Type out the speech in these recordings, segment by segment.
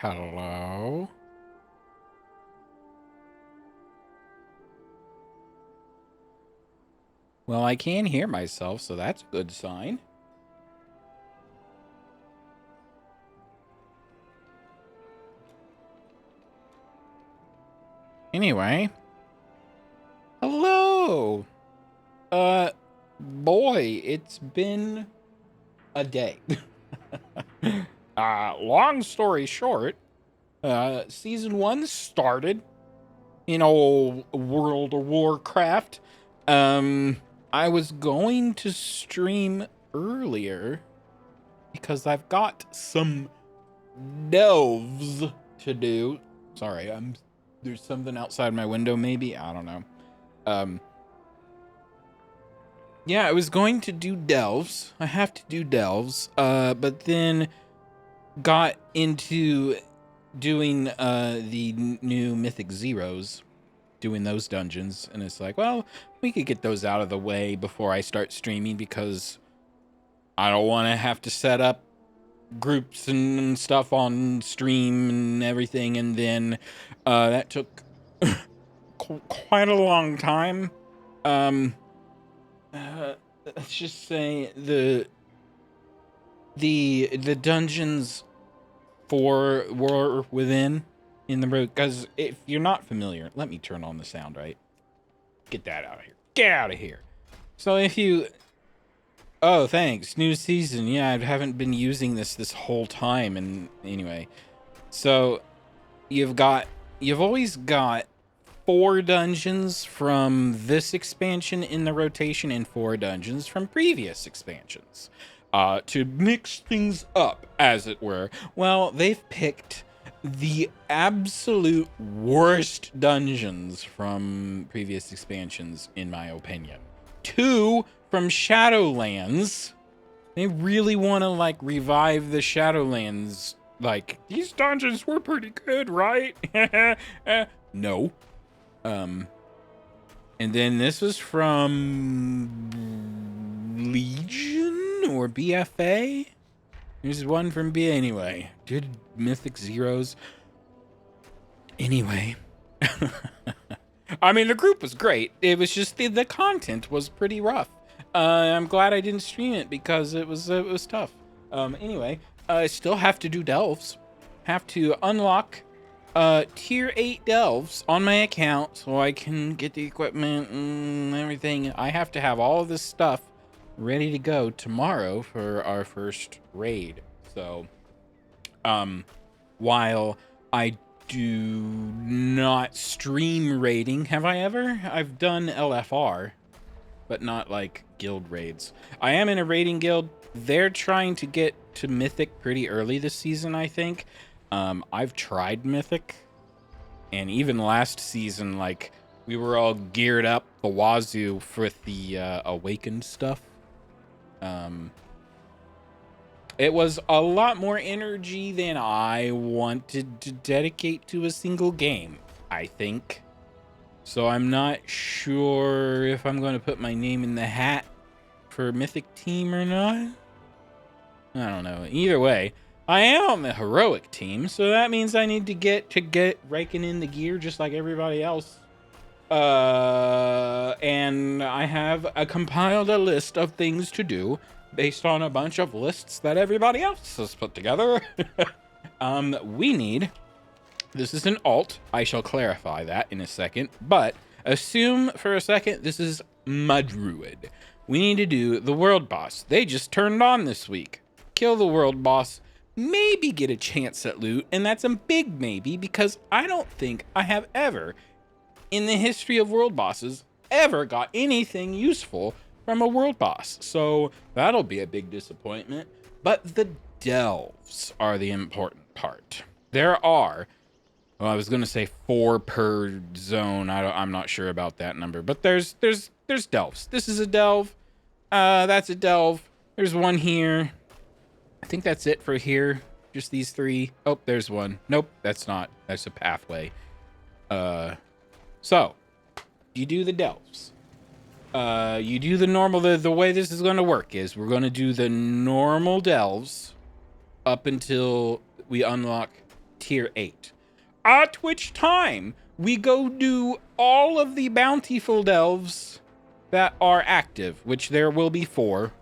Hello? Well, I can hear myself, so that's a good sign. Anyway. Hello! Boy, it's been a day. Long story short, Season 1 started in old World of Warcraft. I was going to stream earlier because I've got some delves to do. Sorry, there's something outside my window, maybe? I don't know. Yeah, I was going to do delves. I have to do delves. But then got into doing the new Mythic Zeros, doing those dungeons, and it's like, well, we could get those out of the way before I start streaming because I don't want to have to set up groups and stuff on stream and everything, and then that took quite a long time. Let's just say the dungeons for War Within in the road, because if you're not familiar, let me turn on the sound, right? Get that out of here. Get out of here. So if you... Oh, thanks. New season. Yeah, I haven't been using this whole time, and anyway. So you've always got 4 dungeons from this expansion in the rotation and 4 dungeons from previous expansions. To mix things up, as it were. Well, they've picked the absolute worst dungeons from previous expansions, in my opinion. 2 from Shadowlands. They really want to, like, revive the Shadowlands. Like, these dungeons were pretty good, right? No. And then this was from Legion or BFA. There's one from B anyway. Did Mythic Zeros. Anyway. I mean, the group was great. It was just the content was pretty rough. I'm glad I didn't stream it because it was tough. Anyway, I still have to do delves. Have to unlock tier 8 delves on my account so I can get the equipment and everything. I have to have all of this stuff ready to go tomorrow for our first raid. So, while I do not stream raiding, have I ever? I've done LFR, but not like guild raids. I am in a raiding guild. They're trying to get to Mythic pretty early this season, I think. I've tried Mythic, and even last season, like, we were all geared up the wazoo with the Awakened stuff. It was a lot more energy than I wanted to dedicate to a single game, I think. So I'm not sure if I'm going to put my name in the hat for Mythic team or not. I don't know. Either way, I am on the heroic team, so that means I need to get raking in the gear just like everybody else. And I have compiled a list of things to do based on a bunch of lists that everybody else has put together. We need... This is an alt. I shall clarify that in a second, but assume for a second this is my druid. We need to do the world boss. They just turned on this week. Kill the world boss, maybe get a chance at loot, and that's a big maybe because I don't think I have ever, in the history of world bosses, ever got anything useful from a world boss. So that'll be a big disappointment. But the delves are the important part. There are... Well, I was going to say 4 per zone. I'm not sure about that number, but there's delves. This is a delve. That's a delve. There's one here. I think that's it for here. Just these 3. Oh, there's one. Nope, that's not. That's a pathway. So you do the delves. You do the normal. The way this is going to work is we're going to do the normal delves up until we unlock tier 8. At which time we go do all of the bountiful delves that are active, which there will be 4,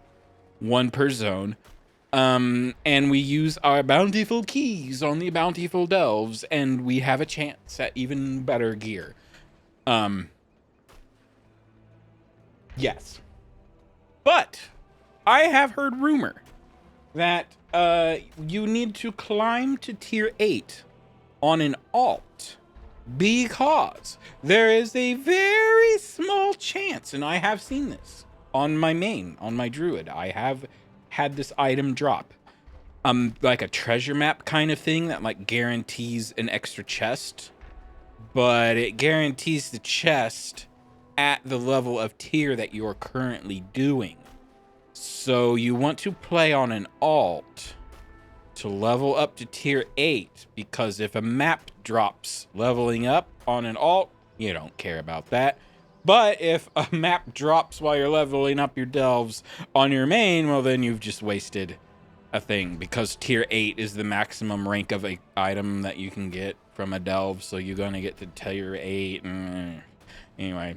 1 per zone. And we use our bountiful keys on the bountiful delves, and we have a chance at even better gear. Yes. But I have heard rumor that you need to climb to tier 8 on an alt, because there is a very small chance, and I have seen this on my main, on my druid. I have had this item drop. Like a treasure map kind of thing that like guarantees an extra chest, but it guarantees the chest at the level of tier that you're currently doing. So you want to play on an alt to level up to tier 8, because if a map drops leveling up on an alt, you don't care about that. But if a map drops while you're leveling up your delves on your main, well, then you've just wasted a thing, because tier 8 is the maximum rank of a item that you can get from a delve. So you're gonna get to tier 8. Anyway,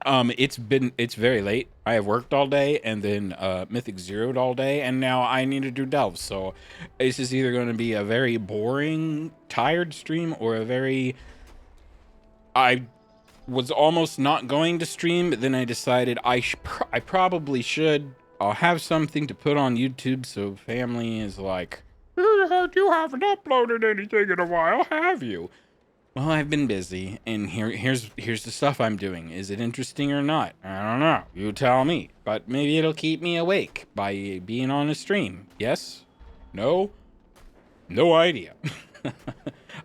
it's very late. I have worked all day and then Mythic Zero'd all day, and now I need to do delves. So this is either going to be a very boring, tired stream, or a very... I was almost not going to stream, but then I decided I probably should. I'll have something to put on YouTube, so family is like, you haven't uploaded anything in a while, have you? Well, I've been busy, and here's the stuff I'm doing. Is it interesting or not? I don't know. You tell me. But maybe it'll keep me awake by being on a stream. Yes? No? No idea.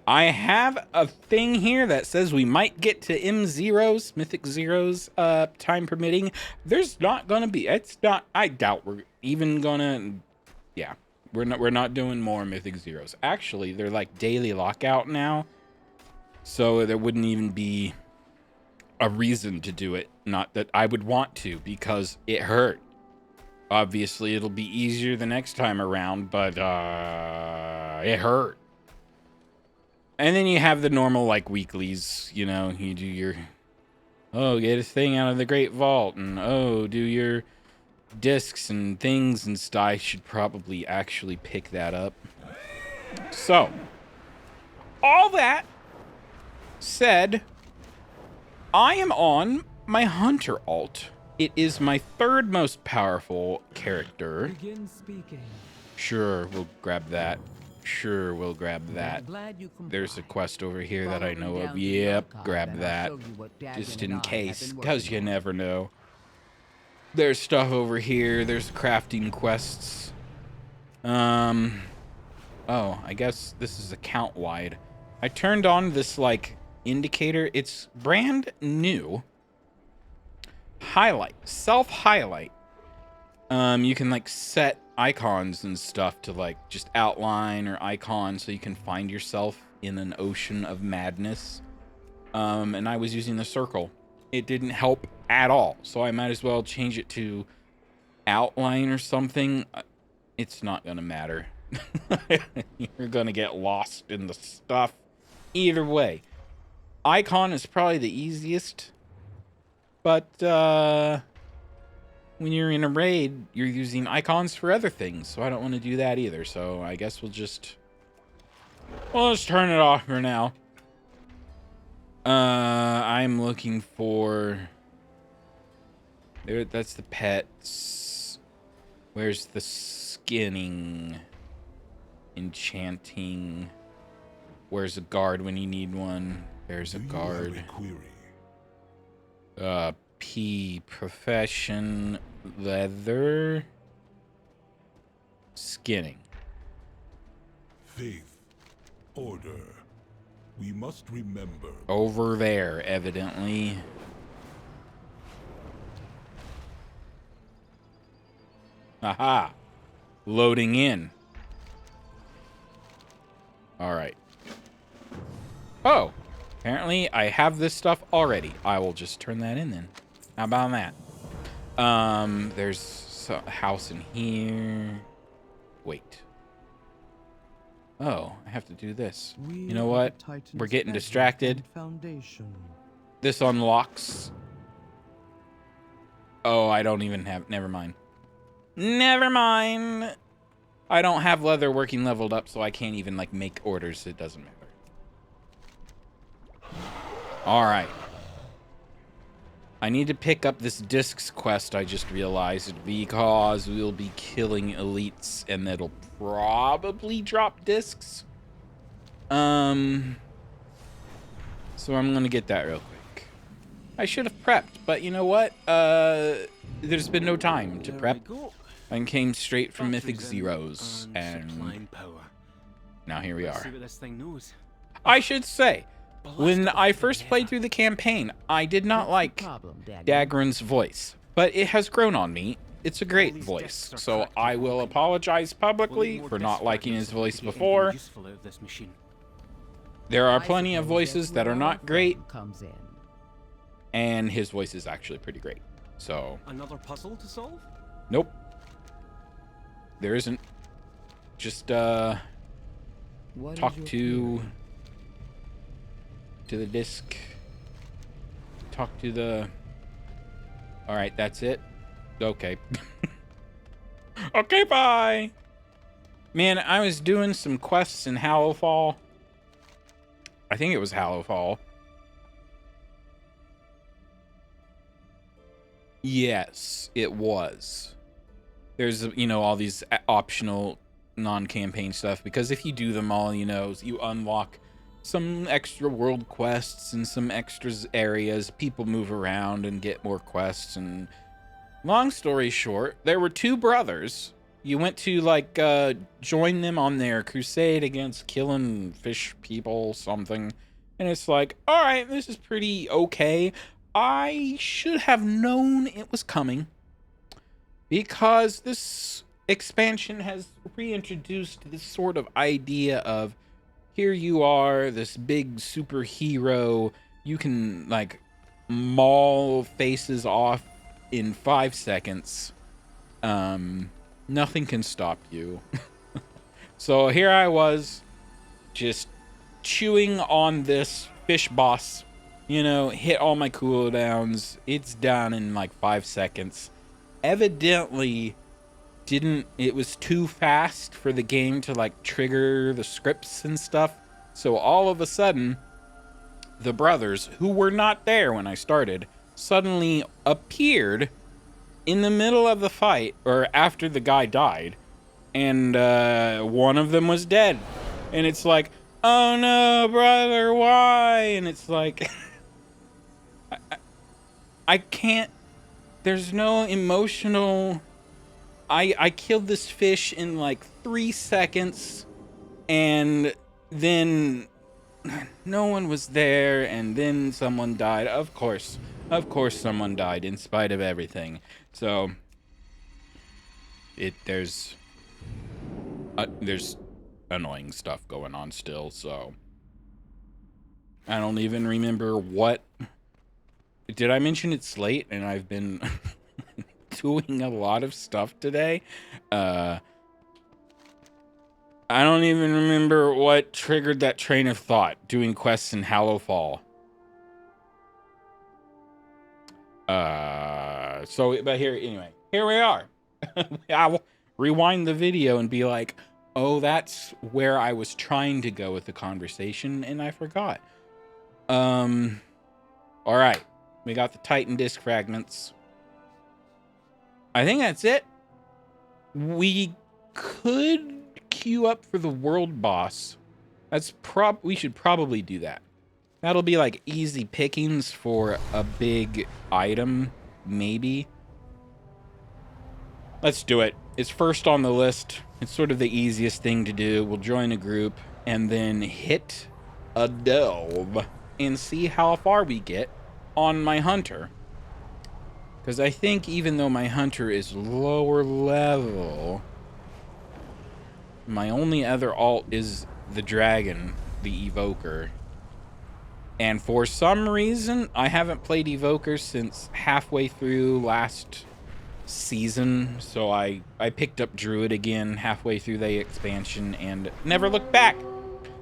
I have a thing here that says we might get to M0s, Mythic Zeros, time permitting. There's not gonna be. It's not. I doubt we're even gonna. Yeah, we're not doing more Mythic Zeros. Actually, they're like daily lockout now. So there wouldn't even be a reason to do it. Not that I would want to, because it hurt. Obviously, it'll be easier the next time around, but it hurt. And then you have the normal, like, weeklies. You know, you do your, oh, get a thing out of the Great Vault, and oh, do your discs and things and stuff. I should probably actually pick that up. So, all that said, I am on my Hunter alt. It is my 3rd most powerful character. Begin speaking. Sure, we'll grab that. Sure, we'll grab that. There's a quest over here that I know of. Yep, grab that. Just in case, because you never know. There's stuff over here. There's crafting quests. Oh, I guess this is account-wide. I turned on this, like, indicator. It's brand new. Highlight, self-highlight. You can like set icons and stuff to like just outline or icon, so you can find yourself in an ocean of madness. And I was using the circle. It didn't help at all, so I might as well change it to outline or something. It's not gonna matter. You're gonna get lost in the stuff either way. Icon is probably the easiest, but when you're in a raid, you're using icons for other things, so I don't want to do that either. So I guess we'll just turn it off for now. I'm looking for there. That's the pets. Where's the skinning, enchanting? Where's a guard when you need one? There's a guard. P profession, leather, skinning. Faith, order. We must remember. Over there, evidently. Aha. Loading in. All right. Oh. Apparently, I have this stuff already. I will just turn that in then. How about that? There's a house in here. Wait. Oh, I have to do this. We You know are what? the Titan's We're getting bedrock distracted. and Foundation. This unlocks. Oh, I don't even have... Never mind. Never mind. I don't have leather working leveled up, so I can't even, like, make orders. It doesn't matter. All right. I need to pick up this discs quest, I just realized, because we'll be killing elites, and that'll probably drop discs. So I'm gonna get that real quick. I should have prepped, but you know what? There's been no time to prep. I came straight from Mythic Zeros, and now here we are. See what this thing knows. I should say, when I first played through the campaign, I did not like Dagran's voice, but it has grown on me. It's a great voice, so I will apologize publicly for not liking his voice before. There are plenty of voices that are not great, and his voice is actually pretty great. So another puzzle to solve? Nope. There isn't. Just talk to the disc. Talk to the... All right, that's it. Okay. Okay, bye. Man, I was doing some quests in Hallowfall. I think it was Hallowfall. Yes, it was. There's, you know, all these optional non-campaign stuff, because if you do them all, you know, you unlock some extra world quests and some extras areas. People move around and get more quests. And long story short, there were two brothers. You went to, like, join them on their crusade against killing fish people, something. And it's like, all right, this is pretty okay. I should have known it was coming, because this expansion has reintroduced this sort of idea of, here you are, this big superhero, you can, like, maul faces off in 5 seconds. Nothing can stop you. So here I was, just chewing on this fish boss, you know, hit all my cooldowns. It's done in like 5 seconds. Evidently it was too fast for the game to like trigger the scripts and stuff. So all of a sudden, the brothers, who were not there when I started, suddenly appeared in the middle of the fight, or after the guy died, and one of them was dead. And it's like, oh no, brother, why? And it's like, I can't, there's no emotional... I killed this fish in like 3 seconds, and then no one was there, and then someone died. Of course someone died in spite of everything. So there's annoying stuff going on still, so I don't even remember what... Did I mention it's late and I've been doing a lot of stuff today? I don't even remember what triggered that train of thought, doing quests in Hallowfall. But anyway, here we are. I'll rewind the video and be like, oh, that's where I was trying to go with the conversation, and I forgot. All right. We got the Titan disc fragments. I think that's it. We could queue up for the world boss. We should probably do that. That'll be like easy pickings for a big item, maybe. Let's do it. It's first on the list. It's sort of the easiest thing to do. We'll join a group and then hit a delve and see how far we get on my hunter. Because I think even though my hunter is lower level, my only other alt is the dragon, the evoker. And for some reason, I haven't played evoker since halfway through last season, so I picked up Druid again halfway through the expansion and never looked back.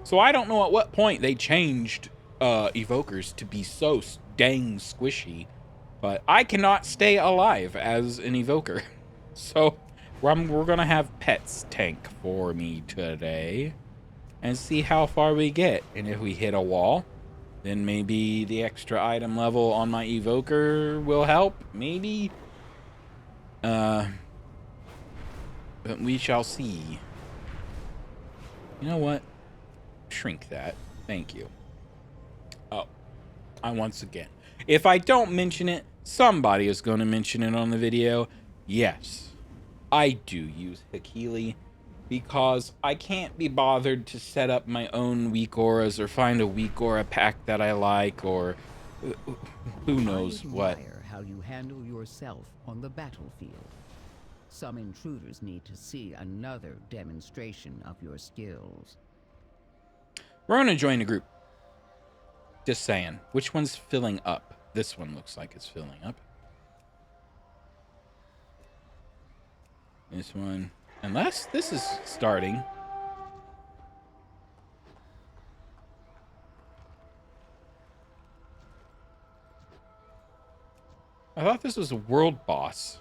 So I don't know at what point they changed evokers to be so dang squishy, but I cannot stay alive as an evoker. So we're gonna have pets tank for me today and see how far we get. And if we hit a wall, then maybe the extra item level on my evoker will help, maybe. But we shall see. You know what? Shrink that. Thank you. Oh, once again, if I don't mention it, somebody is going to mention it on the video. Yes, I do use Hakili because I can't be bothered to set up my own weak auras or find a weak aura pack that I like, or who knows what. I admire how you handle yourself on the battlefield. Some intruders need to see another demonstration of your skills. We're going to join a group. Just saying. Which one's filling up? This one looks like it's filling up. This one. Unless this is starting. I thought this was a world boss.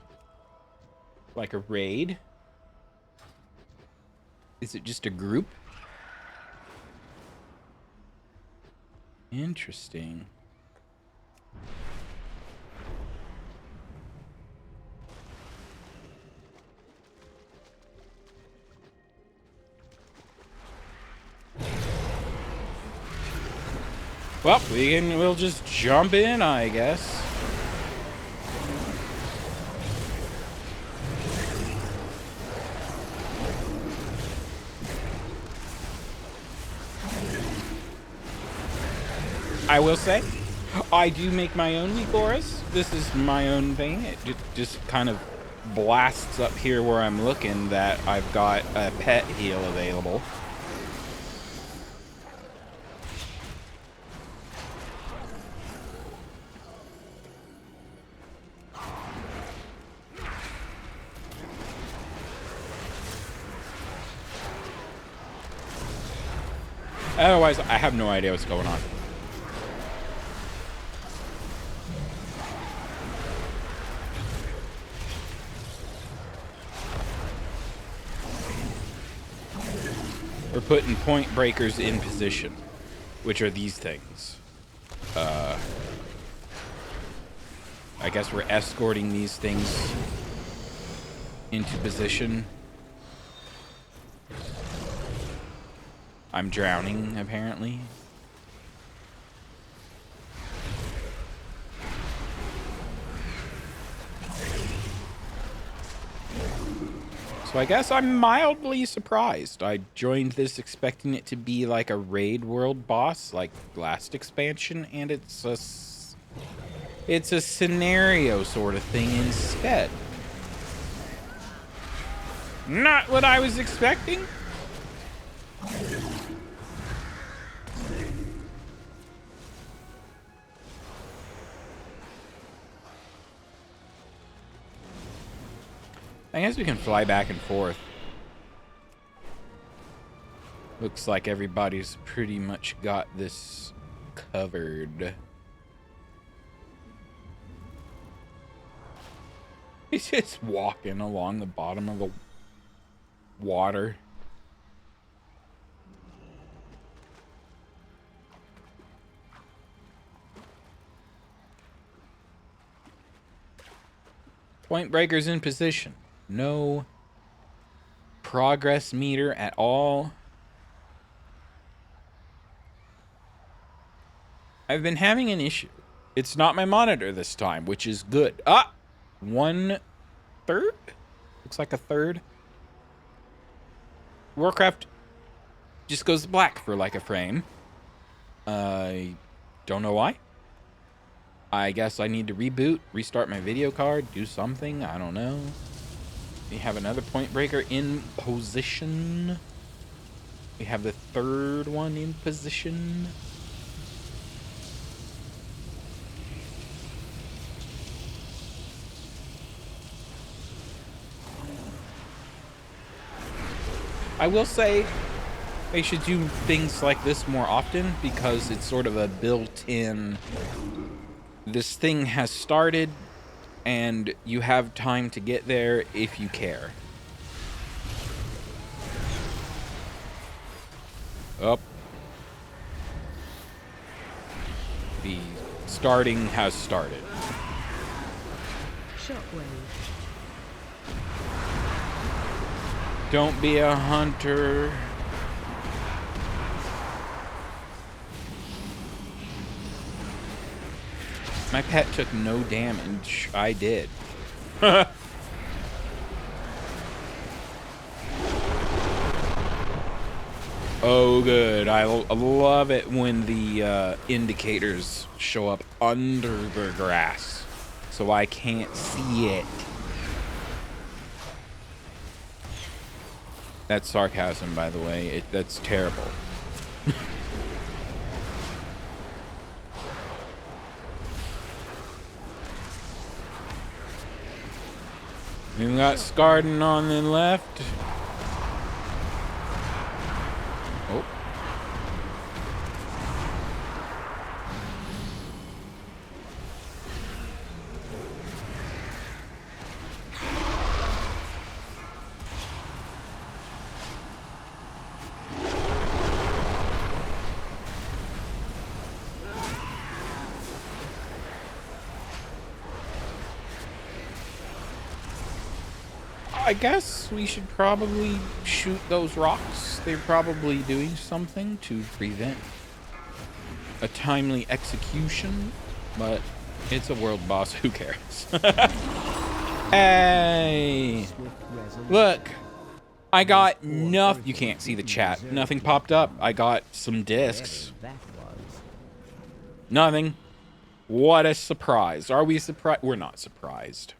Like a raid. Is it just a group? Interesting. Well, we'll just jump in, I guess. I will say, I do make my own weak auras. This is my own thing. It just kind of blasts up here where I'm looking that I've got a pet heal available. Otherwise, I have no idea what's going on. We're putting point breakers in position, which are these things. I guess we're escorting these things into position. I'm drowning, apparently. So I guess I'm mildly surprised. I joined this expecting it to be like a raid world boss, like last expansion, and it's a scenario sort of thing instead. Not what I was expecting. I guess we can fly back and forth. Looks like everybody's pretty much got this covered. He's just walking along the bottom of the water. Point breakers in position. No progress meter at all. I've been having an issue. It's not my monitor this time, which is good. Ah! 1/3? Looks like a third. Warcraft just goes black for like a frame. I don't know why. I guess I need to reboot, restart my video card, do something. I don't know. We have another point breaker in position. We have the third one in position. I will say they should do things like this more often because it's sort of a built-in, this thing has started and you have time to get there if you care. Up. The starting has started. Shockwave. Don't be a hunter. My pet took no damage. I did. Oh, good. I love it when the indicators show up under the grass, so I can't see it. That's sarcasm, by the way. That's terrible. We got Scarden on the left. Oh. I guess we should probably shoot those rocks. They're probably doing something to prevent a timely execution, but it's a world boss. Who cares? Hey! Look! I got nothing. You can't see the chat. Nothing popped up. I got some discs. Nothing. What a surprise. Are we surprised? We're not surprised.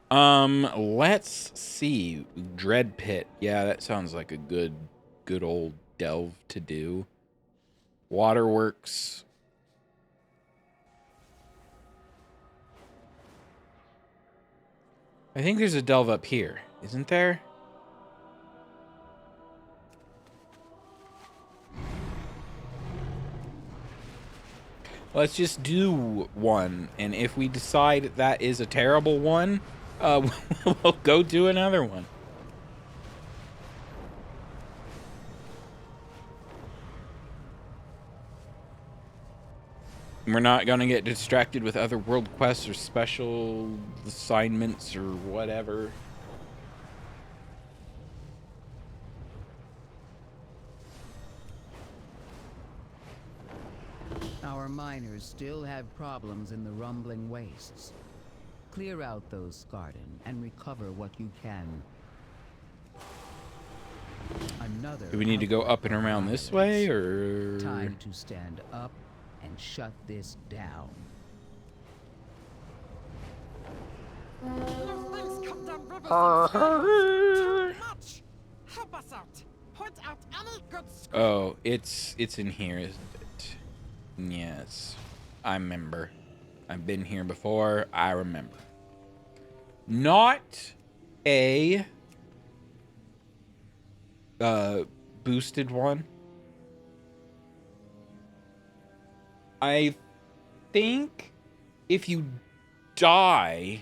Let's see. Dread Pit. Yeah, that sounds like a good old delve to do. Waterworks. I think there's a delve up here, isn't there? Let's just do one, and if we decide that is a terrible one, we'll go do another one. We're not gonna get distracted with other world quests or special assignments or whatever. Our miners still have problems in the rumbling wastes. Clear out those Scarden and recover what you can. Another. Do we need to go up and around this way, or? Time to stand up and shut this down. Oh, it's in here, isn't it? Yes, I remember. I've been here before. I remember. Not a boosted one. I think if you die,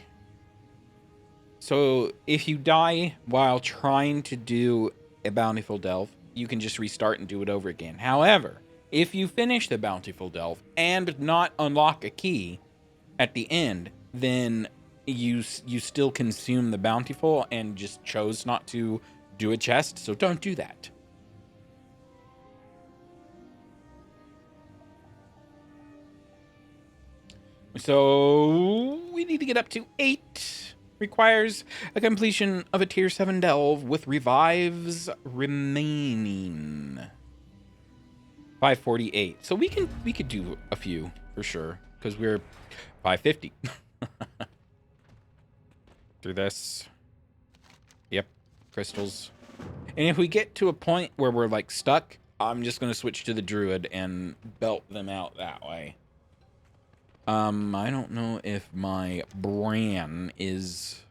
so if you die while trying to do a bountiful delve, you can just restart and do it over again. However, if you finish the bountiful delve and not unlock a key at the end, then you still consume the bountiful and just chose not to do a chest, so don't do that. So we need to get up to 8. Requires a completion of a tier 7 delve with revives remaining. 548. So we could do a few for sure, because we're 550. Through this. Yep. Crystals. And if we get to a point where we're like stuck, I'm just gonna switch to the druid and belt them out that way. I don't know if my Bran is...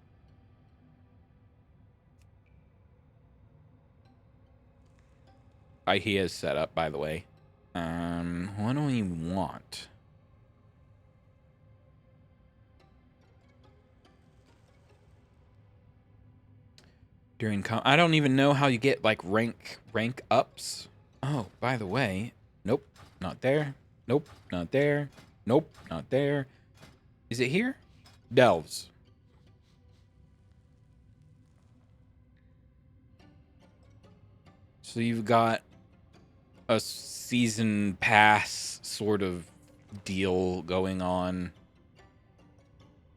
he is set up, by the way. What do we want? I don't even know how you get like rank ups. Oh, by the way, nope, not there. Nope, not there. Nope, not there. Is it here? Delves. So you've got a season pass sort of deal going on.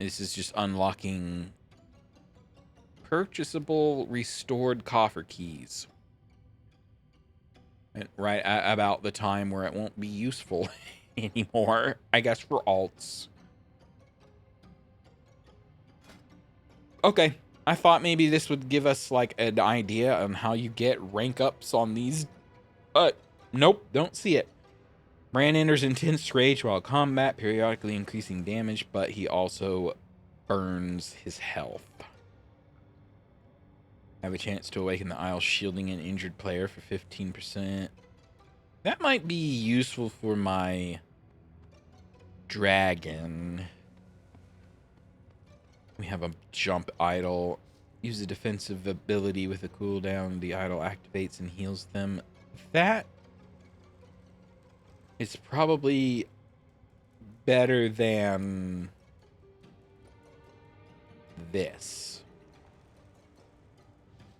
This is just unlocking purchasable restored coffer keys. And right at about the time where it won't be useful anymore, I guess, for alts. Okay, I thought maybe this would give us like an idea on how you get rank ups on these, but nope, don't see it. Bran enters intense rage while combat, periodically increasing damage, but he also burns his health. Have a chance to awaken the Isle, shielding an injured player for 15%. That might be useful for my dragon. We have a jump idol. Use a defensive ability with a cooldown. The idol activates and heals them. That is probably better than this,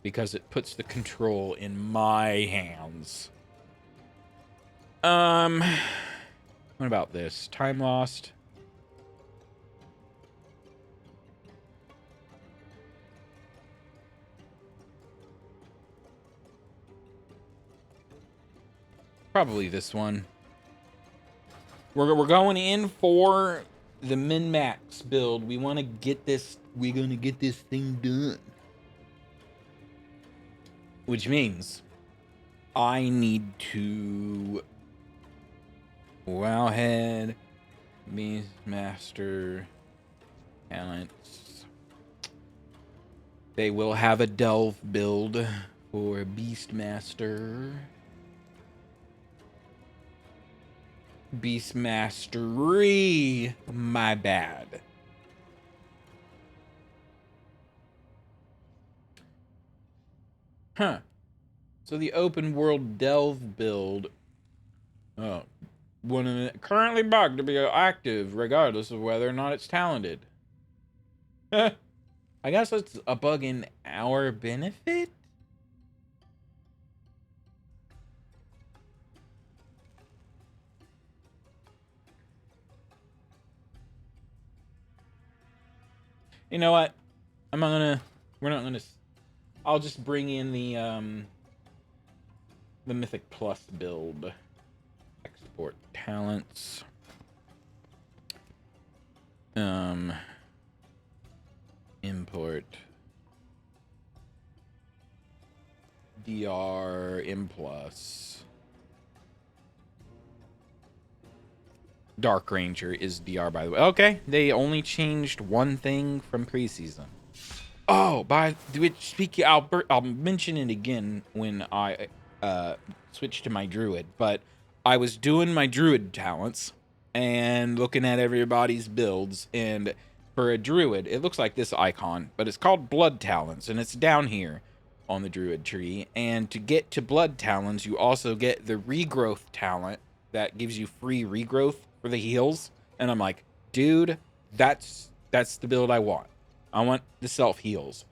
because it puts the control in my hands. What about this? Time lost. Probably this one. We're going in for the min-max build. We want to get this. We're going to get this thing done. Which means I need to Wowhead, Beastmaster, talents. They will have a delve build for Beastmaster. Beastmastery, my bad. Huh. So the open world delve build, currently bugged to be active regardless of whether or not it's talented. I guess that's a bug in our benefit. You know what? I'll just bring in the Mythic Plus build. Export talents. Import. DR M plus. Dark Ranger is DR, by the way. Okay, they only changed one thing from preseason. Oh, I'll mention it again when I switch to my druid. But I was doing my druid talents and looking at everybody's builds, and for a druid, it looks like this icon, but it's called Blood Talons, and it's down here on the druid tree. And to get to Blood Talons, you also get the regrowth talent that gives you free regrowth for the heals. And I'm like, dude, that's the build I want. I want the self heals.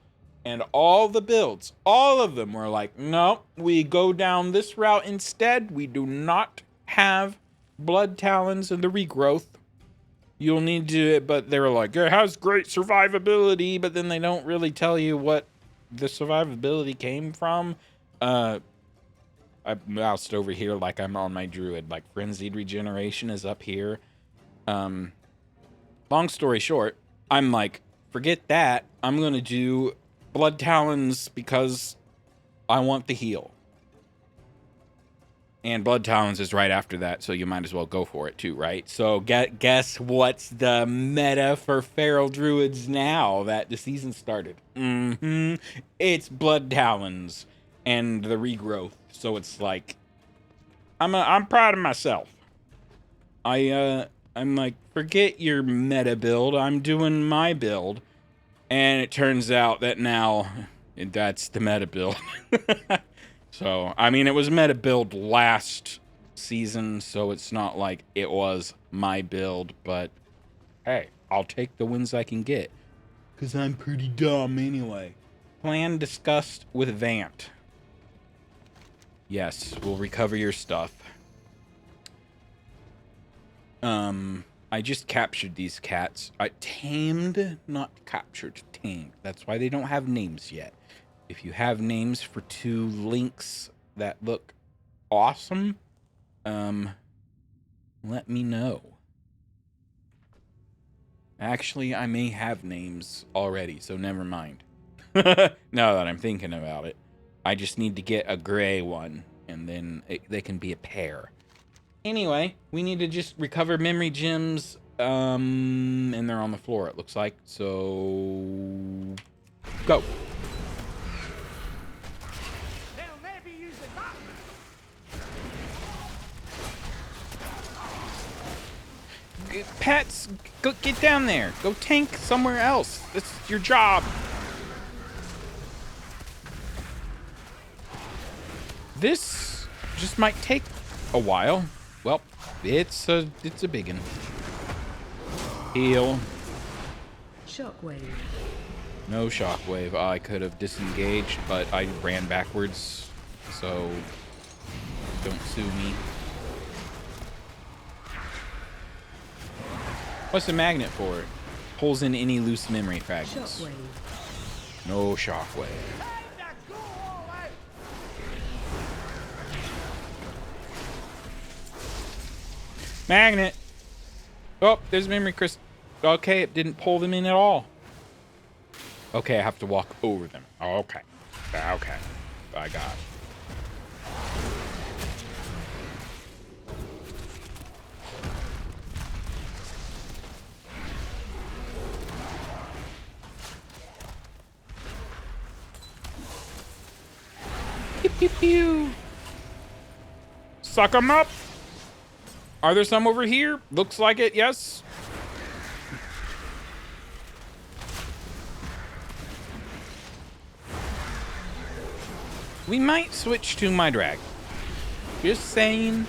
And all the builds, all of them were like, no, we go down this route instead. We do not have Blood Talons and the regrowth. You'll need to, but they were like, it has great survivability, but then they don't really tell you what the survivability came from. I moused over here like I'm on my druid. Like, Frenzied Regeneration is up here. Long story short, I'm like, forget that. I'm going to do Blood Talons because I want the heal. And Blood Talons is right after that, so you might as well go for it too, right? So guess what's the meta for Feral Druids now that the season started? It's Blood Talons and the regrowth. So it's like I'm proud of myself. I'm like, forget your meta build. I'm doing my build. And it turns out that now that's the meta build. So, I mean, it was meta build last season, so it's not like it was my build, but hey, I'll take the wins I can get. Because I'm pretty dumb anyway. Plan discussed with Vant. Yes, we'll recover your stuff. I just captured these cats. I tamed, not captured, tamed. That's why they don't have names yet. If you have names for 2 lynx that look awesome, let me know. Actually, I may have names already, so never mind. Now that I'm thinking about it. I just need to get a gray one, and then they can be a pair. Anyway, we need to just recover memory gems, and they're on the floor, it looks like. So, go. They'll never use it back. Pets, go get down there. Go tank somewhere else. That's your job. This just might take a while. Well, it's a biggin. Heal. Shockwave. No shockwave. I could have disengaged, but I ran backwards, so don't sue me. What's the magnet for? Pulls in any loose memory fragments. Shockwave. No shockwave. Time to go all out. Magnet. Oh, there's memory crystal. Okay, it didn't pull them in at all. Okay, I have to walk over them. Okay. Okay. I got it. Pew, pew, pew. Suck them up. Are there some over here? Looks like it, yes. We might switch to my dragon. Just saying.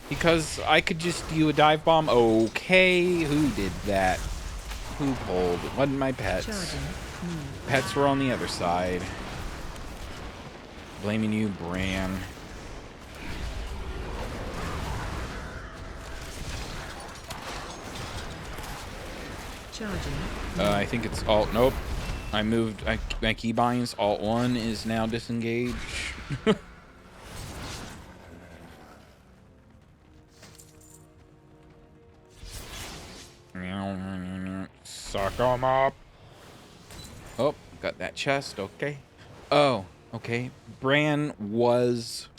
Because I could just do a dive bomb. Okay, who did that? Who pulled? It wasn't my pets. Charging. Pets were on the other side. Blaming you, Bran. Charging. I think it's alt. Nope. I moved my keybinds. Alt 1 is now disengage. Suck 'em up. Oh, got that chest. Okay. Oh, okay. Bran was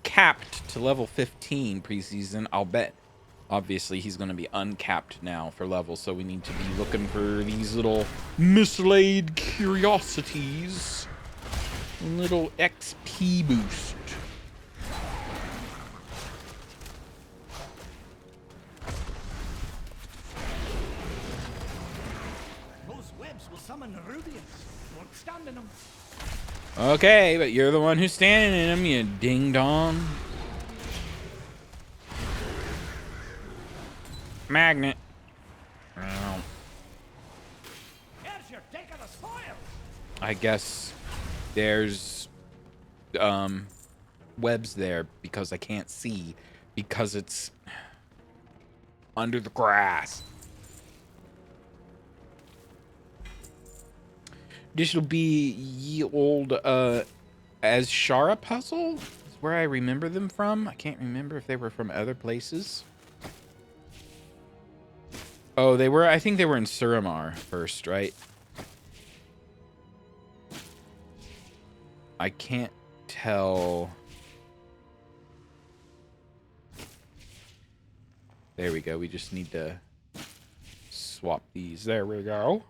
capped to level 15 preseason. I'll bet. Obviously, he's going to be uncapped now for levels, so we need to be looking for these little mislaid curiosities. A little XP boost. Those webs will summon the Rubians. Won't stand in them. Okay, but you're the one who's standing in them, you ding-dong. Magnet. Well, Here's your take of the spoils. I guess there's webs there because I can't see because it's under the grass. This will be ye old as Shara puzzle. Is where I remember them from. I can't remember if they were from other places. Oh, they were. I think they were in Suramar first, right? I can't tell. There we go. We just need to swap these. There we go.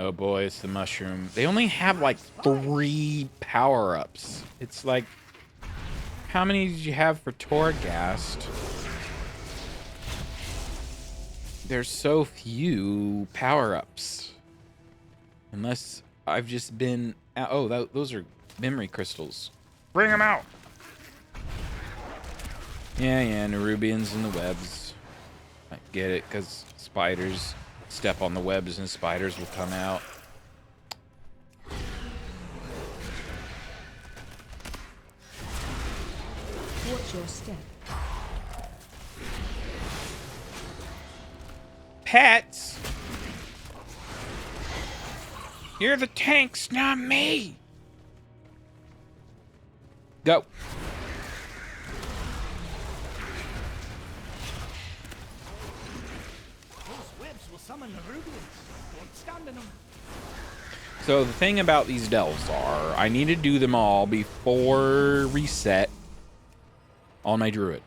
Oh boy, it's the mushroom. They only have like 3 power-ups. It's like, how many did you have for Torghast? There's so few power-ups. Unless I've just been... Oh, those are memory crystals. Bring them out! Yeah, Nerubians and the webs. I get it, because spiders step on the webs and spiders will come out. Watch your step. Pets! You're the tanks, not me! Go. Those webs will summon Rubians. Don't stand in them. So the thing about these delves are, I need to do them all before reset on my druid.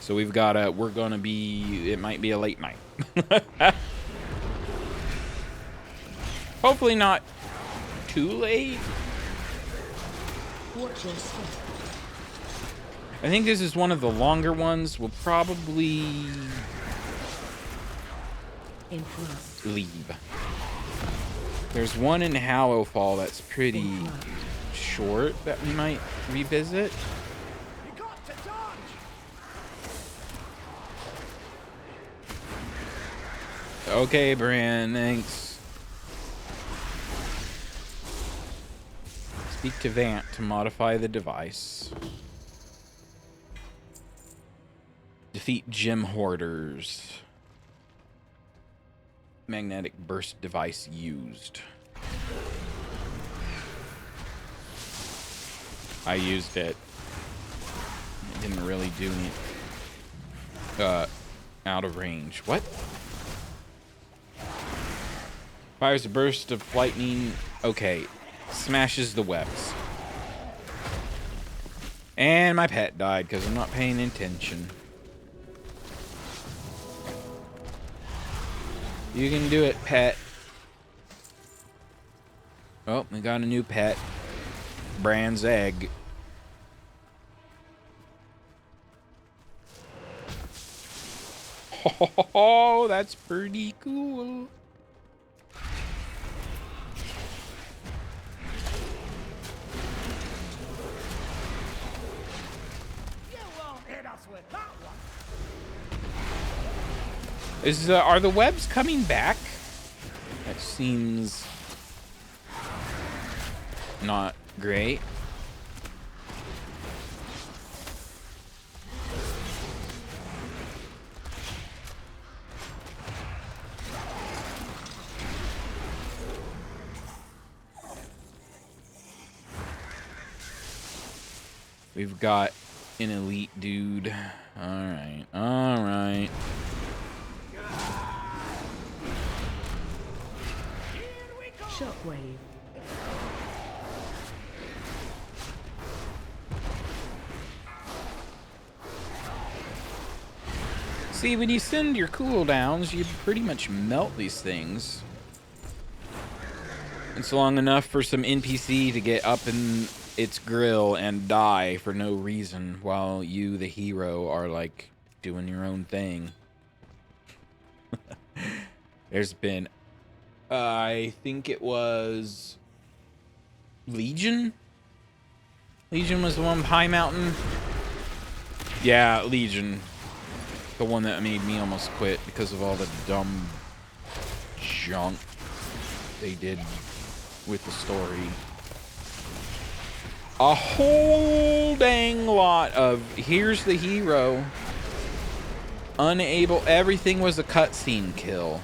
So we're gonna be, it might be a late night. Hopefully not too late. Watch your step. I think this is one of the longer ones. We'll probably Interrupt. leave. There's one in Hallowfall that's pretty short that we might revisit. You got to dodge. Okay, Bran, thanks. Speak to Vant to modify the device. Defeat gem hoarders. Magnetic burst device used. I used it. It didn't really do any out of range. What? Fires a burst of lightning. Okay. Smashes the webs. And my pet died because I'm not paying attention. You can do it, pet. Oh, we got a new pet. Bran's egg. Oh, that's pretty cool. You won't hit us with that one. Are the webs coming back? That seems not great. We've got an elite dude. Alright, alright. Shockwave. See, when you send your cooldowns, you pretty much melt these things. It's long enough for some NPC to get up in its grill and die for no reason while you, the hero, are like doing your own thing. There's been, I think it was Legion? Legion was the one with High Mountain? Yeah, Legion. The one that made me almost quit because of all the dumb junk they did with the story. A whole dang lot of, here's the hero. Unable, everything was a cutscene kill.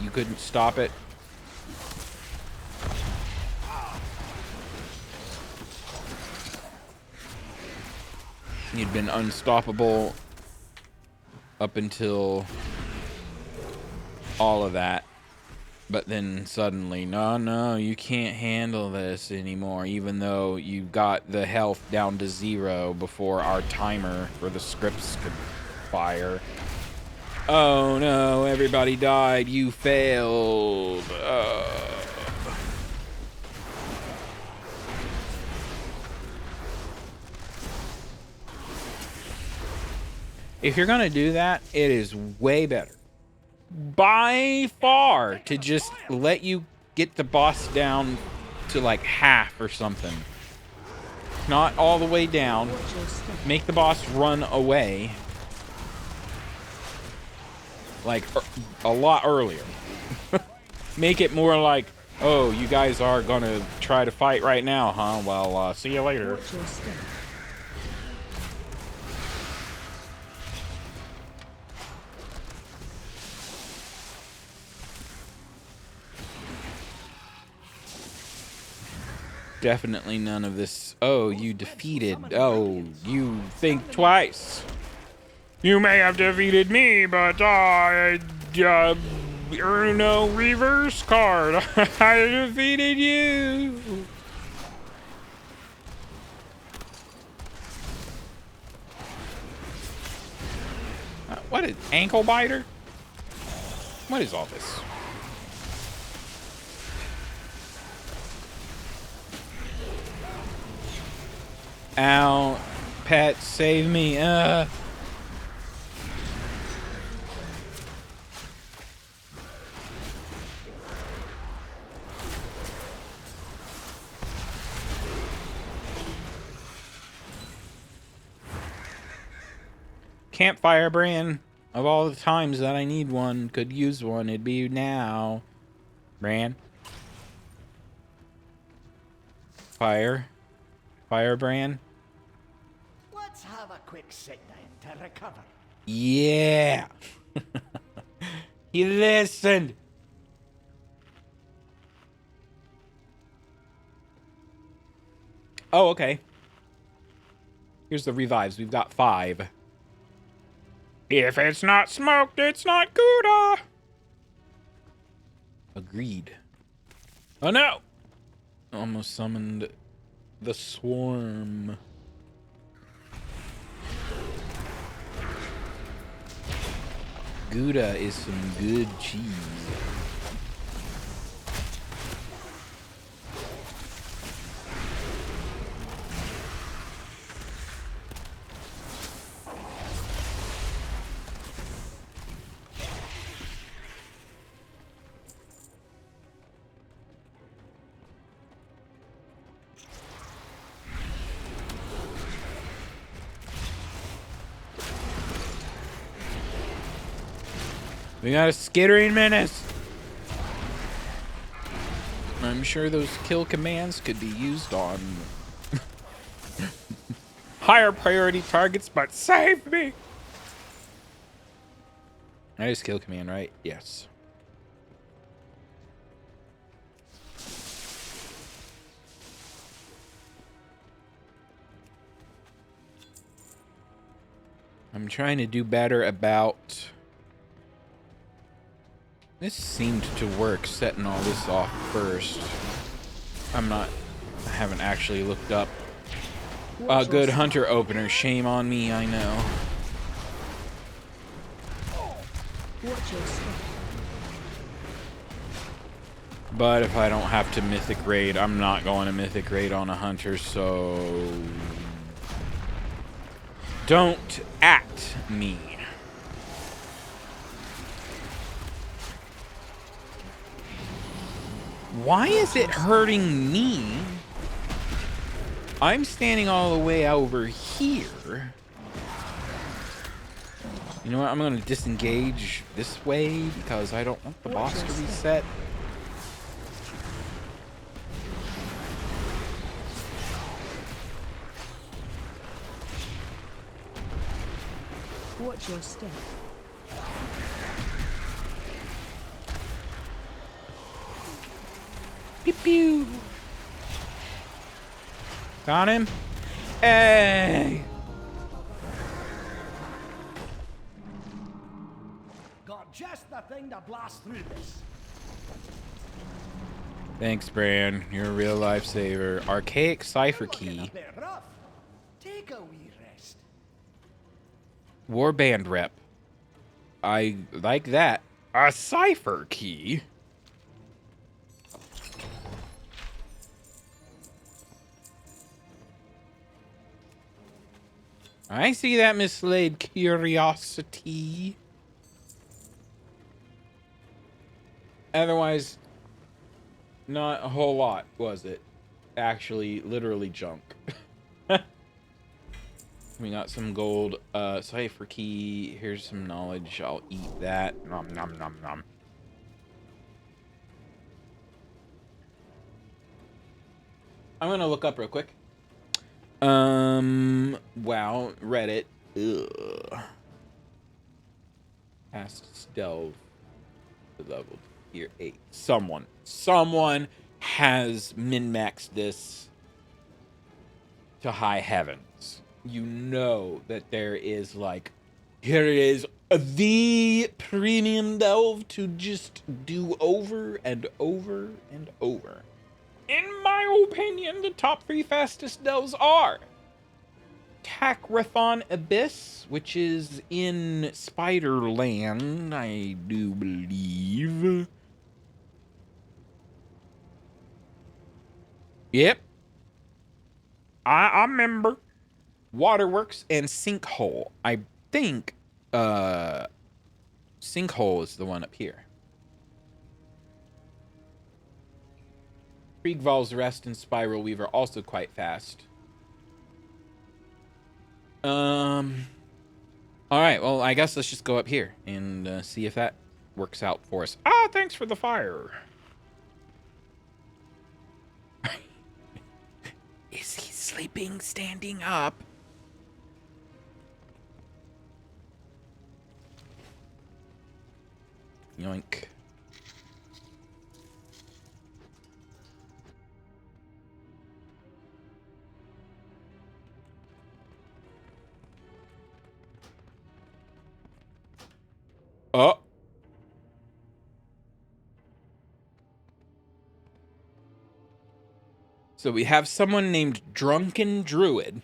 You couldn't stop it. You'd been unstoppable up until all of that. But then suddenly, no, you can't handle this anymore, even though you got the health down to 0 before our timer for the scripts could fire. Oh no, everybody died. You failed. If you're gonna do that, it is way better, by far, to just let you get the boss down to like half or something. Not all the way down. Make the boss run away. Like, a lot earlier. Make it more like, oh, you guys are gonna try to fight right now, huh? Well, see you later. Watch your step. Definitely none of this. Oh, you defeated. Oh, you think twice. You may have defeated me, but I earn no reverse card. I defeated you. What is ankle biter? What is all this? Ow, pet, save me. Campfire brand. Of all the times that I need one, could use one, it'd be now. Brand. Firebrand. Let's have a quick sit down to recover. Yeah. He listened. Oh, okay. Here's the revives. We've got 5. If it's not smoked, it's not Gouda. Agreed. Oh no! Almost summoned the swarm. Gouda is some good cheese. We got a skittering menace. I'm sure those kill commands could be used on higher priority targets, but save me. That is kill command, right? Yes. I'm trying to do better about... This seemed to work, setting all this off first. I haven't actually looked up a good hunter opener. Shame on me, I know. Watch your step. But if I don't have to mythic raid, I'm not going to mythic raid on a hunter, so... Don't at me. Why is it hurting me? I'm standing all the way over here. You know what? I'm going to disengage this way because I don't want the boss to reset. Watch your step. Pew pew. Got him. Hey. Got just the thing to blast through this. Thanks, Bran. You're a real lifesaver. Archaic cipher Looking key. a bit rough. Take a wee rest. Warband rep. I like that. A cipher key? I see that mislaid curiosity. Otherwise, not a whole lot, was it? Actually, literally junk. We got some gold. Cipher key. Here's some knowledge. I'll eat that. Nom nom nom nom. I'm gonna look up real quick. Wow, Reddit. Ugh. Past delve level tier 8. Someone has min-maxed this to high heavens. You know that there is like, here it is, the premium delve to just do over and over and over. In my opinion, the top 3 fastest delves are Takrathon Abyss, which is in Spiderland, I do believe. Yep. I remember. Waterworks and Sinkhole. I think Sinkhole is the one up here. Kriegval's Rest and Spiral Weaver also quite fast. All right, well, I guess let's just go up here and see if that works out for us. Ah, thanks for the fire. Is he sleeping standing up? Yoink. Oh. So we have someone named Drunken Druid,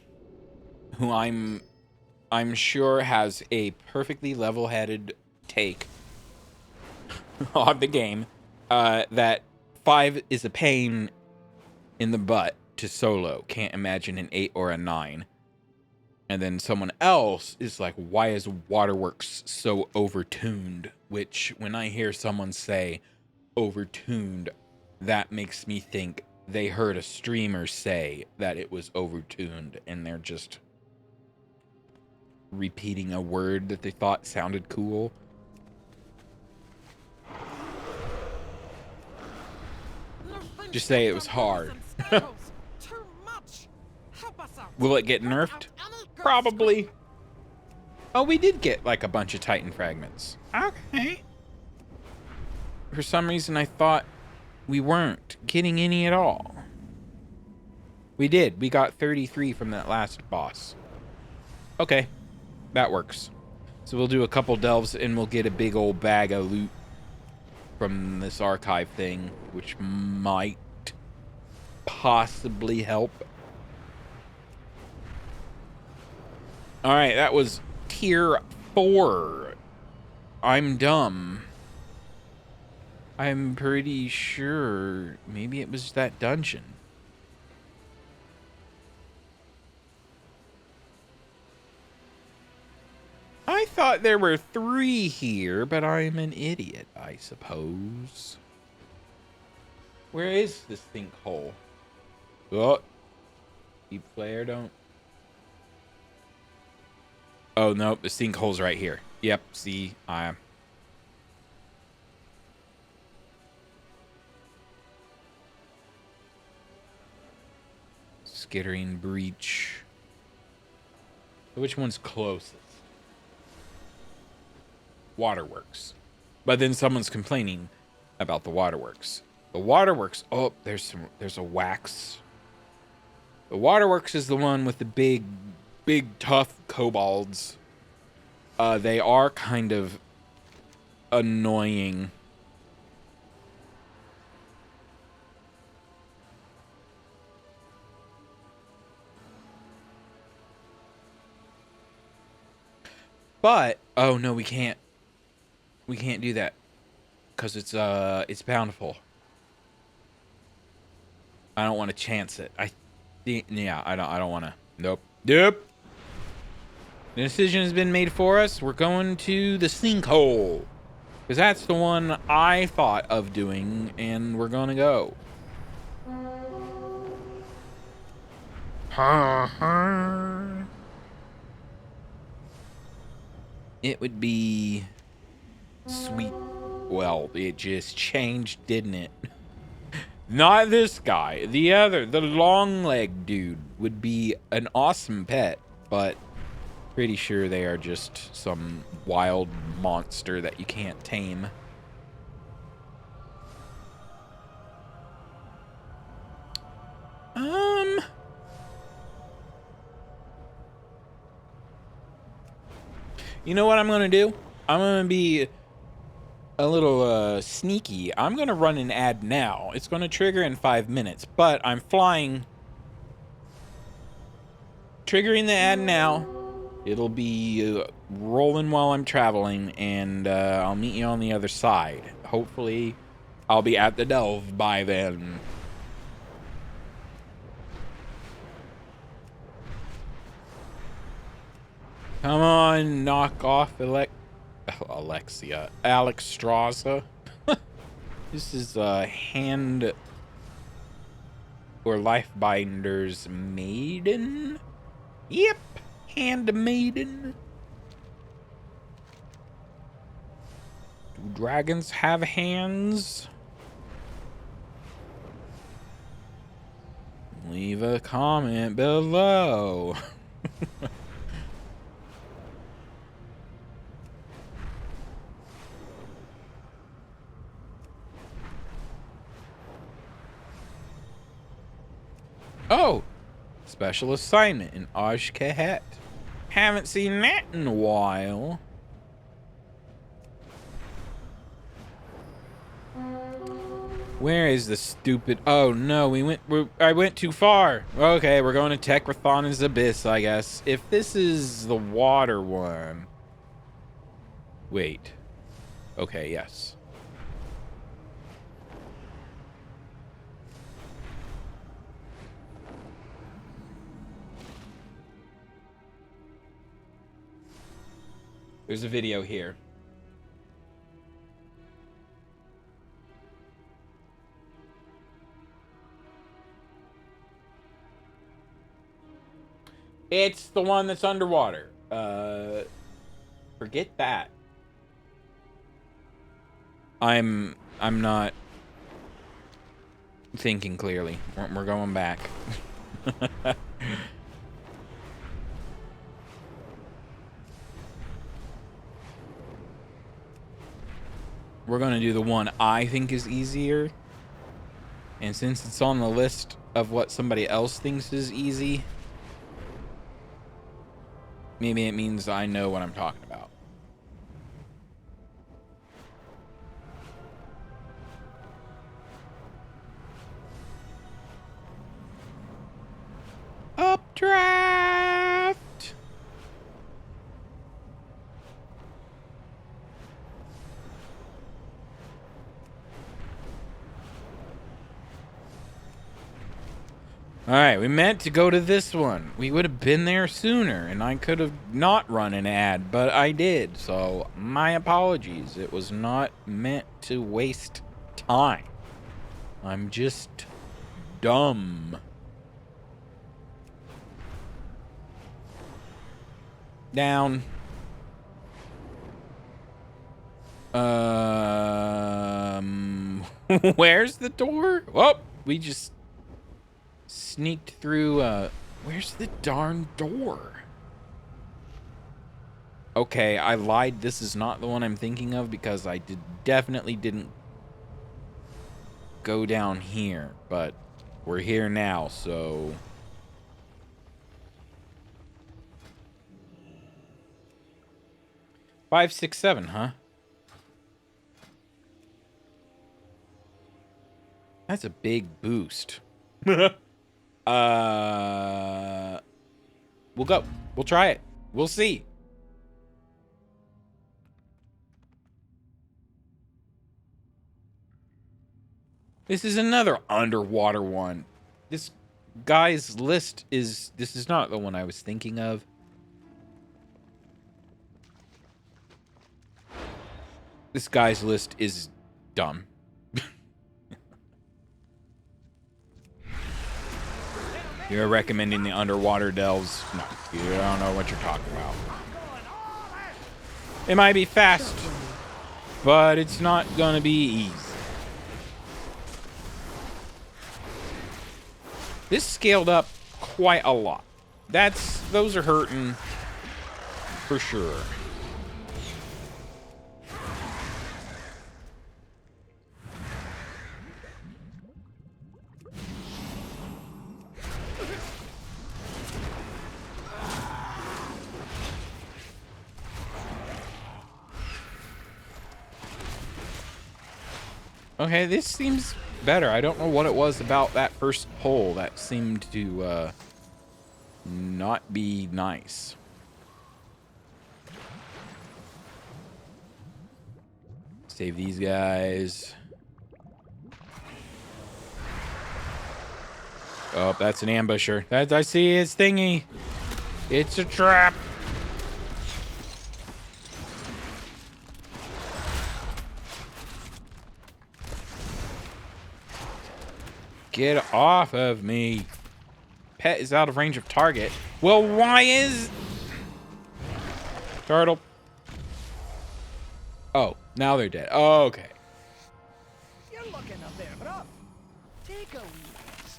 who I'm sure has a perfectly level-headed take on the game. That 5 is a pain in the butt to solo. Can't imagine an 8 or a 9. And then someone else is like, why is Waterworks so overtuned? Which, when I hear someone say overtuned, that makes me think they heard a streamer say that it was overtuned, and they're just repeating a word that they thought sounded cool. Just say it was hard. Will it get nerfed? Probably. Oh, we did get like a bunch of Titan fragments. Okay. For some reason, I thought we weren't getting any at all. We did. We got 33 from that last boss. Okay. That works. So we'll do a couple delves and we'll get a big old bag of loot from this archive thing, which might possibly help. All right, that was tier 4. I'm dumb. I'm pretty sure maybe it was that dungeon. I thought there were 3 here, but I'm an idiot, I suppose. Where is this sinkhole? Oh, deep flare, don't. Oh, no, the sinkhole's right here. Yep, see, Skittering Breach. Which one's closest? Waterworks. But then someone's complaining about the Waterworks. The Waterworks, oh, there's a wax. The Waterworks is the one with the big tough kobolds. They are kind of annoying. But, oh no, we can't We can't do that because it's bountiful. I don't want to chance it. Yeah, I don't want to. Nope. Yep. The decision has been made for us. We're going to the sinkhole. Because that's the one I thought of doing, and we're going to go. It would be sweet. Well, it just changed, didn't it? Not this guy. The other, the long leg dude, would be an awesome pet, but pretty sure they are just some wild monster that you can't tame. You know what I'm gonna do? I'm gonna be a little sneaky. I'm gonna run an ad now. It's gonna trigger in 5 minutes, but I'm flying. Triggering the ad now. It'll be rolling while I'm traveling, and I'll meet you on the other side. Hopefully, I'll be at the Delve by then. Come on, knock off Alexia. Alex Straza. This is Hand or Lifebinder's maiden? Yep, Hand maiden. Do dragons have hands? Leave a comment below. Oh, special assignment in Ashkahet. Haven't seen that in a while. Where is the stupid? Oh no, I went too far. Okay, we're going to Tekrathon's Abyss, I guess. If this is the water one. Wait. Okay, yes. There's a video here. It's the one that's underwater. Forget that. I'm not thinking clearly. We're going back. We're going to do the one I think is easier. And since it's on the list of what somebody else thinks is easy, maybe it means I know what I'm talking about. Updraft! Alright, we meant to go to this one. We would have been there sooner, and I could have not run an ad, but I did. So, my apologies. It was not meant to waste time. I'm just dumb. Down. Where's the door? Oh, we just sneaked through. Where's the darn door? Okay, I lied. This is not the one I'm thinking of because I definitely didn't go down here, but we're here now, so 5, 6, 7, huh? That's a big boost. We'll go. We'll try it. We'll see. This is another underwater one. This guy's list is... This is not the one I was thinking of. This guy's list is dumb. You're recommending the underwater delves? No, you don't know what you're talking about. It might be fast, but it's not gonna be easy. This scaled up quite a lot. Those are hurting for sure. Okay, this seems better. I don't know what it was about that first pull that seemed to not be nice. Save these guys. Oh, that's an ambusher. That I see his thingy. It's a trap. Get off of me. Pet is out of range of target. Well, why is... Turtle. Oh, now they're dead. Oh, okay. You're looking a bit rough. Take a wee rest.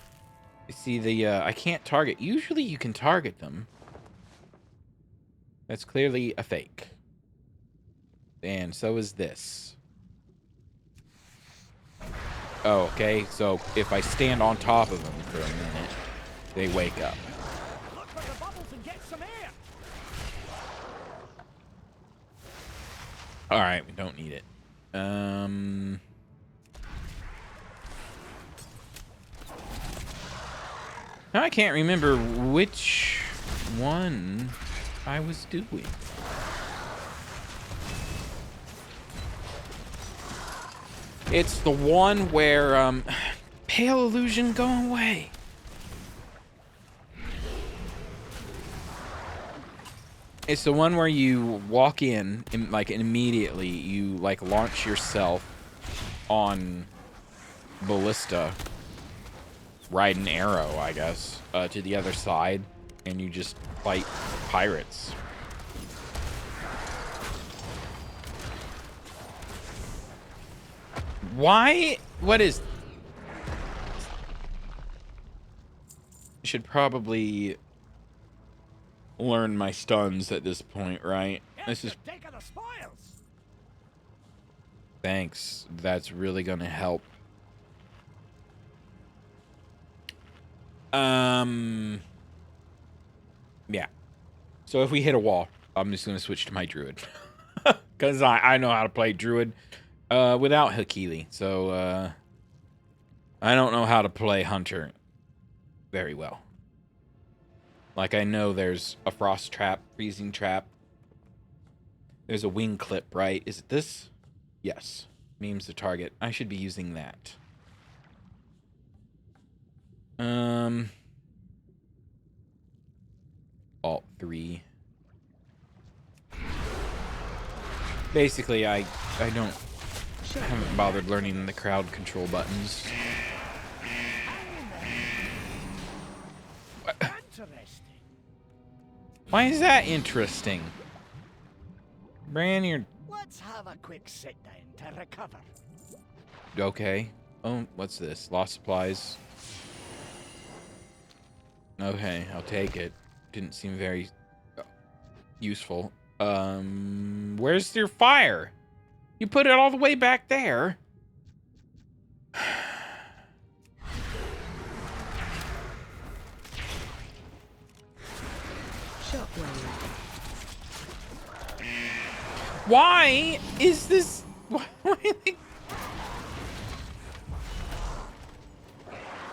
You see the, I can't target. Usually you can target them. That's clearly a fake. And so is this. Oh, okay. So if I stand on top of them for a minute, they wake up. Look for the bubbles and get some air. All right, we don't need it. Now I can't remember which one I was doing. It's the one where, Pale Illusion, go away. It's the one where you walk in and, like, immediately you, like, launch yourself on ballista, ride an arrow, I guess, to the other side, and you just fight pirates. Why? What is... I should probably learn my stuns at this point, right? This is... Take the spoils. Thanks. That's really gonna help. Yeah. So if we hit a wall, I'm just gonna switch to my druid. Because I know how to play druid. Without Hakili, so, I don't know how to play Hunter very well. Like, I know there's a frost trap, freezing trap. There's a wing clip, right? Is it this? Yes. Memes the target. I should be using that. Alt 3. Basically, I haven't bothered learning the crowd control buttons. Interesting. Why is that interesting? Bran, you're... Let's have a quick sit down to recover. Okay. Oh, what's this? Lost supplies. Okay, I'll take it. Didn't seem very useful. Where's your fire? You put it all the way back there. Shockwave. Why is this... Why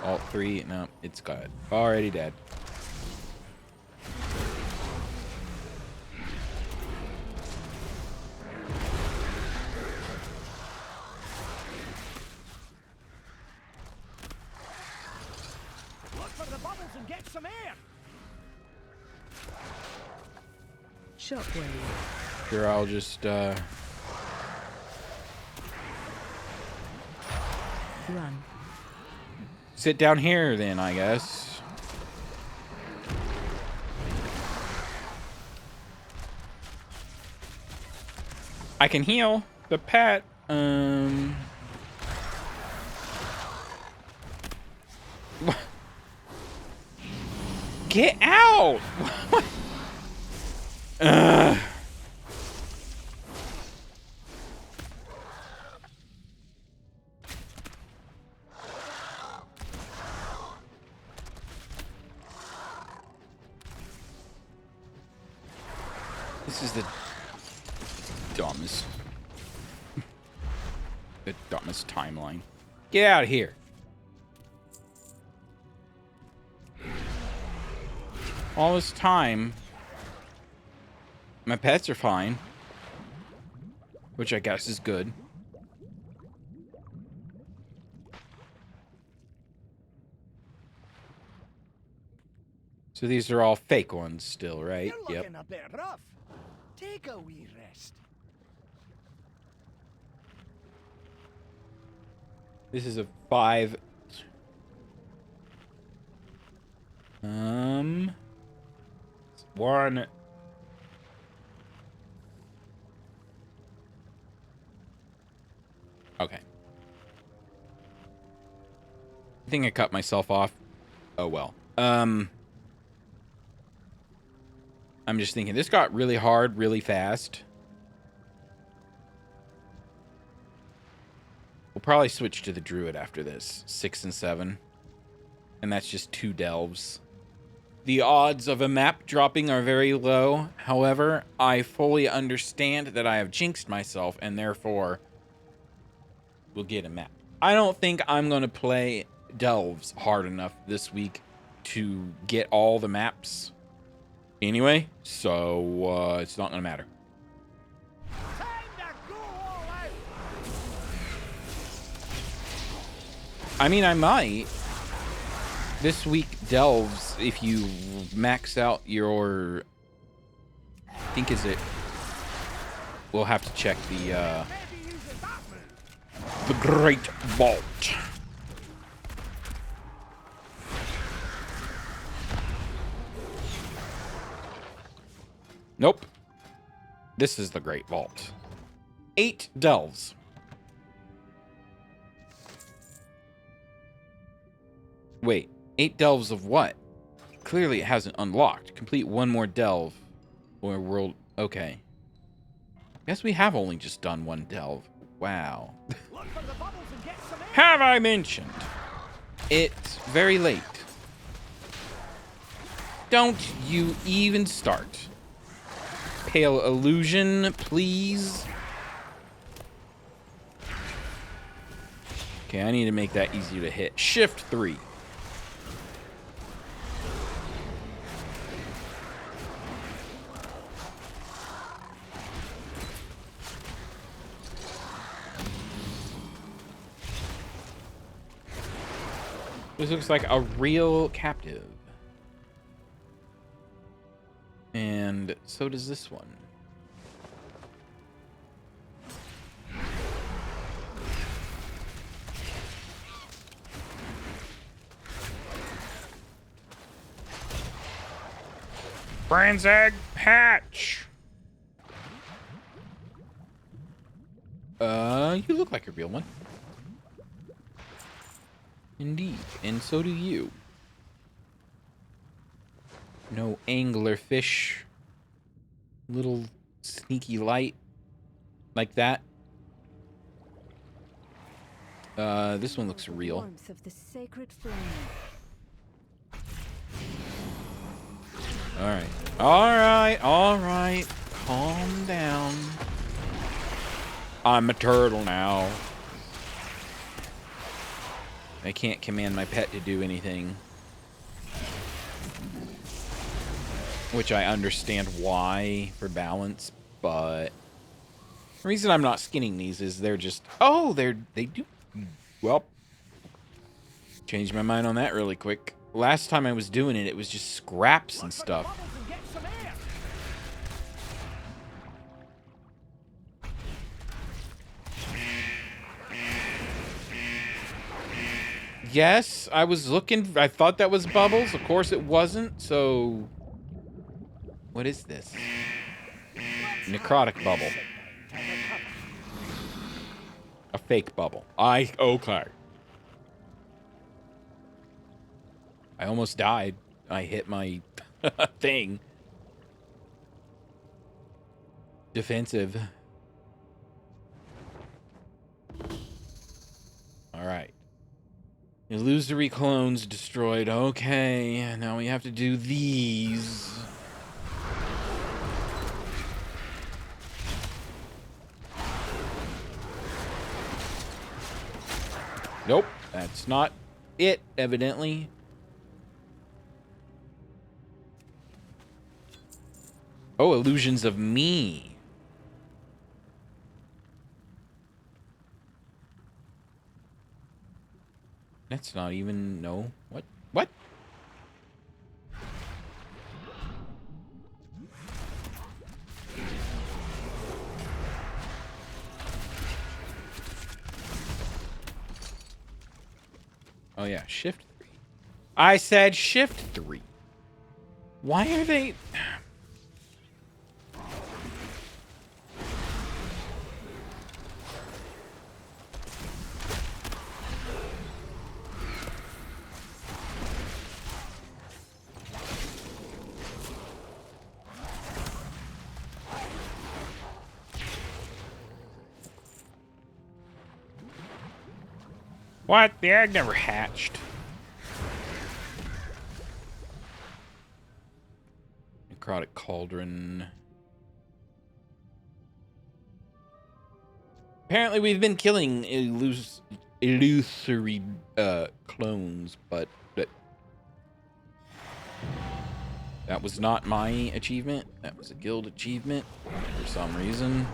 Alt 3, no, it's good. Already dead. get some air. Shockwave. Sure, I'll just, Run. sit down here then, I guess. I can heal the pet. Get out! Ugh. This is the dumbest. The dumbest timeline. Get out of here. All this time, my pets are fine, which I guess is good. So these are all fake ones still, right? You're looking a bit rough. Take a wee rest. This is a 5. One. Okay. I think I cut myself off. Oh well. I'm just thinking this got really hard really fast. We'll probably switch to the druid after this. 6 and 7. And that's just 2 delves. The odds of a map dropping are very low. However, I fully understand that I have jinxed myself and therefore will get a map. I don't think I'm going to play delves hard enough this week to get all the maps anyway, so it's not going to matter. Time to go all out. I mean, I might. This week, delves, if you max out your... I think is it... We'll have to check the Maybe using that move. the Great Vault. Nope. This is the Great Vault. 8 delves. Wait, 8 delves of what? Clearly it hasn't unlocked. Complete 1 more delve. Or world... Okay. Guess we have only just done 1 delve. Wow. Look for the bubbles and get some air. Have I mentioned? It's very late. Don't you even start. Pale illusion, please. Okay, I need to make that easier to hit. Shift 3. This looks like a real captive. And so does this one. Branzag patch. You look like a real one. Indeed, and so do you. No anglerfish. Little sneaky light. Like that. This one looks real. Warmth of the sacred flame. Alright. Alright, alright. Calm down. I'm a turtle now. I can't command my pet to do anything. Which I understand why for balance, but the reason I'm not skinning these is they're just they do well. Changed my mind on that really quick. last time I was doing it, it was just scraps and stuff. Bubbles and get some air. Yes, I was looking. I thought that was bubbles. Of course it wasn't. So, what is this? Necrotic bubble. A fake bubble. Okay. I almost died. I hit my thing. Defensive. All right. Illusory clones destroyed. Okay, now we have to do these. Nope, that's not it, evidently. Oh, illusions of me. That's not even, no. What? What? Oh yeah, shift 3. I said shift 3. Why are they... What? The egg never hatched. Necrotic cauldron. Apparently we've been killing illusory clones, but that was not my achievement. That was a guild achievement for some reason.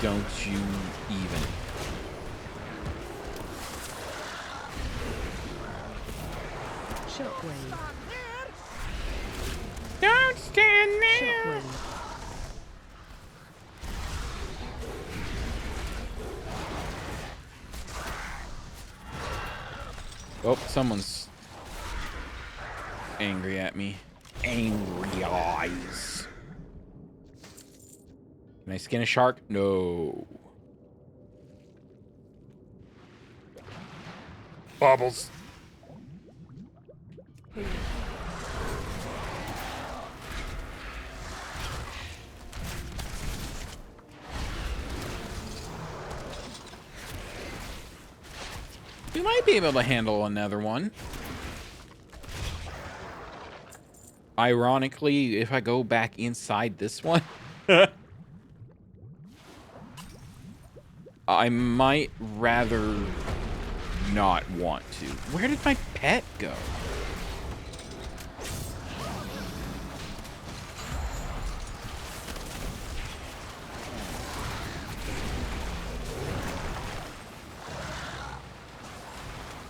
Don't you even. Shockwave. Don't stand there! Shockwave. Oh, someone's angry at me. Angry eyes. Can I skin a shark? No. Bubbles. We might be able to handle another one. Ironically, if I go back inside this one, I might rather not want to. Where did my pet go?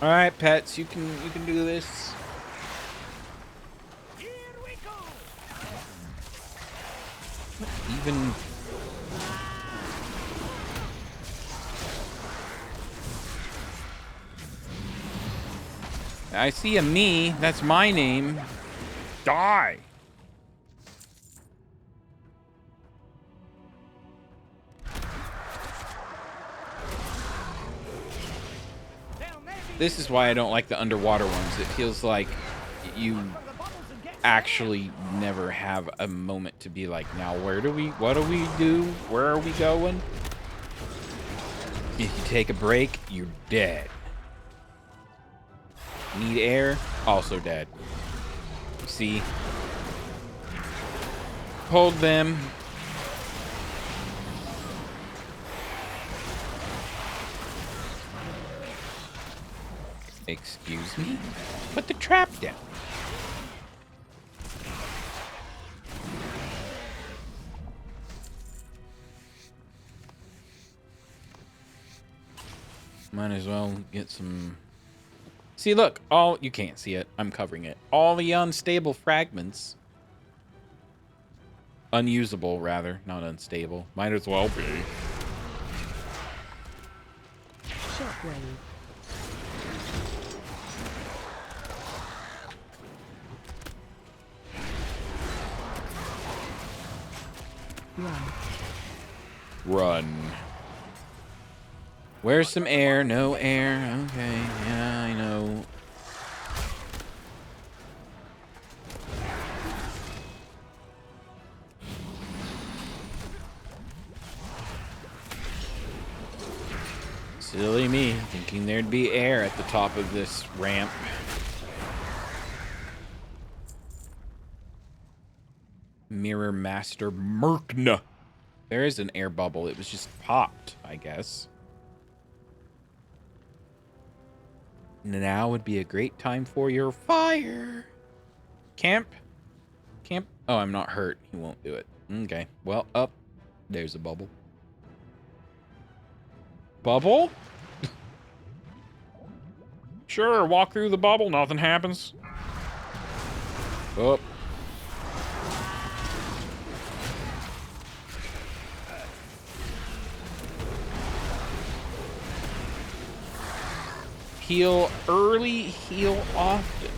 All right, pets, you can do this. Here we go. Even I see a me. That's my name. Die. This is why I don't like the underwater ones. It feels like you actually never have a moment to be like, now what do we do? Where are we going? If you take a break, you're dead. Need air? Also dead. See? Hold them. Excuse me? Put the trap down. Might as well get some... See, look, all... You can't see it. I'm covering it. All the unstable fragments. Unusable, rather. Not unstable. Might as well be. Shockwave. Run. Run. Where's some air? No air. Okay, yeah, I know. Silly me, thinking there'd be air at the top of this ramp. Mirror Master Merkna. There is an air bubble. It was just popped, I guess. Now would be a great time for your fire. Camp? Camp? Oh, I'm not hurt. He won't do it. Okay. Well, up. There's a bubble. Bubble? Sure, walk through the bubble. Nothing happens. Oh. Heal early, heal often.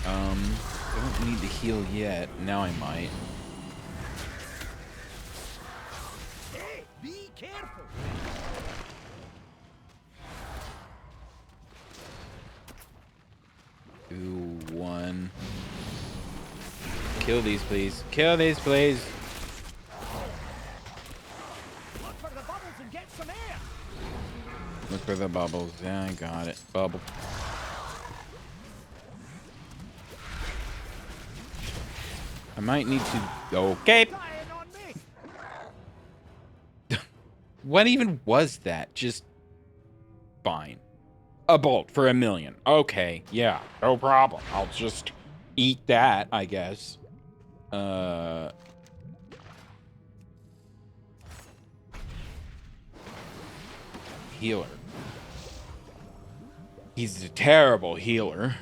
Don't need to heal yet. Now I might. Hey, be careful. 2, 1. Kill these, please. Kill these, please. Look for the bubbles and get some air. Look for the bubbles. Yeah, I got it. Bubble. I might need to... Okay. Dying on me. What even was that? Just... Fine. A bolt for 1,000,000. Okay, yeah, no problem. I'll just eat that, I guess. Healer. He's a terrible healer.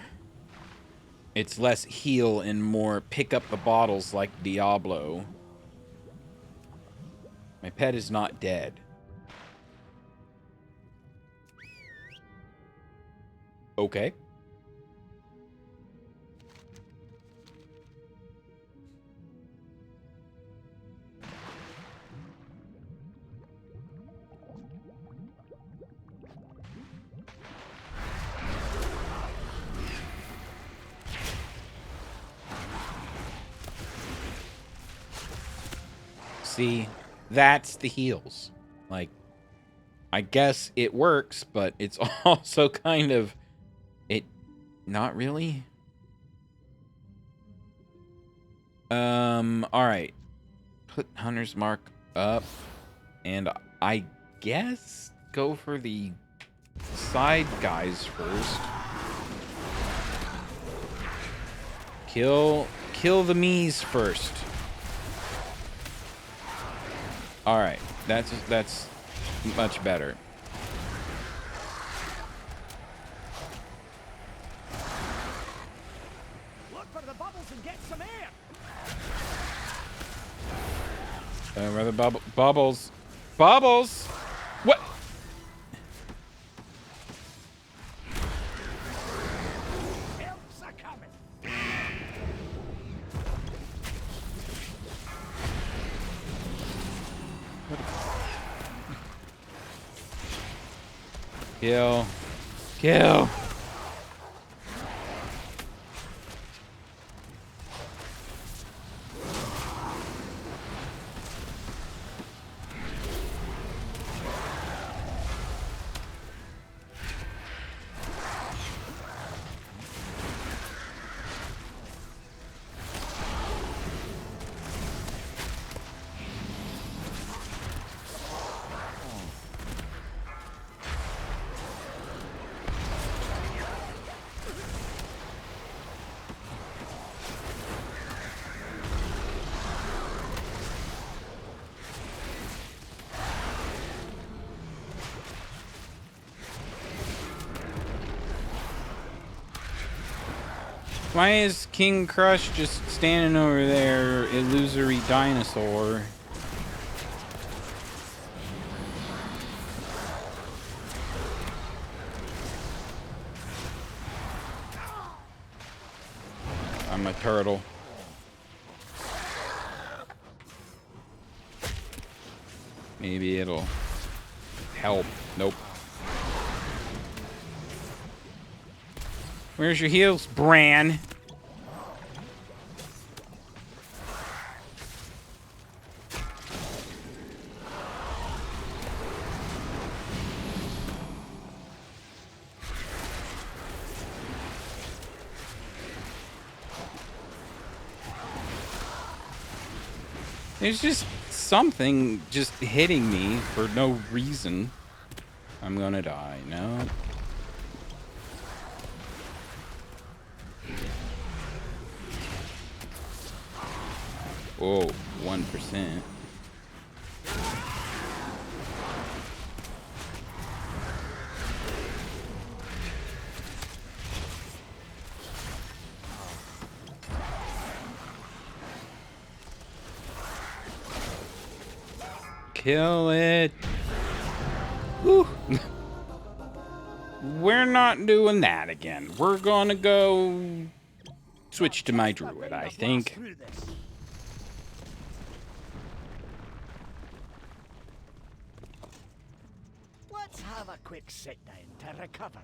It's less heal and more pick up the bottles like Diablo. My pet is not dead. Okay. See, that's the heals. Like, I guess it works, but it's also kind of... Not really. Alright. Put Hunter's Mark up. And I guess go for the side guys first. Kill the me's first. Alright. That's much better. Rather bubbles. Bubbles! What? Helps are coming. Kill. Kill. Why is King Crush just standing over there, illusory dinosaur? I'm a turtle. Maybe it'll help. Nope. Where's your heals, Bran? There's just something just hitting me for no reason. I'm gonna die. No. Whoa, 1%. Kill it. Woo. We're not doing that again. We're gonna go switch to my druid, I think. Let's have a quick sit down to recover.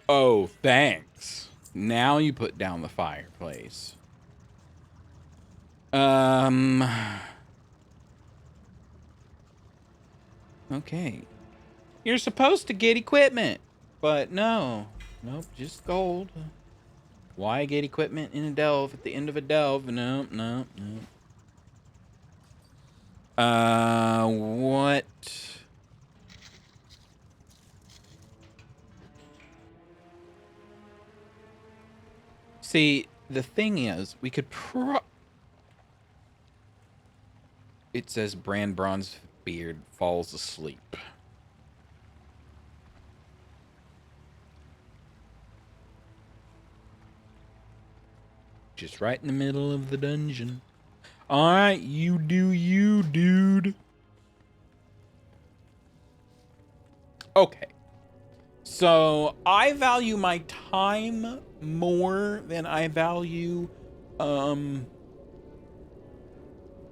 Oh, thanks. Now you put down the fireplace. Okay. You're supposed to get equipment, but no. Nope, just gold. Why get equipment in a delve at the end of a delve? No, no, no. What? See, the thing is, we could It says Bran Bronzebeard falls asleep. Just right in the middle of the dungeon. Alright, you do you, dude. Okay. So, I value my time more than I value,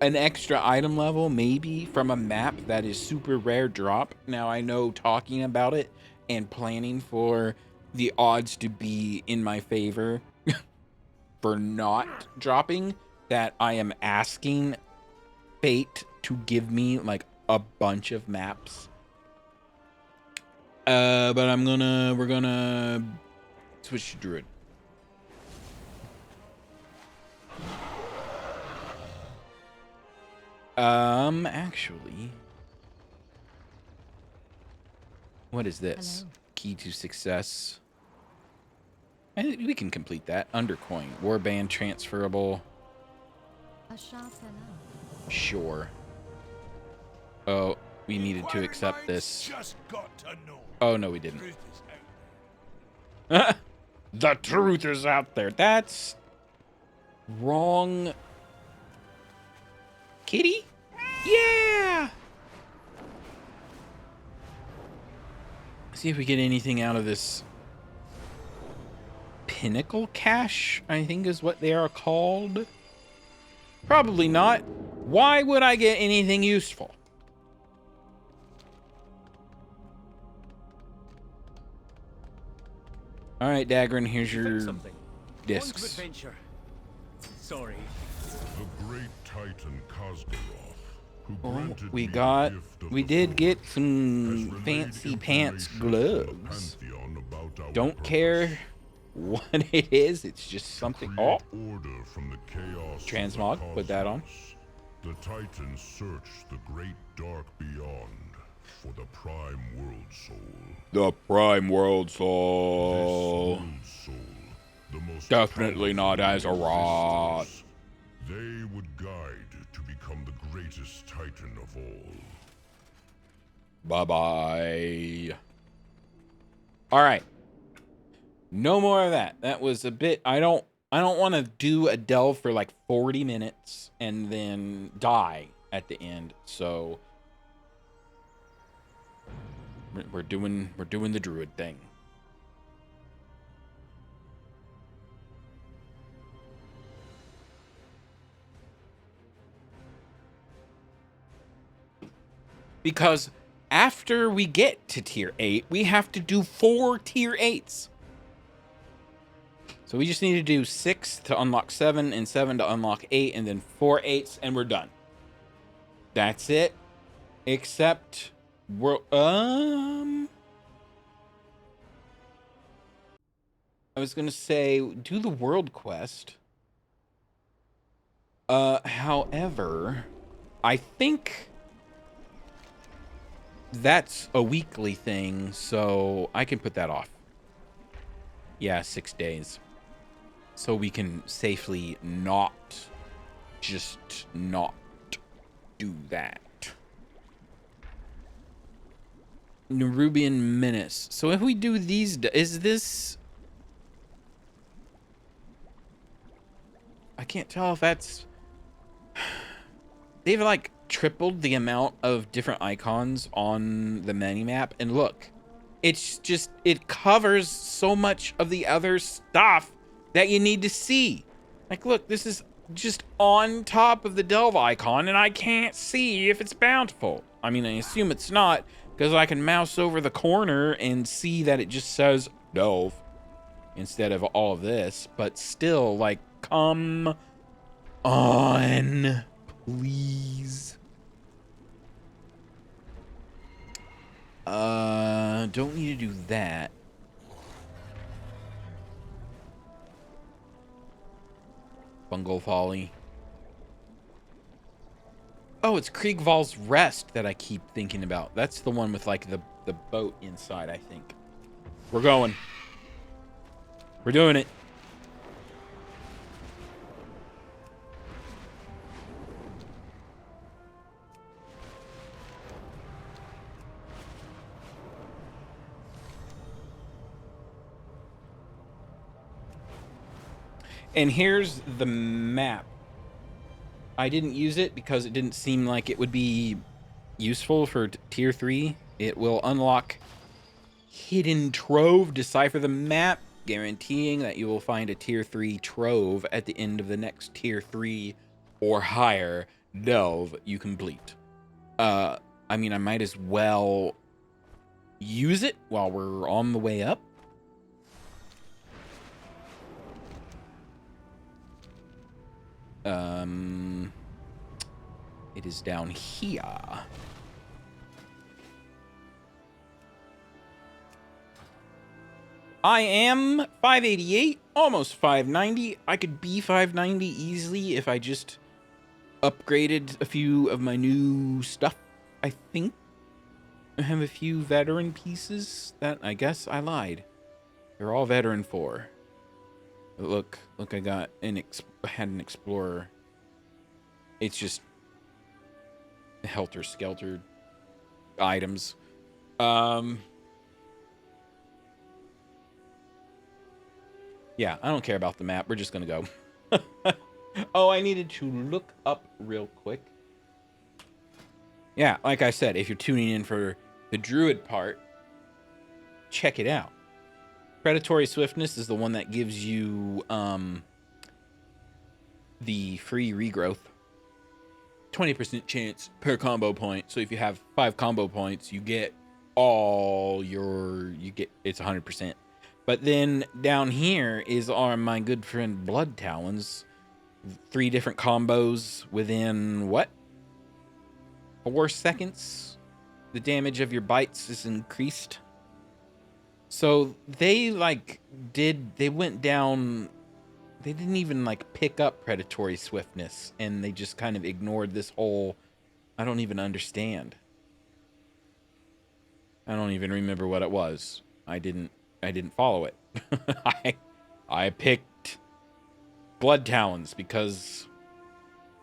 an extra item level, maybe, from a map that is super rare drop. Now, I know talking about it and planning for the odds to be in my favor for not dropping, that I am asking fate to give me, like, a bunch of maps. But we're gonna switch to druid. Actually, what is this? Hello. Key to success. And we can complete that. Undercoin. Warband transferable. A sharp fellow. Sure. Oh, we needed to accept this. Just got to know. Oh, no, we didn't. Truth is out The truth is out there. That's wrong. Kitty? Yeah! See if we get anything out of this. Pinnacle cache, I think is what they are called. Probably not. Why would I get anything useful? All right, Dagrin, here's your Something. discs. One to adventure. Sorry. the great Titan Kosgaroth, who Oh, granted we me got, the gift of we the did Force, get has some relayed fancy pants information from the gloves. Pantheon about our Don't purpose. care what it is. It's just something. Oh, Create order from the chaos of the Transmog, put that on. cosmos. The Titans search the great dark beyond for the prime world soul. the Prime World This Soul. world soul, the most Definitely not powerful in Azeroth. existence, they would guide to become the greatest Titan of all. Bye-bye. All right. No more of that. That was a bit, I don't want to do a delve for like 40 minutes and then die at the end. So we're doing the druid thing. Because after we get to tier 8, we have to do 4 tier 8s. So we just need to do 6 to unlock 7 and 7 to unlock 8 and then 4 8s and we're done. That's it. Except we're I was going to say do the world quest. However, I think that's a weekly thing, so I can put that off. Yeah, 6 days. So we can safely not do that. Nerubian Menace. So if we do these, is this... I can't tell if that's... They've like tripled the amount of different icons on the minimap, and look, it's just, it covers so much of the other stuff that you need to see. Like, look, this is just on top of the delve icon, and I can't see if it's bountiful. I mean, I assume it's not, because I can mouse over the corner and see that it just says delve instead of all of this, but still, like, come on, please. Don't need to do that. Bungle Folly. Oh, it's Kriegval's Rest that I keep thinking about. That's the one with like the boat inside, I think. We're going. We're doing it. And here's the map. I didn't use it because it didn't seem like it would be useful for tier 3. It will unlock Hidden Trove, decipher the map, guaranteeing that you will find a tier 3 trove at the end of the next tier 3 or higher delve you complete. I mean, I might as well use it while we're on the way up. It is down here. I am 588, almost 590. I could be 590 easily if I just upgraded a few of my new stuff, I think. I have a few veteran pieces that I guess I lied. They're all veteran 4. But look, I got had an explorer. It's just helter-skelter items. Yeah, I don't care about the map. We're just gonna go. Oh, I needed to look up real quick. Yeah, like I said, if you're tuning in for the druid part, check it out. Predatory Swiftness is the one that gives you the free regrowth. 20% chance per combo point. So if you have 5 combo points, you get it's 100%. But then down here is my good friend Blood Talons. 3 different combos within what? 4 seconds. The damage of your bites is increased. So they went down. They didn't even like pick up predatory swiftness, and they just kind of ignored this whole. I don't even understand. I don't even remember what it was. I didn't follow it. I picked Blood Talons because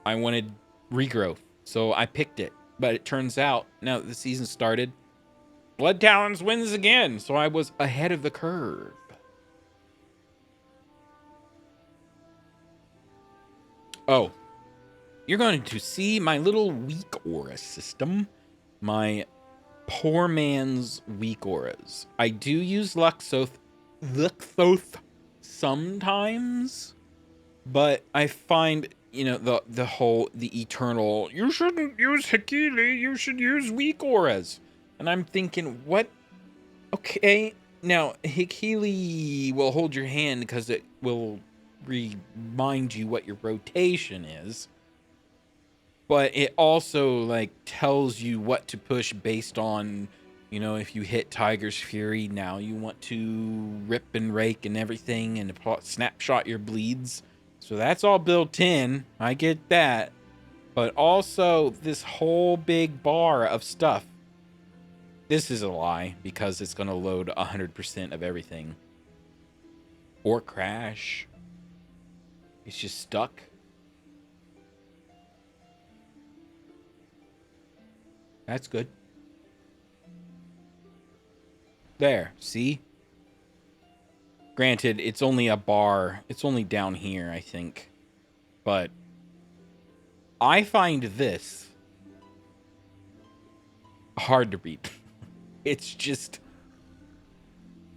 I wanted regrowth. So I picked it. But it turns out, now that the season started, Blood Talons wins again. So I was ahead of the curve. Oh, you're going to see my little weak aura system. My poor man's weak auras. I do use Luxoth sometimes, but I find, you know, the eternal, you shouldn't use Hikili, you should use weak auras. And I'm thinking, what? Okay, now Hikili will hold your hand because it will remind you what your rotation is. But it also, like, tells you what to push based on, you know, if you hit Tiger's Fury, now you want to rip and rake and everything and snapshot your bleeds. So that's all built in. I get that. But also, this whole big bar of stuff. This is a lie, because it's going to load 100% of everything. Or crash. It's just stuck. That's good. There, see? Granted, it's only a bar. It's only down here, I think. But I find this hard to read. It's just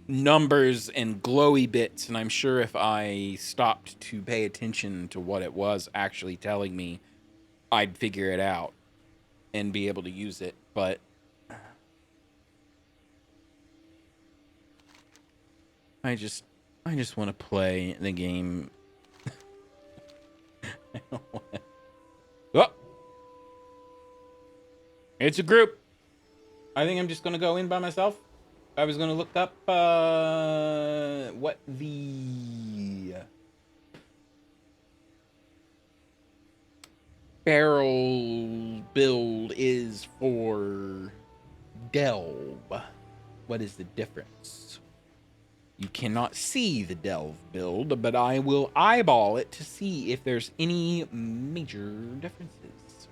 numbers and glowy bits, and I'm sure if I stopped to pay attention to what it was actually telling me, I'd figure it out and be able to use it, but I just want to play the game. Oh, it's a group. I think I'm just gonna go in by myself. I was gonna look up what the barrel build is for delve. What is the difference? You cannot see the delve build, but I will eyeball it to see if there's any major differences.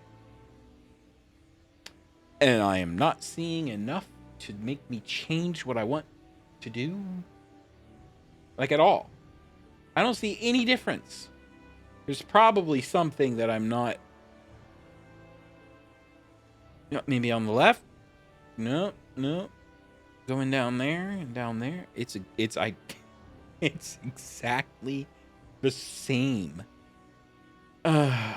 And I am not seeing enough to make me change what I want to do. Like, at all. I don't see any difference. There's probably something that I'm not. Maybe on the left? No. Going down there and down there. It's exactly the same. Wowhead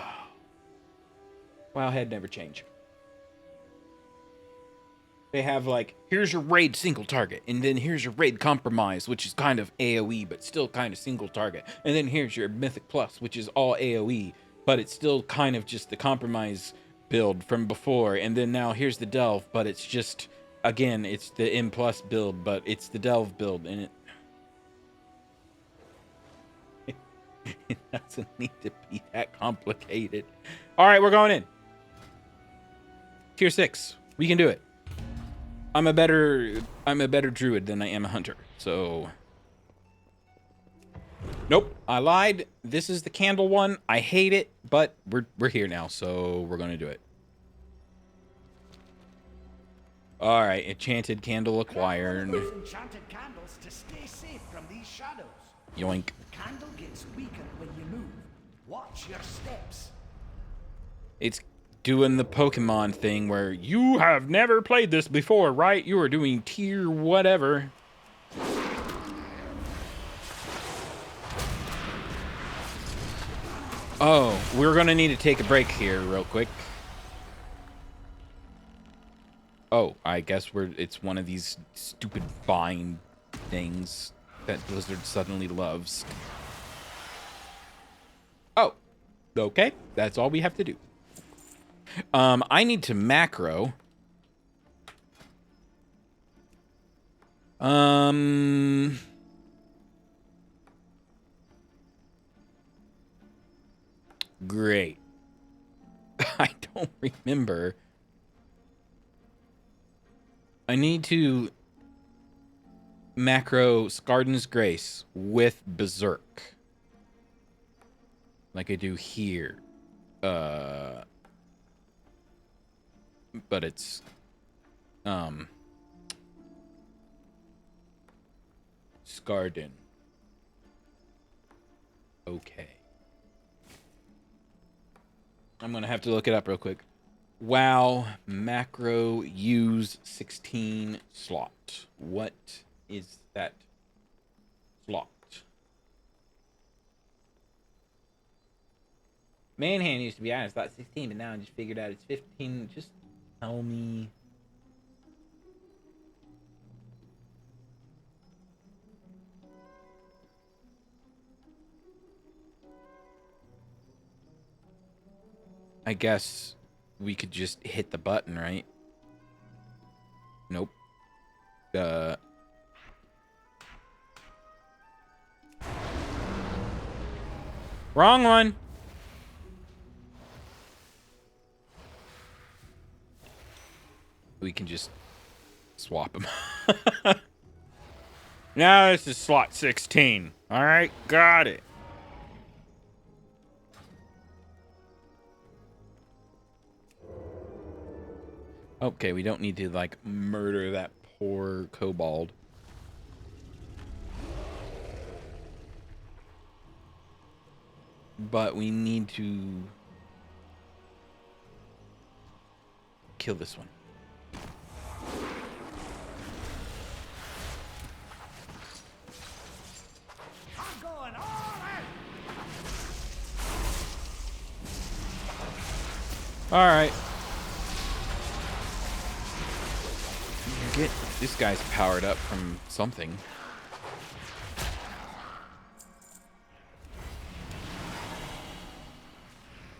never change. They have, like, here's your raid single target, and then here's your raid compromise, which is kind of AoE, but still kind of single target. And then here's your mythic plus, which is all AoE, but it's still kind of just the compromise build from before. And then now here's the delve, but it's just, again, it's the M plus build, but it's the delve build, and it doesn't need to be that complicated. All right, we're going in. Tier 6. We can do it. I'm a better druid than I am a hunter. So nope, I lied. This is the candle one. I hate it, but we're here now, so we're going to do it. All right, enchanted candle acquired. Enchanted candles to stay safe from these shadows. Yoink. The candle gets weaker when you move. Watch your steps. It's doing the Pokemon thing where you have never played this before, right? You are doing tier whatever. Oh, we're going to need to take a break here real quick. Oh, I guess it's one of these stupid vine things that Blizzard suddenly loves. Oh, okay. That's all we have to do. I need to macro. Great. I don't remember. I need to macro Skarden's Grace with Berserk. Like I do here. But it's Skarden. Okay. I'm gonna have to look it up real quick. WoW macro use 16 slot. What is that slot? Manhand used to be honest, thought 16, but now I just figured out it's 15. Just tell me. I guess we could just hit the button, right? Nope. Wrong one. We can just swap them. Now this is slot 16. All right, got it. Okay, we don't need to, like, murder that poor kobold. But we need to kill this one. I'm going all in. All right. Get this guy's powered up from something.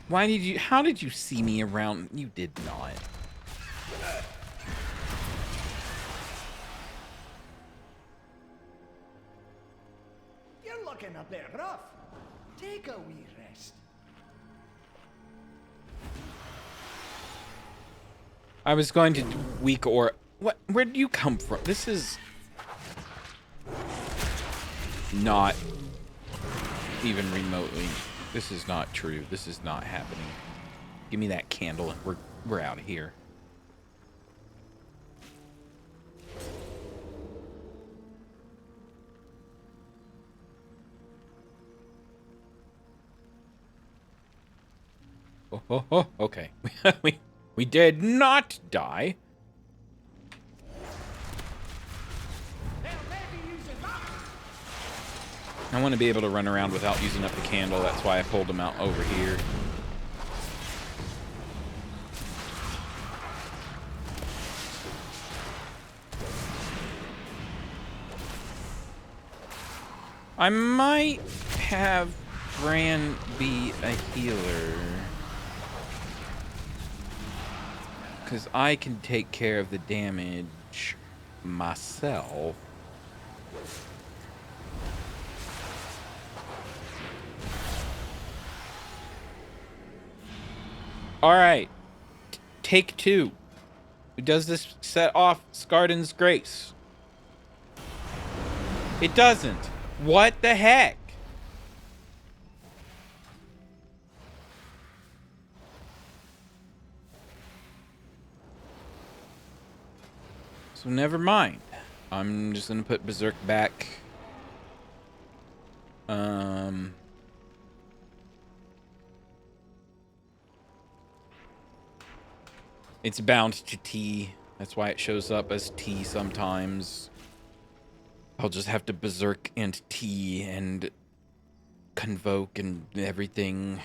Why did you? How did you see me around? You did not. You're looking a bit rough. Take a wee rest. I was going to weak or what? Where do you come from? This is not even remotely. This is not true. This is not happening. Give me that candle and we're out of here. Oh, okay. we did not die. I want to be able to run around without using up the candle. That's why I pulled him out over here. I might have Bran be a healer. Because I can take care of the damage myself. Alright. Take two. Who does this set off Scarden's Grace? It doesn't. What the heck? So never mind. I'm just gonna put Berserk back. It's bound to T. That's why it shows up as T sometimes. I'll just have to Berserk and T and Convoke and everything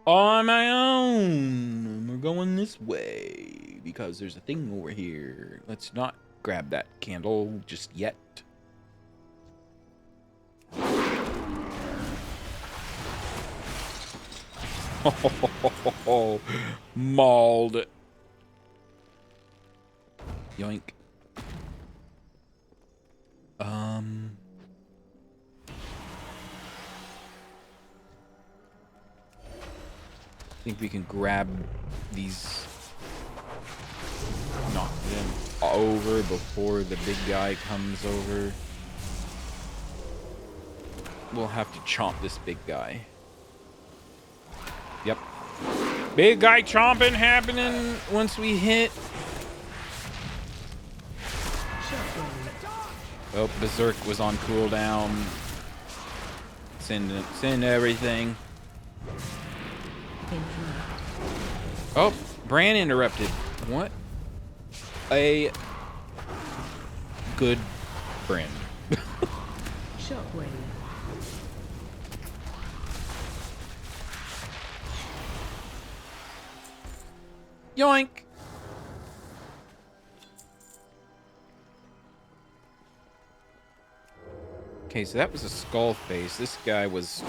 on my own. We're going this way because there's a thing over here. Let's not grab that candle just yet. Oh, mauled. Yoink. I think we can grab these, knock them over before the big guy comes over. We'll have to chomp this big guy. Yep. Big guy chomping happening once we hit. Oh, Berserk was on cooldown. Send everything. Interrupt. Oh, Bran interrupted. What? A good friend. Shockwave. Yoink! Okay, so that was a skull face. This guy was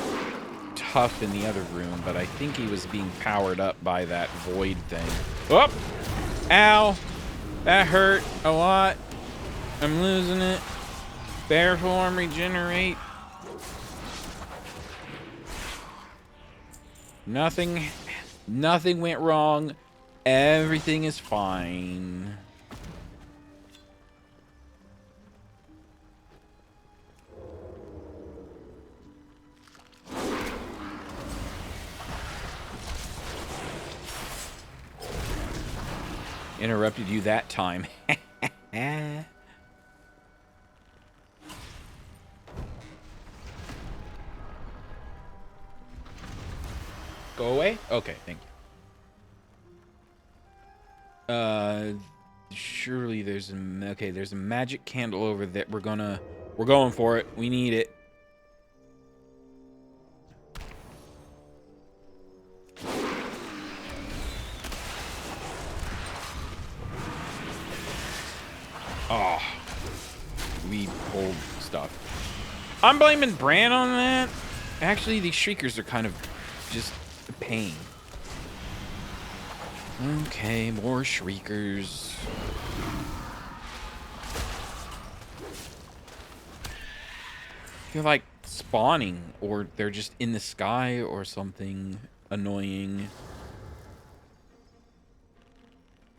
tough in the other room, but I think he was being powered up by that void thing. Oh! Ow! That hurt a lot. I'm losing it. Bear form, regenerate. Nothing went wrong. Everything is fine. Interrupted you that time. Go away? Okay, thank you. Surely there's there's a magic candle over there. We're going for it. We need it. Oh, we pulled stuff. I'm blaming Bran on that. Actually, these shriekers are kind of just a pain. Okay, more shriekers. They're like spawning, or they're just in the sky or something annoying.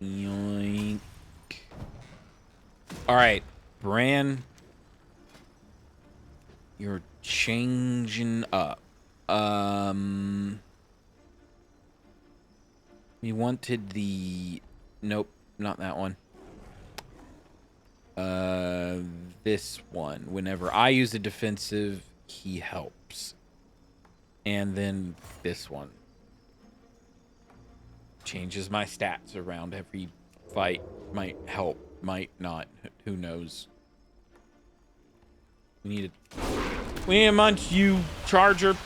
Yoink. Alright, Bran. You're changing up. We wanted the... Nope, not that one. This one. Whenever I use a defensive, he helps. And then this one. Changes my stats around every fight. Might help, might not. Who knows? We need a munch, you charger.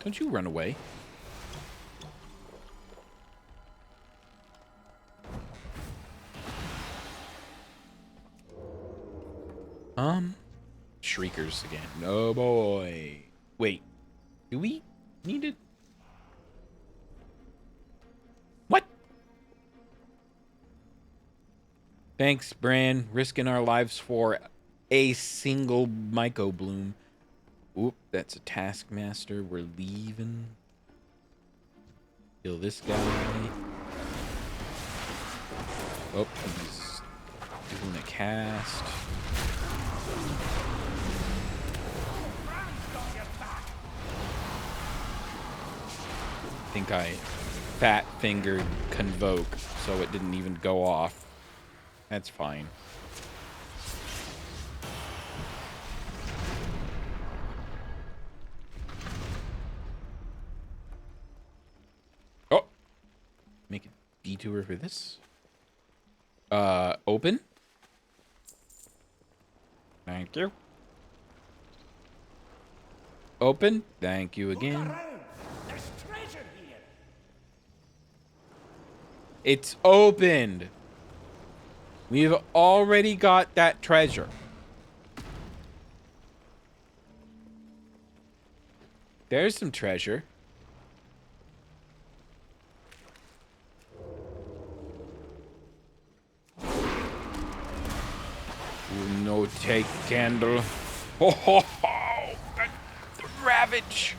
Don't you run away. Shriekers again. No boy. Wait. Do we need it? What? Thanks, Bran. Risking our lives for a single Myco Bloom. Oop, that's a Taskmaster. We're leaving. Kill this guy. Oh, he's doing a cast. I think I fat fingered Convoke, so it didn't even go off. That's fine. Oh! Make a detour for this. Open? Thank you. Open? Thank you again. It's opened. We've already got that treasure. There's some treasure. No take candle. Ho ho ho! The ravage.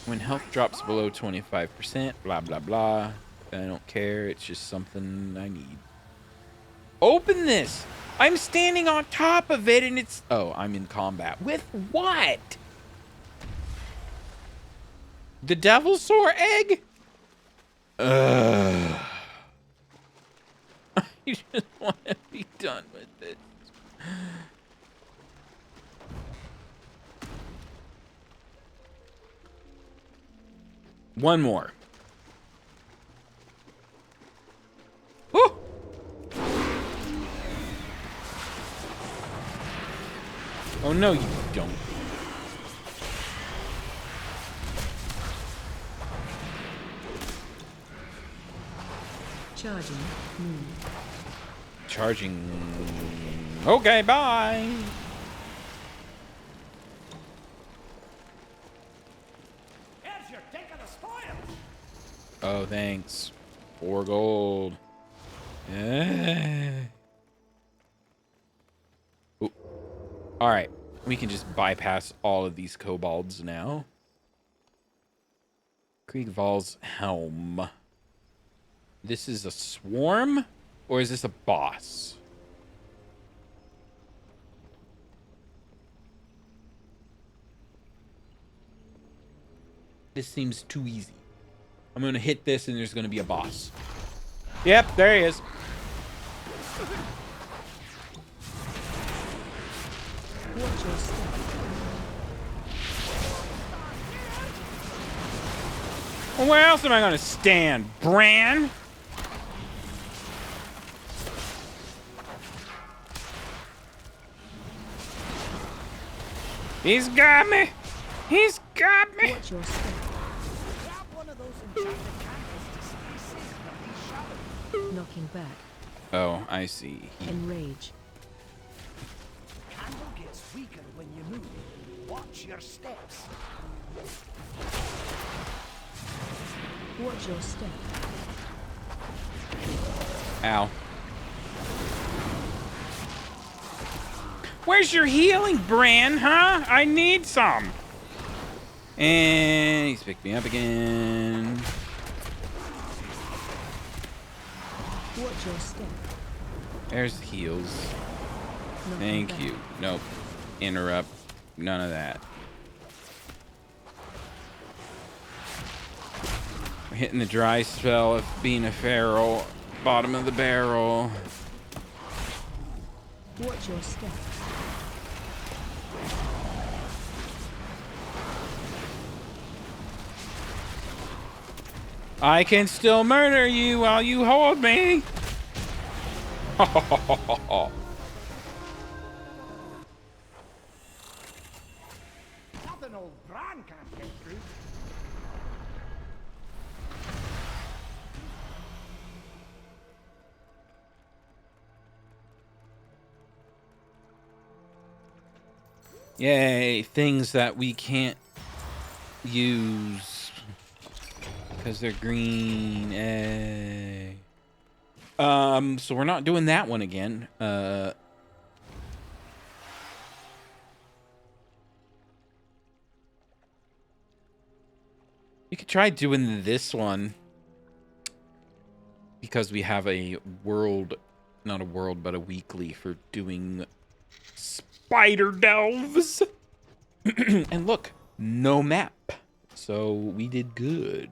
When health drops below 25%, blah blah blah. I don't care. It's just something I need. Open this. I'm standing on top of it, and it's. Oh, I'm in combat with what? The devil's sore egg? Ugh. I just want to be done with it. One more. Woo! Oh no, you don't. Charging. Charging. Okay, bye. Here's your take of the spoils. Oh, thanks. 4 gold. Yeah. Ooh. All right. We can just bypass all of these kobolds now. Kriegval's helm. This is a swarm? Or is this a boss? This seems too easy. I'm gonna hit this and there's gonna be a boss. Yep, there he is. Watch your step. Well, where else am I gonna stand, Bran? He's got me! He's got me! Watch your step. Grab one of those enchanted candles to stay safe from these shadows. Knocking back. Oh, I see. Enrage. Candle gets weaker when you move. Watch your steps. Watch your step. Ow. Where's your healing, Bran, huh? I need some. And he's picked me up again. Watch your step. There's the heals. Knocking Thank back. you. Nope. Interrupt. None of that. We're hitting the dry spell of being a feral. Bottom of the barrel. Watch your step. I can still murder you while you hold me. Nothing old Bran can't get through. Yay, things that we can't use because they're green. Yay. So we're not doing that one again. We could try doing this one because we have a world, not a world, but a weekly for doing spider delves. And look, no map. So we did good.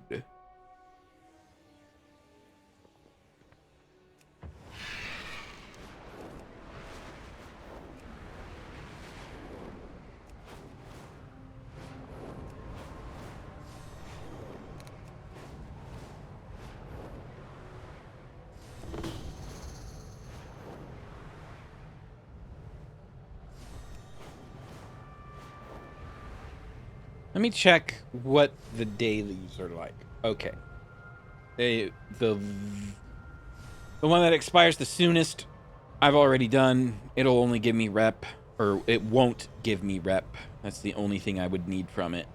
Let me check what the dailies are like. Okay. The one that expires the soonest, I've already done. It'll only give me rep, or it won't give me rep. That's the only thing I would need from it.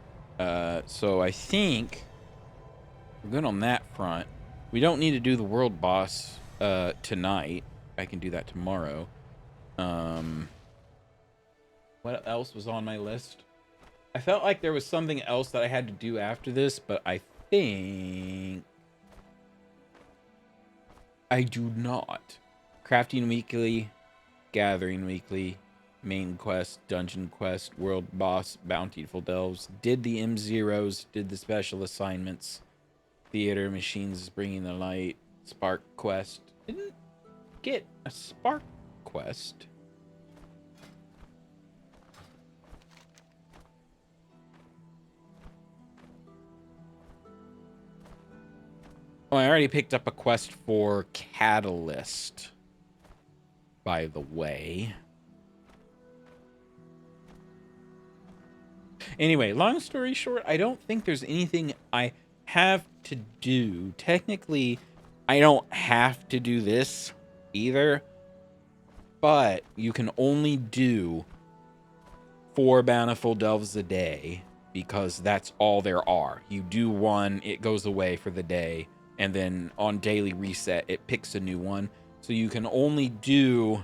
So I think we're good on that front. We don't need to do the world boss tonight. I can do that tomorrow. What else was on my list? I felt like there was something else that I had to do after this, but I think I do not. Crafting weekly, gathering weekly, Main quest, dungeon quest, world boss, bountiful delves. Did the M0s, did the special assignments. Theater machines is bringing the light. Spark quest. Didn't get a spark quest. Oh, I already picked up a quest for Catalyst, by the way. Anyway, long story short, I don't think there's anything I have to do. Technically, I don't have to do this either, but you can only do 4 bountiful delves a day because that's all there are. You do one, it goes away for the day, and then on daily reset, it picks a new one. So you can only do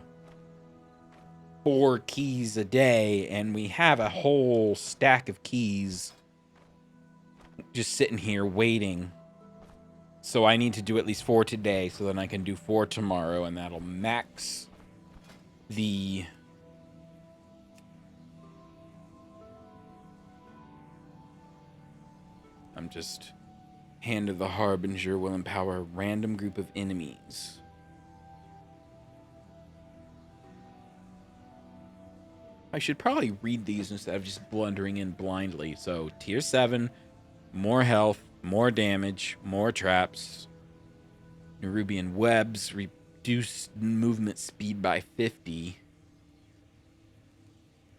4 keys a day, and we have a whole stack of keys just sitting here waiting. So I need to do at least 4 today, so then I can do 4 tomorrow, and that'll max the... I'm just... Hand of the Harbinger will empower a random group of enemies. I should probably read these instead of just blundering in blindly. So, tier 7, more health, more damage, more traps. Nerubian webs, reduce movement speed by 50.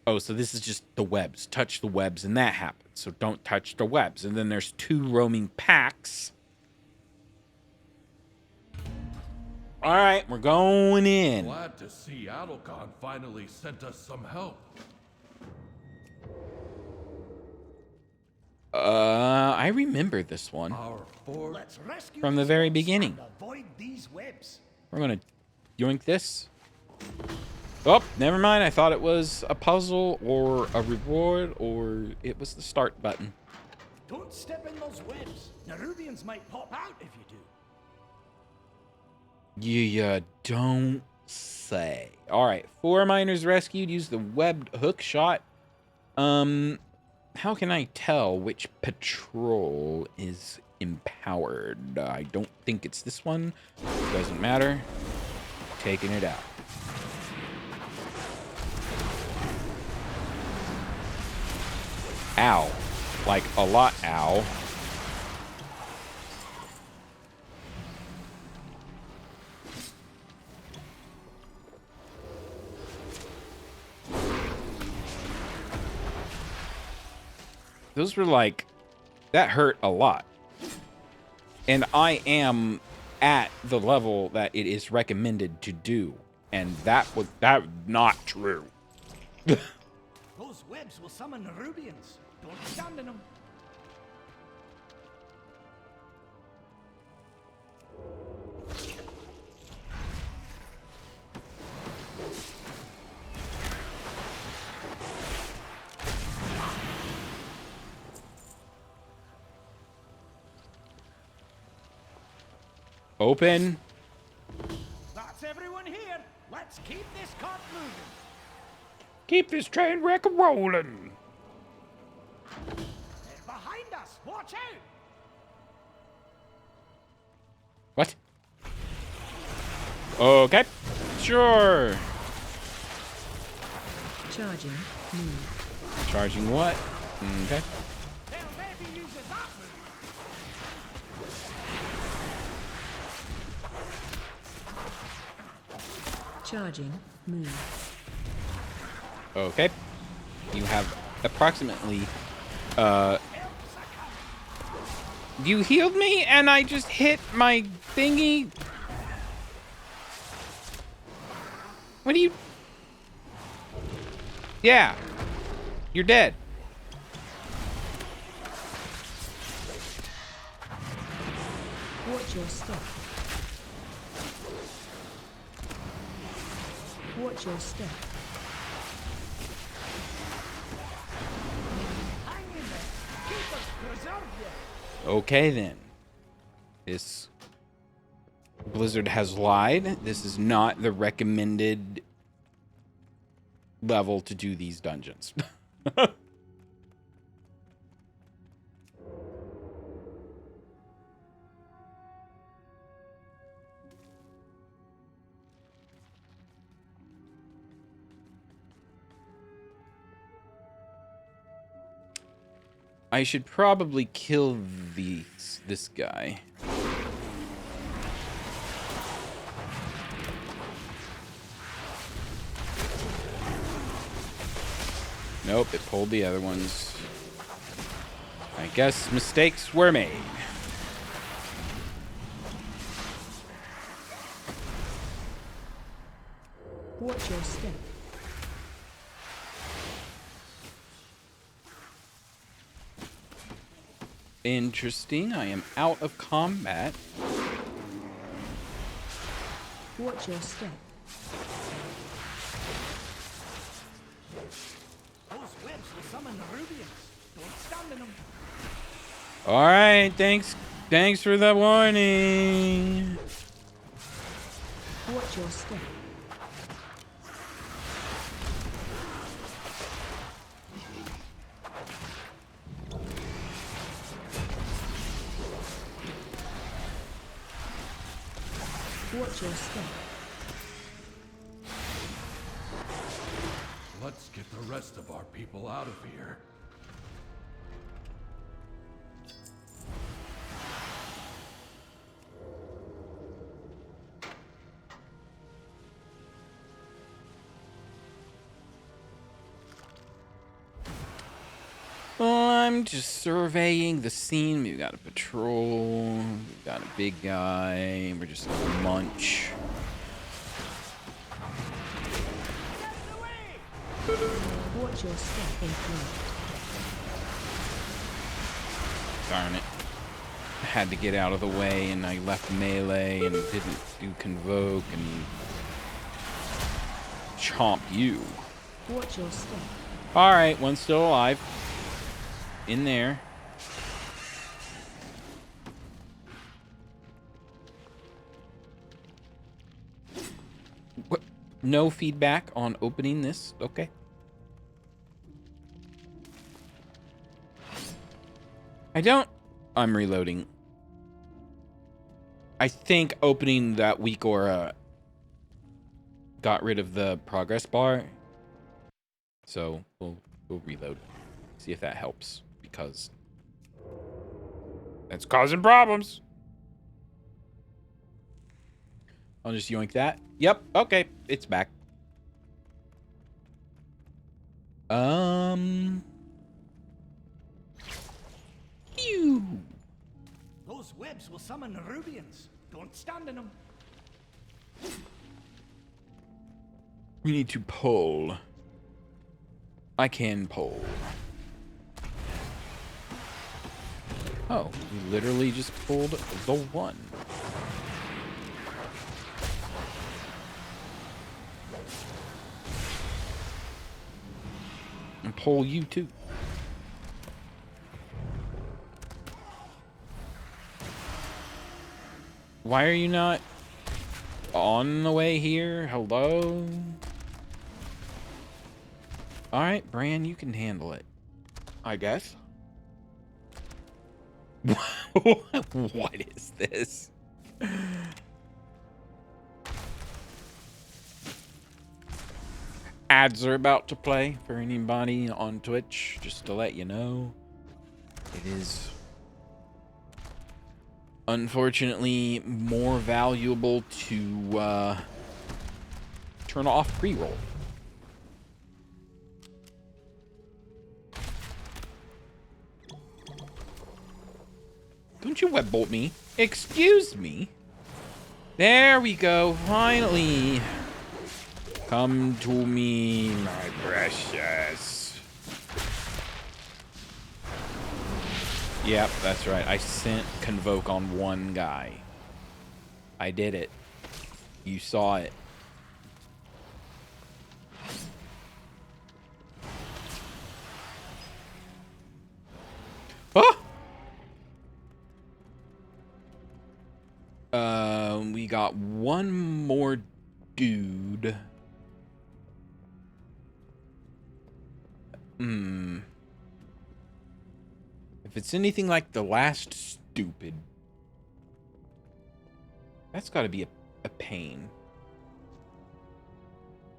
Oh, so this is just the webs. Touch the webs and that happens. So don't touch the webs. And then there's 2 roaming packs. All right, we're going in. Glad to see Adalcon finally sent us some help. I remember this one Our fort. Let's rescue from the these very mobs beginning. and avoid these webs. We're gonna yoink this. Oh, never mind. I thought it was a puzzle or a reward, or it was the start button. Don't step in those webs. Nerubians might pop out if you do. You don't say. All right, 4 miners rescued. Use the webbed hook shot. How can I tell which patrol is empowered? I don't think it's this one. Doesn't matter. Taking it out. Ow. Like a lot ow. Those were like, that hurt a lot. And I am at the level that it is recommended to do. And that was not true. Those webs will summon Nerubians. Don't stand in them. Open. That's everyone here. Let's keep this cart moving. Keep this train wreck rolling. They're behind us. Watch out. What? Okay. Sure. Charging. Move. Charging what? Okay. They'll maybe use that move. Charging. Move. Okay. You have approximately, you healed me and I just hit my thingy? What do you... Yeah. You're dead. Watch your step. Watch your step. Hang in there. Keep us preserved you. Okay then. This Blizzard has lied. This is not the recommended level to do these dungeons. I should probably kill this guy. Nope, it pulled the other ones. I guess mistakes were made. Watch your step. Interesting. I am out of combat. Watch your step. Those webs will summon the Rubians. Don't stand in them. All right, thanks for the warning. Watch your step. Watch your step. Let's get the rest of our people out of here. Well, I'm just surveying the scene. We've got a patrol. We've got a big guy. We're just gonna munch. Watch your step in front. Darn it. I had to get out of the way, and I left melee and didn't do convoke and chomp you. Watch your step. Alright, one's still alive. In there. What? No feedback on opening this? Okay. I'm reloading. I think opening that weak aura got rid of the progress bar. So we'll reload. See if that helps. Because that's causing problems. I'll just yoink that. Yep. Okay. It's back. Phew. Those webs will summon the Rubians. Don't stand in them. We need to pull. I can pull. Oh, we literally just pulled the one. And pull you too. Why are you not on the way here? Hello? Alright, Bran, you can handle it. I guess. What is this? Ads are about to play for anybody on Twitch, just to let you know. It is unfortunately more valuable to turn off pre-roll. Don't you web bolt me. Excuse me. There we go. Finally. Come to me, my precious. Yep, that's right. I sent Convoke on one guy. I did it. You saw it. Oh! We got one more dude. If it's anything like the last stupid, that's got to be a pain.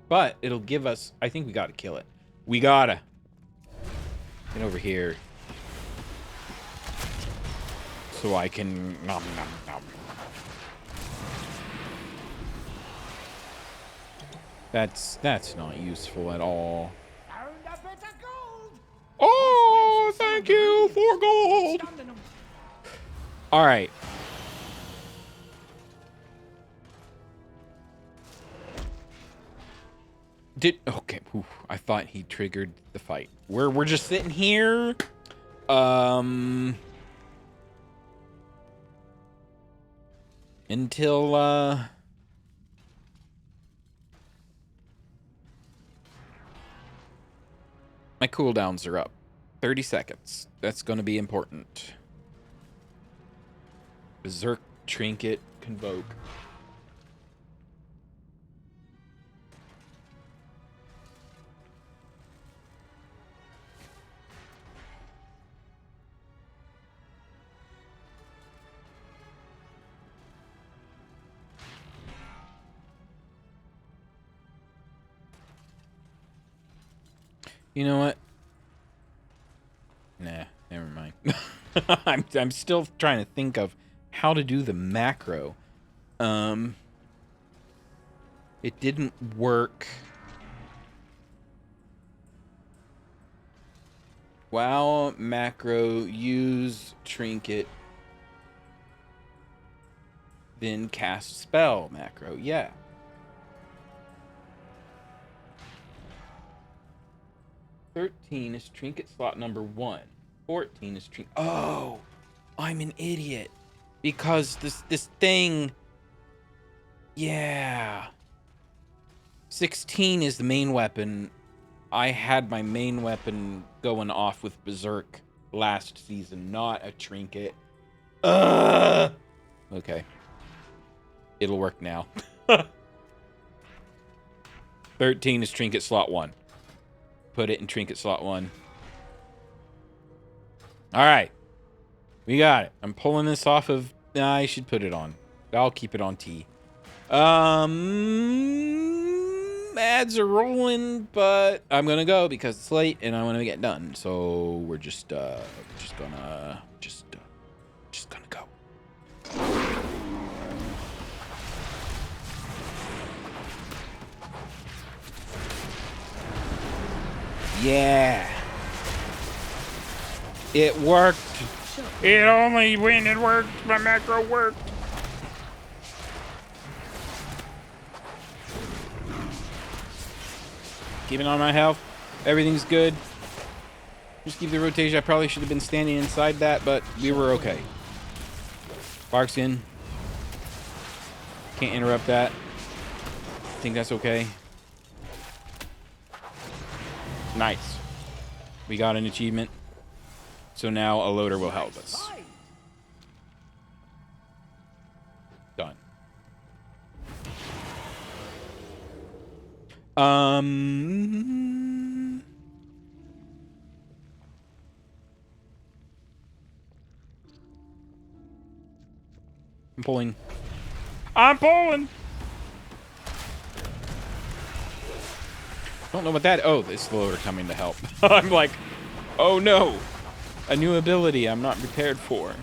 But it'll give us... I think we got to kill it. We gotta. Get over here. So I can... Nom, nom, nom. That's not useful at all. Found a bit of gold. Oh, thank you for gold. Standing 'em. All right. Okay. Oof, I thought he triggered the fight. We're just sitting here. Until my cooldowns are up. 30 seconds. That's going to be important. Berserk, Trinket, Convoke. You know what? Nah, never mind. I'm still trying to think of how to do the macro. It didn't work. WoW macro, use trinket, then cast spell macro. Yeah. $13 is trinket slot number 1. 14 is trinket. Oh, I'm an idiot. Because this thing. Yeah. 16 is the main weapon. I had my main weapon going off with Berserk last season, not a trinket. Okay. It'll work now. 13 is trinket slot 1. Put it in trinket slot 1. All right. We got it. I'm pulling this off of... Nah, I should put it on. I'll keep it on T. Ads are rolling, but I'm gonna go because it's late and I want to get done. So we're just gonna go. Yeah. It worked. It only when it worked. My macro worked. Keeping on my health. Everything's good. Just keep the rotation. I probably should have been standing inside that, but we were okay. Bark's in. Can't interrupt that. I think that's okay. Nice. We got an achievement. So now a loader will help us. Done. I'm pulling. I'm pulling. Don't know what that... Oh, it's the loader coming to help. I'm like, oh no. A new ability I'm not prepared for.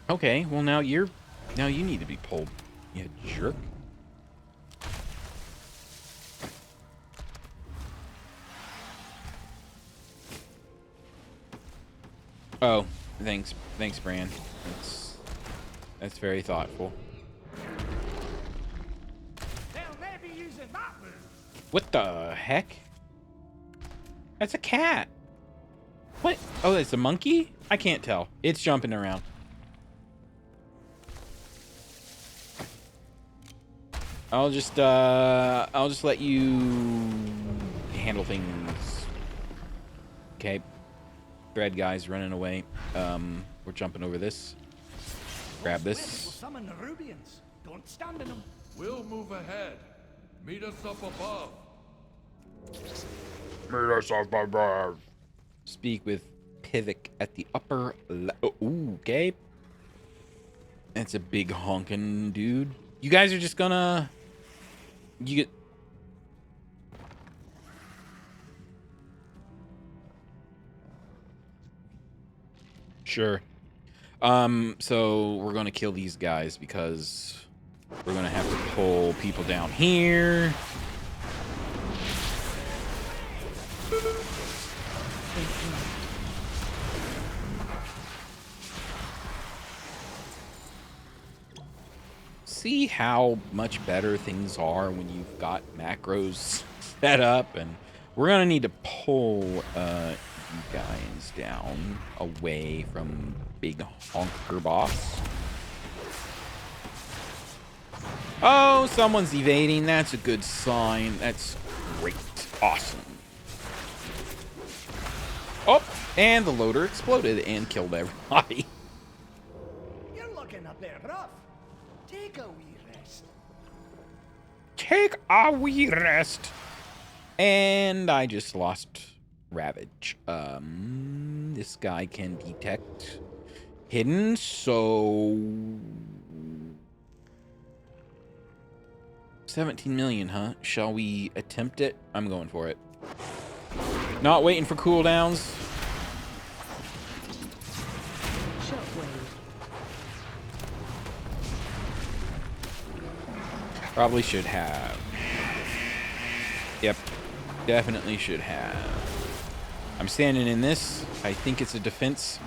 Okay, well now you need to be pulled. You jerk. Oh, thanks, Bran. That's very thoughtful. They'll never be using that move. What the heck? That's a cat. What? Oh, it's a monkey? I can't tell. It's jumping around. I'll just let you handle things. Okay. Thread guy's running away. We're jumping over this. Grab We'll this. summon the Rubians. Don't stand in them. We'll move ahead. Meet us up above. Speak with Pivik at the upper. Ooh, okay. That's a big honking dude. You guys are just gonna. You get. Sure. So we're gonna kill these guys because we're gonna have to pull people down here. See how much better things are when you've got macros set up, and we're gonna need to pull you guys down away from big honker boss. Oh, someone's evading. That's a good sign. That's great. Awesome. Oh, and the loader exploded and killed everybody. You're looking a bit rough. Take a wee rest. Take a wee rest. And I just lost Ravage. This guy can detect hidden, so 17 million, huh? Shall we attempt it? I'm going for it. Not waiting for cooldowns. Shockwave. Probably should have. Yep. Definitely should have. I'm standing in this. I think it's a defense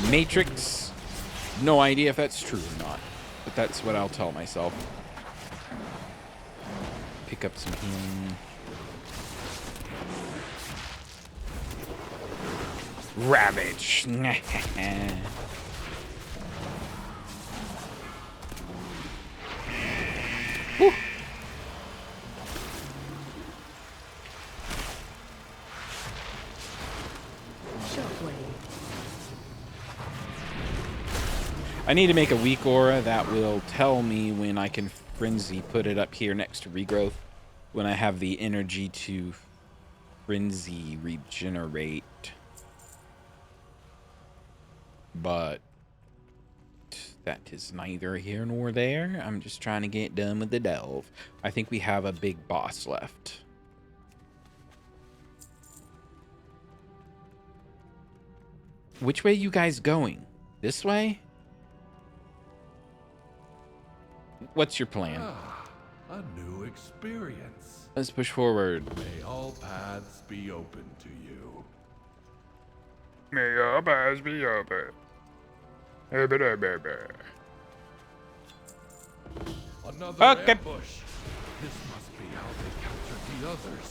matrix. No idea if that's true or not, but that's what I'll tell myself. Pick up some healing. Ravage. Woo. Shockwave. I need to make a weak aura that will tell me when I can frenzy. Put it up here next to regrowth when I have the energy to frenzy regenerate. But that is neither here nor there. I'm just trying to get done with the delve. I think we have a big boss left. Which way you guys going? This way? What's your plan? A new experience. Let's push forward. May all paths be open to you. May all paths be open. Another Okay. ambush. This must be how they captured the others.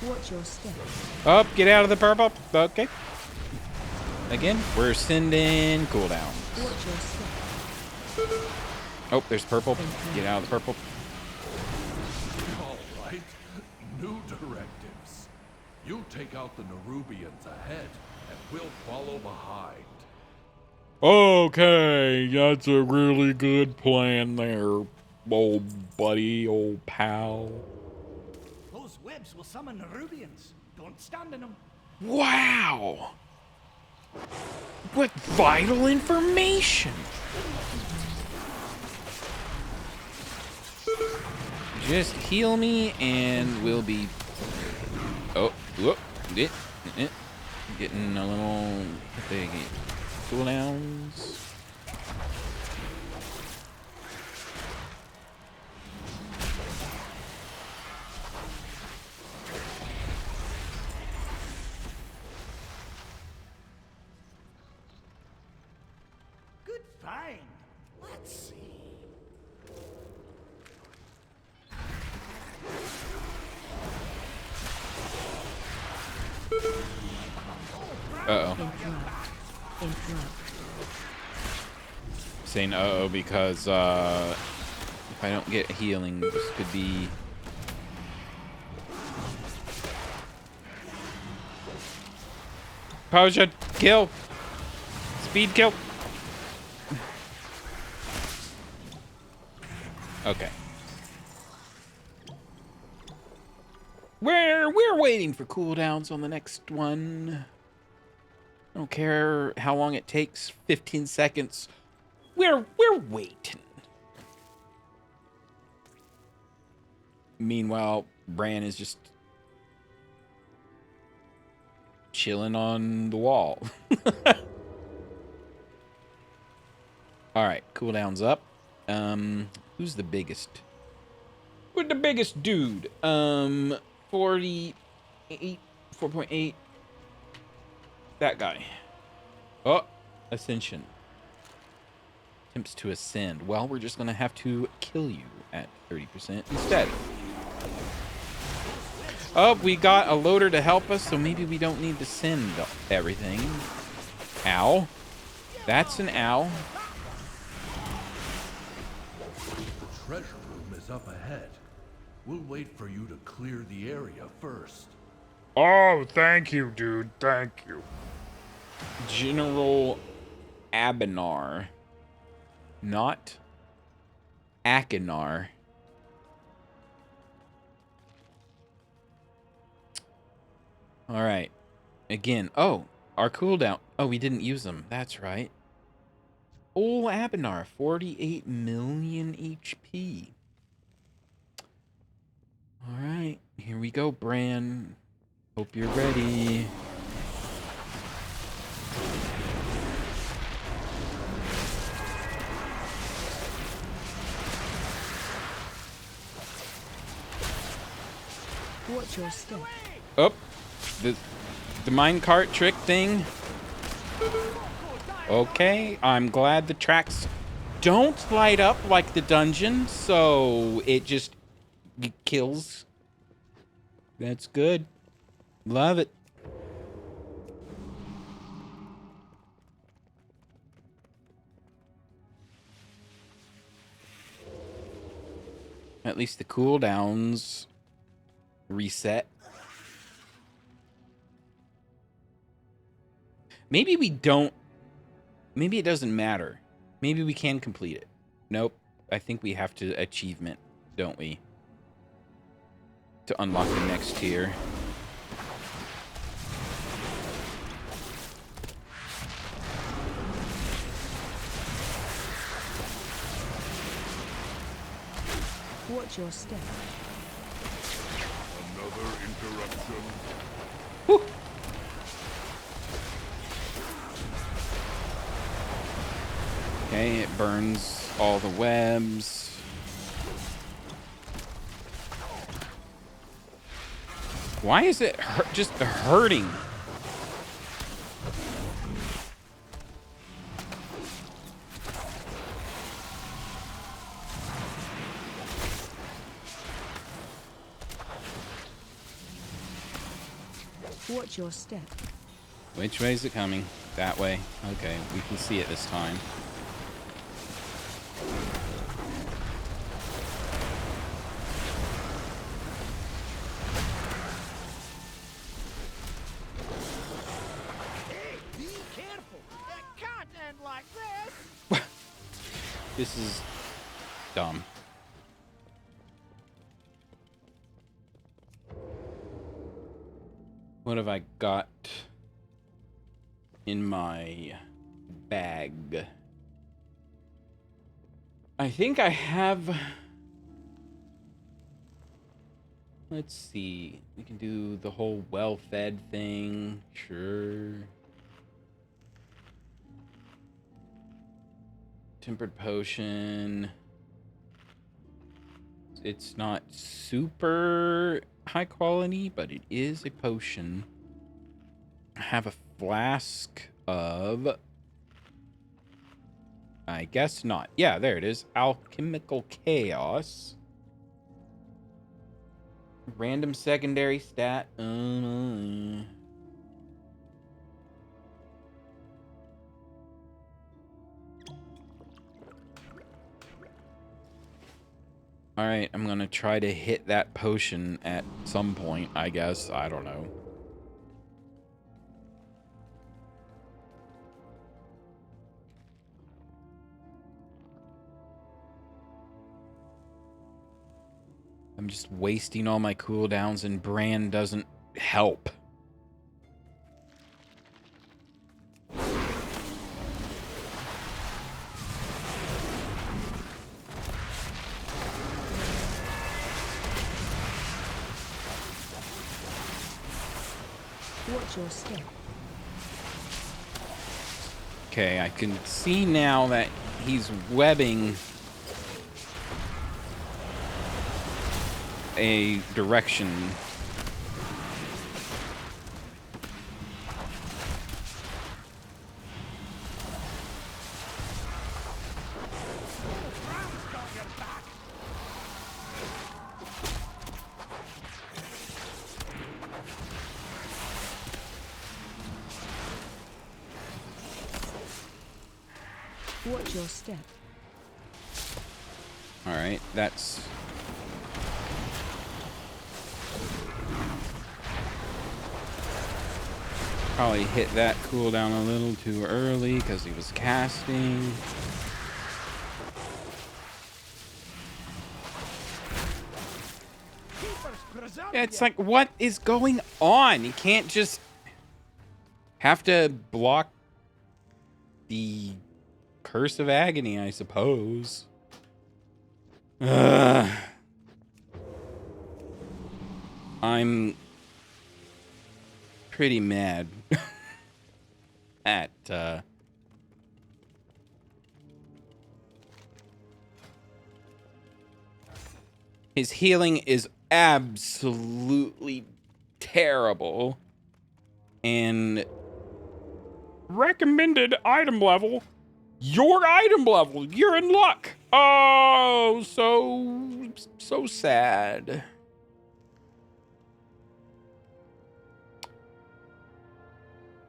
Watch your step. Up, get out of the purple. Okay. Again, we're sending cooldowns. Watch your step. Oh, there's purple. Get out of the purple. All right. New directives. You take out the Nerubians ahead, and we'll follow behind. Okay, that's a really good plan there, old buddy, old pal. Those webs will summon the Rubians. Don't stand in them. Wow! What vital information! Just heal me and we'll be... Oh, whoop, getting a little... cooldowns. Good find. Let's see. Uh-oh. Interrupt. Interrupt. Saying uh-oh because if I don't get healing, this could be... Potion! Kill! Speed kill! Okay. We're waiting for cooldowns on the next one. I don't care how long it takes. 15 seconds. We're waiting. Meanwhile, Bran is just chilling on the wall. All right, cooldown's up. Who's the biggest? Who's the biggest dude? 48, 4.8. That guy. Oh, Ascension. Attempts to ascend. Well, we're just gonna have to kill you at 30% instead. Oh, we got a loader to help us, so maybe we don't need to send everything. Ow. That's an ow. The treasure room is up ahead. We'll wait for you to clear the area first. Oh, thank you, dude. Thank you. General Abenar. Not Akinar. All right. Again. Oh, our cooldown. Oh, we didn't use them. That's right. Oh, Abenar. 48 million HP. All right. Here we go, Bran. Hope you're ready. Watch your step. Oh, the minecart trick thing. Okay, I'm glad the tracks don't light up like the dungeon, so it just kills. That's good. Love it. At least the cooldowns reset. Maybe we don't. Maybe it doesn't matter. Maybe we can complete it. Nope. I think we have to achievement, don't we? To unlock the next tier. Watch your step. Another interruption. Whew. Okay, it burns all the webs. Why is it just hurting? Watch your step. Which way is it coming? That way. Okay, we can see it this time. Hey, be careful. It can't end like this. This is dumb. What have I got in my bag? I think I have... Let's see. We can do the whole well-fed thing. Sure. Tempered potion. It's not super high quality, but it is a potion. I have a flask of... I guess not. Yeah, there it is. Alchemical Chaos. Random secondary stat. Alright, I'm gonna try to hit that potion at some point, I guess. I don't know. I'm just wasting all my cooldowns, and Bran doesn't help. Watch your step. Okay, I can see now that he's webbing a direction. Watch your step. All right, that's... Probably hit that cooldown a little too early because he was casting. It's like, what is going on? You can't just have to block the Curse of Agony, I suppose. I'm pretty mad at his healing is absolutely terrible, and recommended item level, your item level, you're in luck. Oh, so sad.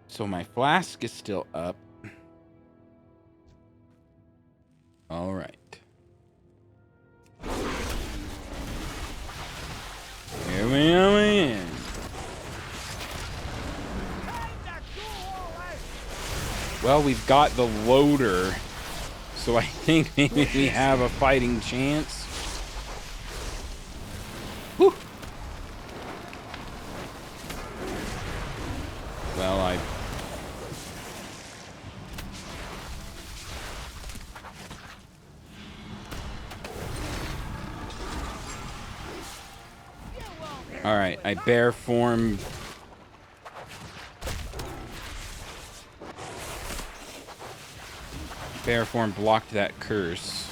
So my flask is still up. All right. Here we go in. Well, we've got the loader, so I think maybe we have a fighting chance. Whew. Well, all right, I bear form. Bear form blocked that curse.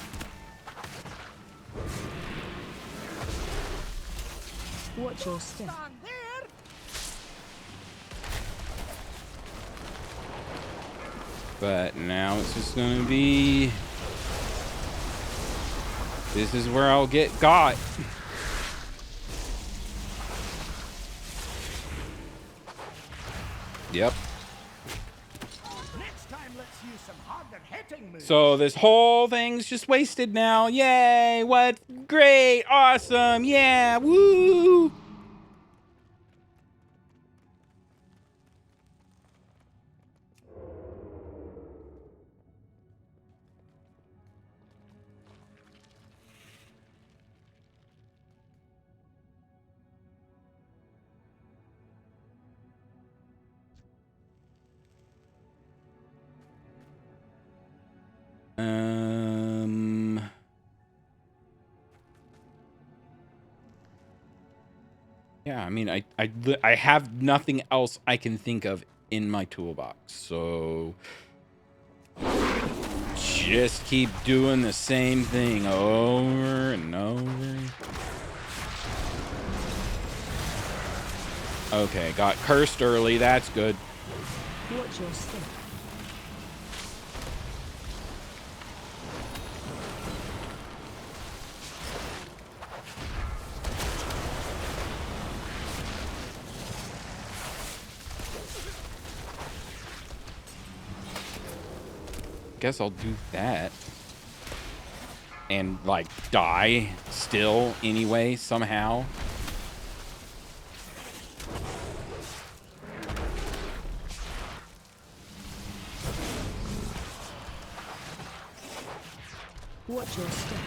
Watch your step. But now it's just gonna be... This is where I'll get got. Yep. Next time, let's use some harder hitting moves. So this whole thing's just wasted now. Yay! What? Great! Awesome! Yeah! Woo! Yeah, I mean, I have nothing else I can think of in my toolbox, so just keep doing the same thing over and over. Okay, got cursed early. That's good. Watch your step. Guess I'll do that. And, like, die still anyway, somehow. Watch your step.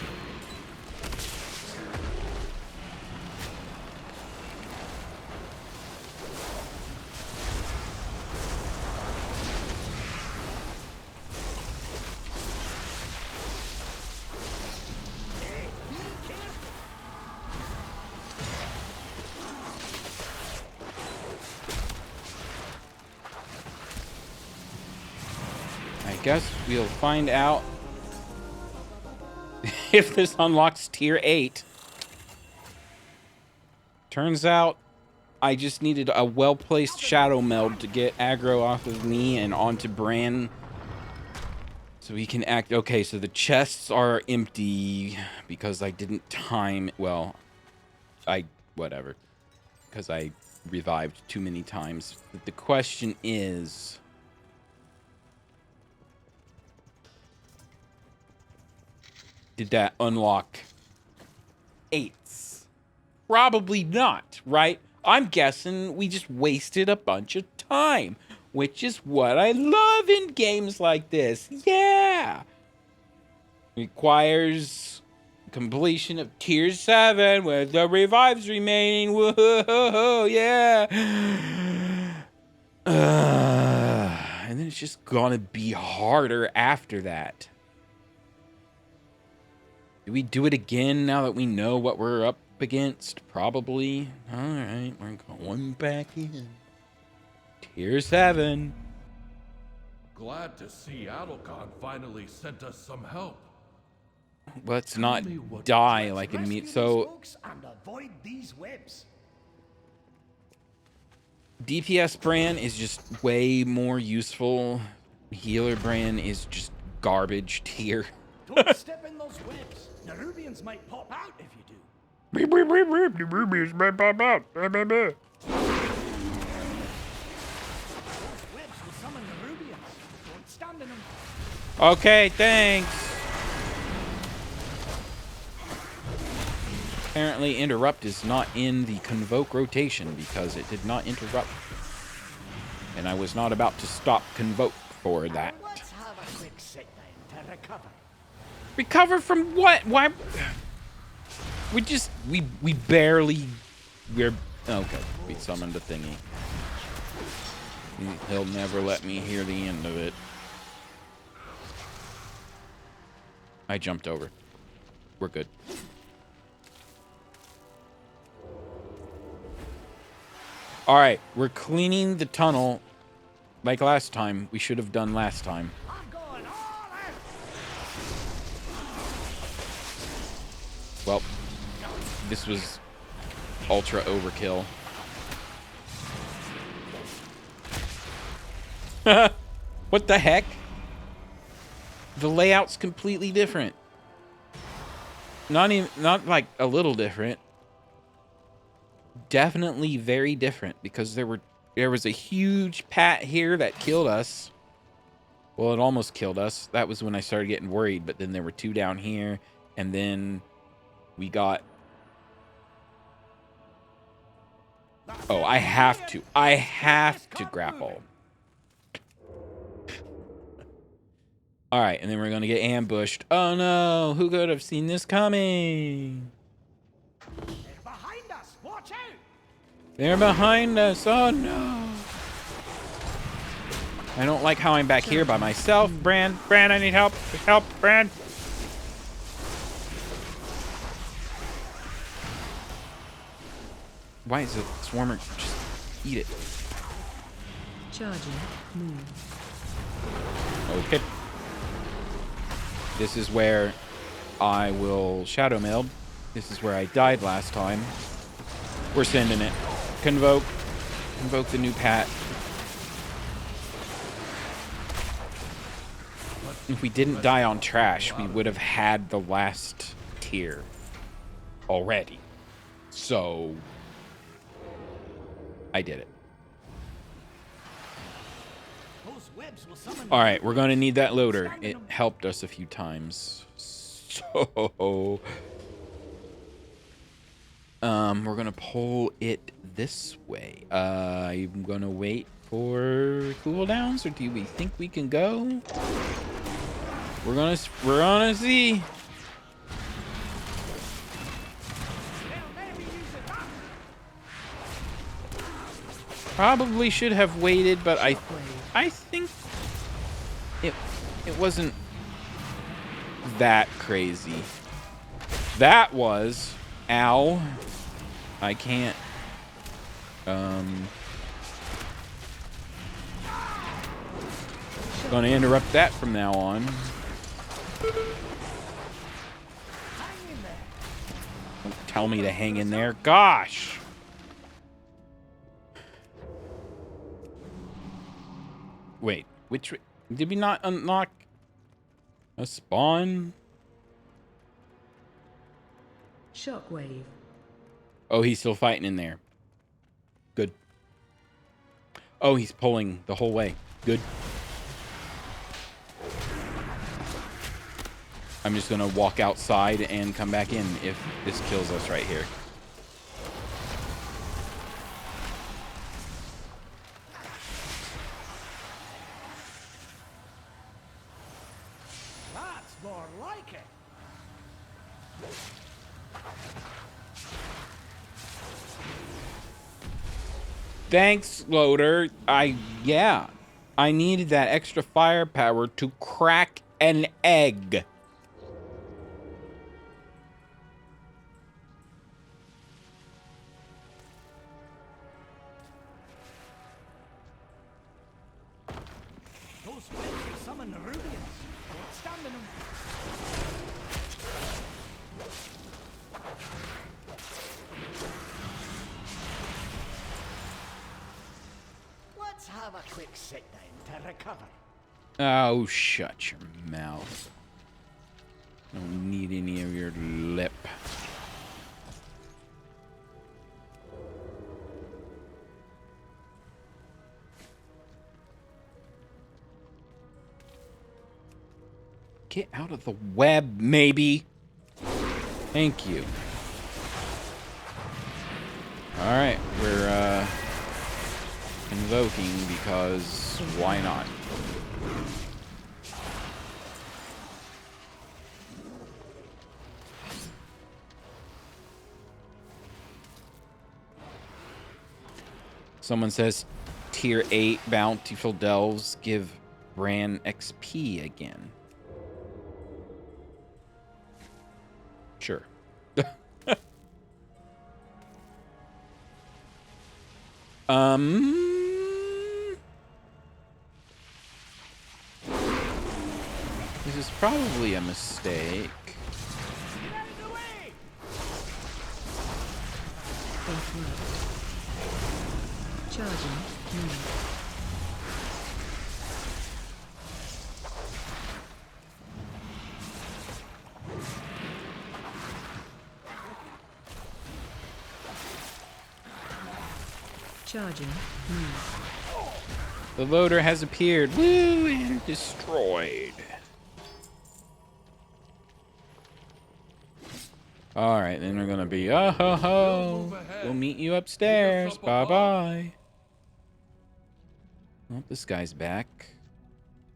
I guess we'll find out if this unlocks tier 8. Turns out I just needed a well-placed shadow meld to get aggro off of me and onto Bran. So he can act... Okay, so the chests are empty because I didn't time... Well, whatever. Because I revived too many times. But the question is... Did that unlock 8s? Probably not, right? I'm guessing we just wasted a bunch of time, which is what I love in games like this. Yeah! Requires completion of tier 7 with the revives remaining. Whoa, yeah! And then it's just gonna be harder after that. Do we do it again now that we know what we're up against? Probably. Alright, we're going back in. Tier 7. Glad to see Adalcon finally sent us some help. Let's not me what die like a Rescue meat. these So, folks and avoid these webs. DPS Bran is just way more useful. Healer Bran is just garbage tier. Don't step in those webs. Nerubians might pop out if you do. Beep, beep, beep, beep. The rubies might pop out. Those webs will summon Nerubians. Don't stand in them. Okay, thanks. Apparently, interrupt is not in the convoke rotation because it did not interrupt. And I was not about to stop convoke for that. Let's have a quick sit down to recover. Recover from what? Why? We barely... We're... Okay, we summoned a thingy. He'll never let me hear the end of it. I jumped over. We're good. Alright, we're cleaning the tunnel like last time. We should have done last time. I'm going all out. Well, this was ultra overkill. What the heck? The layout's completely different. Not like a little different. Definitely very different because there was a huge pat here that killed us. Well, it almost killed us. That was when I started getting worried, but then there were 2 down here and then we got... Oh, I have to grapple. All right, and then we're going to get ambushed. Oh no, who could have seen this coming? They're behind us. Watch out. They're behind us. Oh no. I don't like how I'm back here by myself. Bran, I need help. Help, Bran. Why is the swarmer just eat it? Charging. Move. Okay. This is where I will shadow meld. This is where I died last time. We're sending it. Convoke. Convoke the new pat. If we didn't die on trash, we would have had the last tier already. So I did it. Those webs will summon. All right, we're going to need that loader. It helped us a few times. So we're going to pull it this way. I'm going to wait for cooldowns, or do we think we can go? We're gonna see. Probably should have waited, but I think it wasn't that crazy. That was, ow. I can't. Gonna interrupt that from now on. Hang in there. Don't tell me to hang in there. Gosh! Wait, which... Did we not unlock a spawn? Shockwave. Oh, he's still fighting in there. Good. Oh, he's pulling the whole way. Good. I'm just gonna walk outside and come back in if this kills us right here. That's more like it. Thanks, loader. Yeah. I needed that extra firepower to crack an egg. Those filthy summon Nerubians. Don't stand in them. Let's have a quick sit down to recover. Oh, shut your mouth. Don't need any of your lip. Get out of the web, maybe. Thank you. Alright, we're invoking because why not? Someone says tier 8 bountiful delves give Bran XP again. Sure. This is probably a mistake. Get out of the way! Interrupt. Charging. Move. Charging. Move. The loader has appeared. Woo! And destroyed. Alright, then we're gonna be, oh ho ho. We'll meet you upstairs. Bye bye. Well, this guy's back.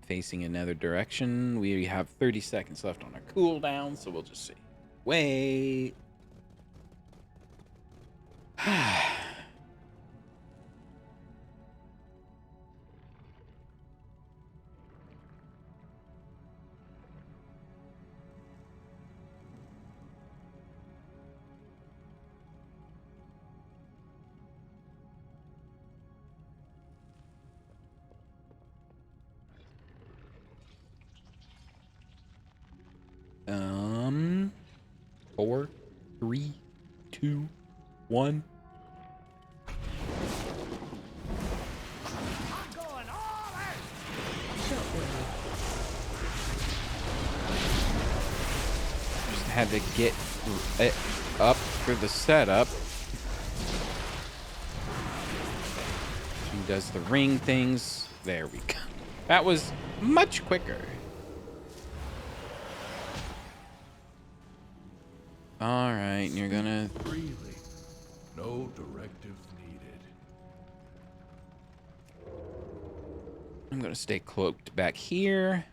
Facing another direction. We have 30 seconds left on our cooldown, so we'll just see. Wait. Four, 3, 2, 1. I'm going all out! Shockwave. Just had to get it up for the setup. She does the ring things. There we go. That was much quicker. All right, you're gonna... Freely. No directive needed. I'm gonna stay cloaked back here.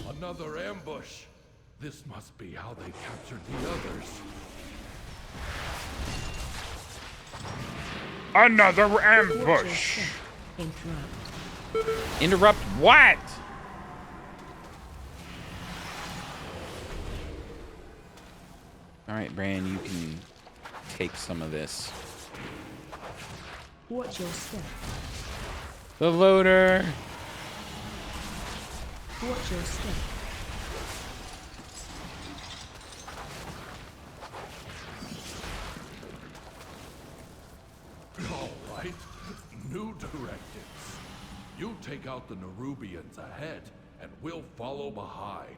Another ambush. This must be how they captured the others. Another ambush. Interrupt. Interrupt what? All right, Bran, you can take some of this. Watch your step. The loader Watch your step. All right. New directives. You take out the Nerubians ahead, and we'll follow behind.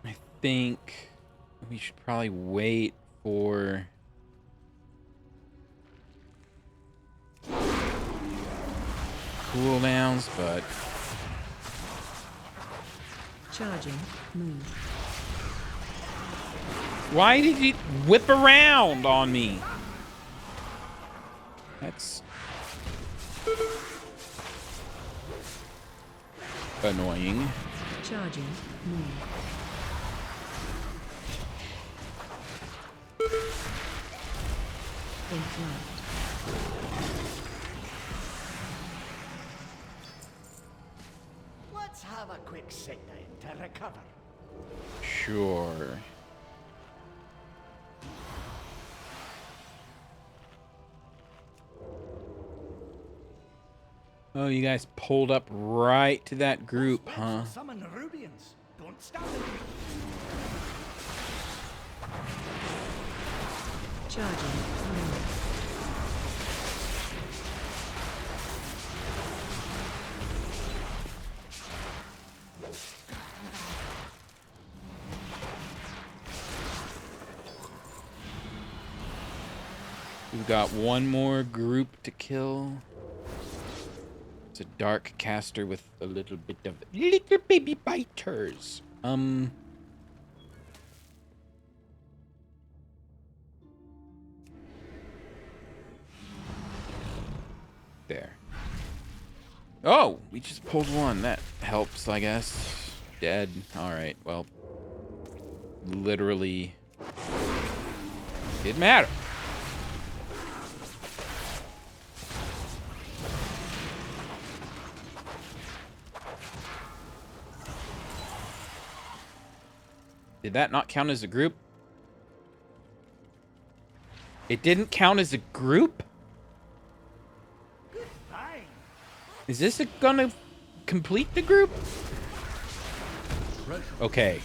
I think we should probably wait for cooldowns, but Charging. Move. why did you whip around on me? That's annoying. Charging. Move. In flight. Let's have a quick sit down to recover. Sure. Oh, you guys pulled up right to that group, huh? Summon Nerubians. Don't stand it. Charging. Move. We've got one more group to kill. It's a dark caster with a little bit of little baby biters. There. Oh, we just pulled one. That helps, I guess. Dead. Alright, well. Literally. Didn't matter. Did that not count as a group? It didn't count as a group? Fine. Is this gonna complete the group? Okay.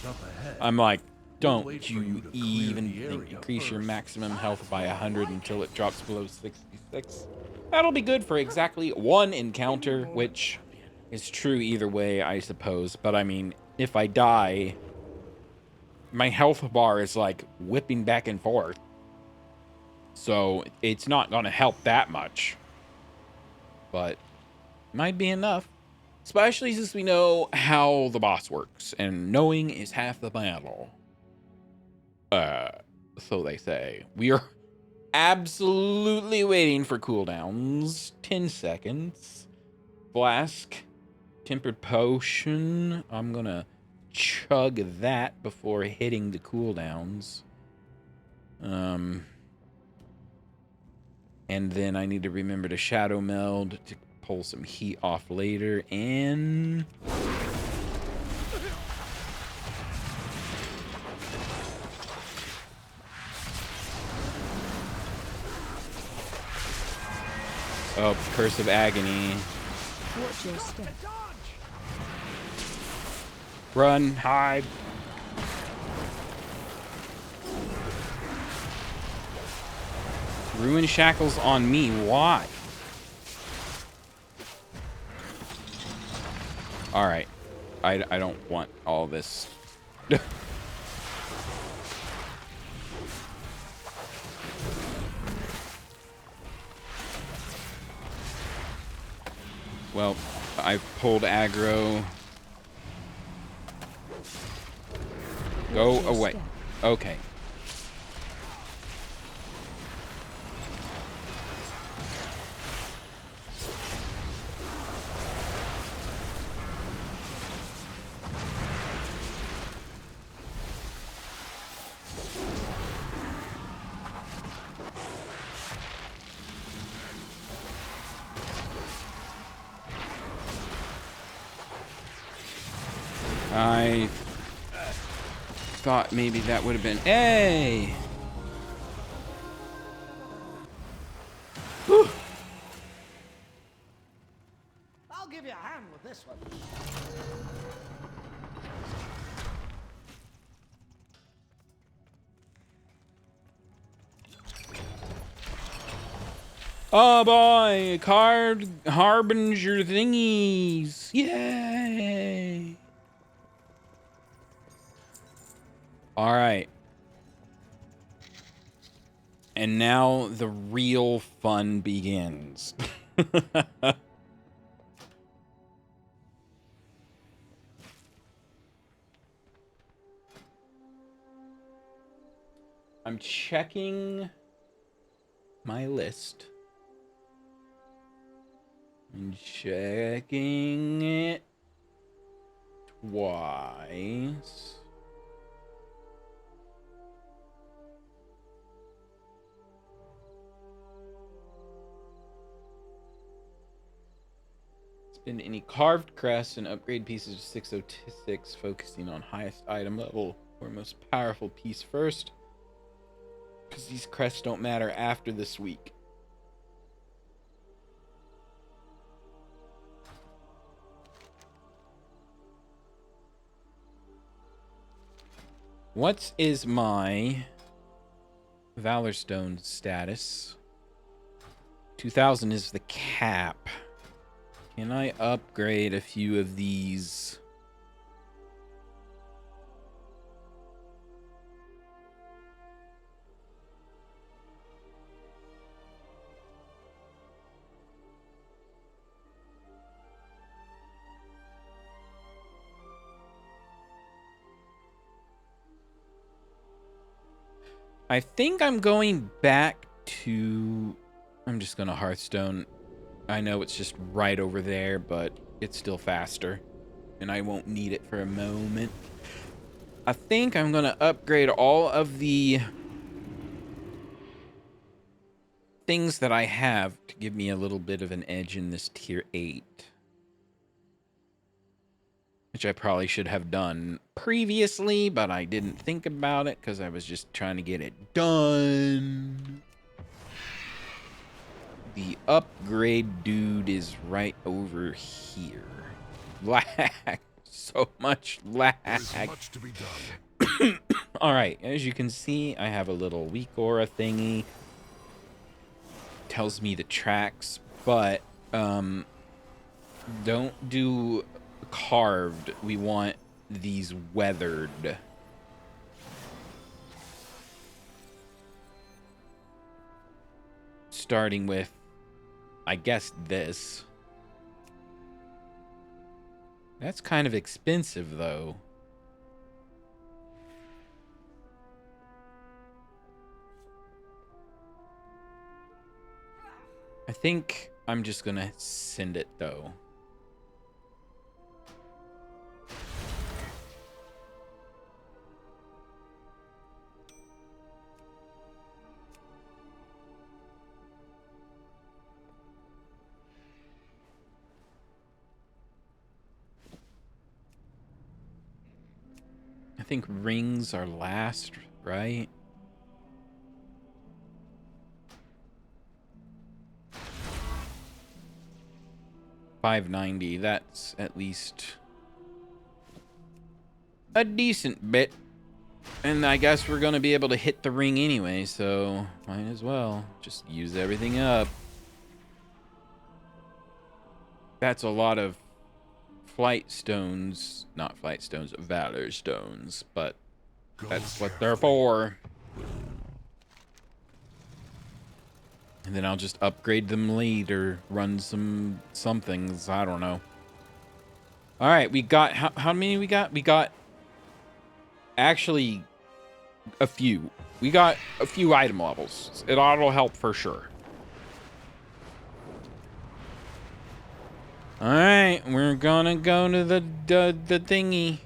I'm like, don't you even think increase your maximum health by 100 until it drops below 66. That'll be good for exactly one encounter, which is true either way, I suppose. But I mean, if I die, my health bar is like whipping back and forth. So it's not going to help that much. But might be enough. Especially since we know how the boss works. And knowing is half the battle. So they say. We are absolutely waiting for cooldowns. 10 seconds. Flask. Tempered potion. I'm going to chug that before hitting the cooldowns. And then I need to remember to shadow meld to pull some heat off later. And oh, Curse of Agony. Watch your step. Run, hide. Ruin shackles on me. Why? All right. I don't want all this. Well, I've pulled aggro. Go away. Okay. I thought maybe that would have been... Hey! Whew. this one. Oh boy, card harbinger thingies. Yay. All right. And now the real fun begins. I'm checking my list. I'm checking it twice. Spend any carved crests and upgrade pieces to 606, focusing on highest item level or most powerful piece first. Because these crests don't matter after this week. What is my Valor Stone status? 2000 is the cap. Can I upgrade a few of these? I think I'm going back to... I'm just going to Hearthstone. I know it's just right over there, but it's still faster. And I won't need it for a moment. I think I'm going to upgrade all of the things that I have to give me a little bit of an edge in this tier 8. Which I probably should have done previously, but I didn't think about it because I was just trying to get it done. The upgrade dude is right over here. Lag. So much lag. There's much to be done. Alright, as you can see, I have a little weak aura thingy. Tells me the tracks, but don't do carved. We want these weathered. Starting with, I guess, this. That's kind of expensive, though. I think I'm just gonna send it, though. I think rings are last, right? $590. That's at least a decent bit. And I guess we're going to be able to hit the ring anyway, so might as well just use everything up. That's a lot of flight stones. Not flight stones, valor stones, but that's what they're for. And then I'll just upgrade them later, run some somethings, I don't know. All right, we got, how many we got? We got actually a few. We got a few item levels. It ought to help for sure. All right, we're gonna go to the thingy,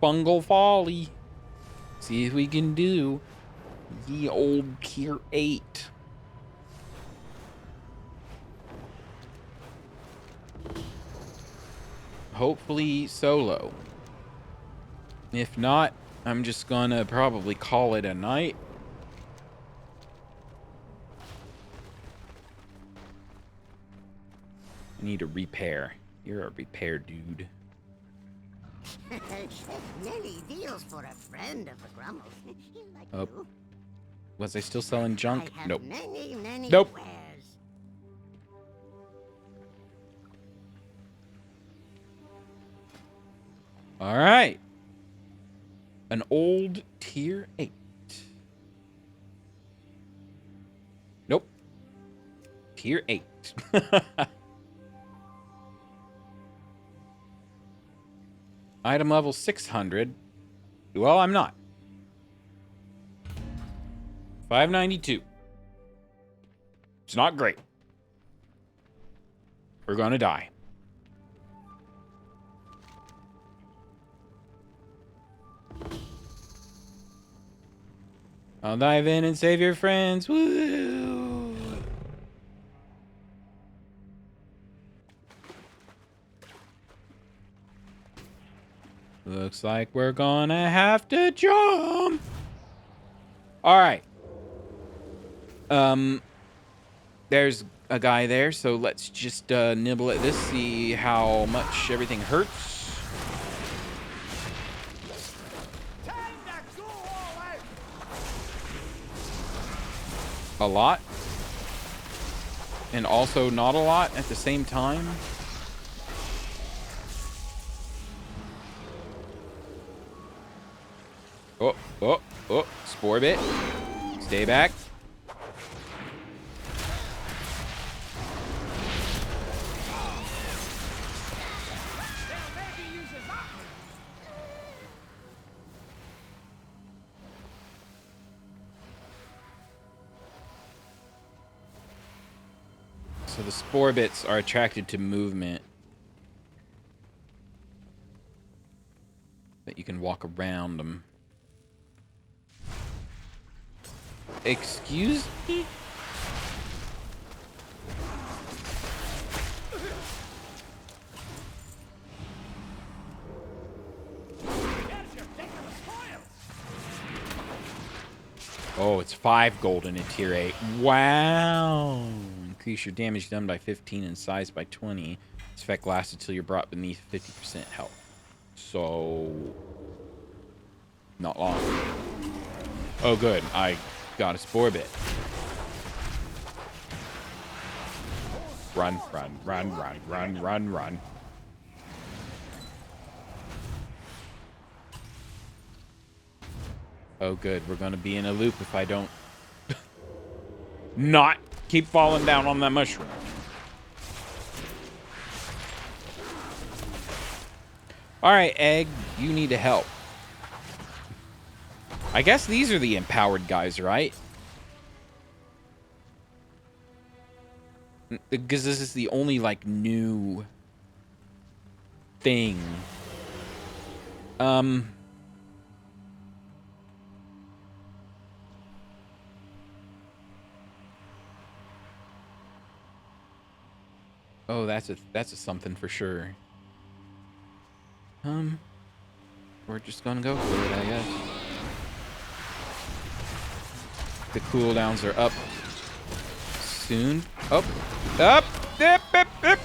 Bungle Folly. See if we can do the old tier 8. Hopefully solo. If not, I'm just gonna probably call it a night. I need to repair. You're a repair dude. Many deals for a friend of the Grumble. Like Oh. you. Was I still selling junk? I have Nope. many Nope. wares. All right. An old tier 8. Nope. Tier 8. Item level 600. Well, I'm not. 592. It's not great. We're gonna die. I'll dive in and save your friends. Woo! Looks like we're gonna have to jump. All right. There's a guy there, so let's just nibble at this, see how much everything hurts. A lot. And also not a lot at the same time. Oh, oh, oh. Spore bit. Stay back. So the spore bits are attracted to movement. That you can walk around them. Excuse me? Oh, it's 5 golden in tier 8. Wow. Increase your damage done by 15 and size by 20. This effect lasts until you're brought beneath 50% health. So... not long. Oh, good. I got a spore bit. Run, run, run, run, run, run, run. Oh, good. We're going to be in a loop if I don't not keep falling down on that mushroom. All right, Egg. You need to help. I guess these are the empowered guys, right? Because this is the only, like, new thing. Oh, that's a something for sure. We're just gonna go for it, I guess. The cooldowns are up soon. Up, up, dip, dip, dip.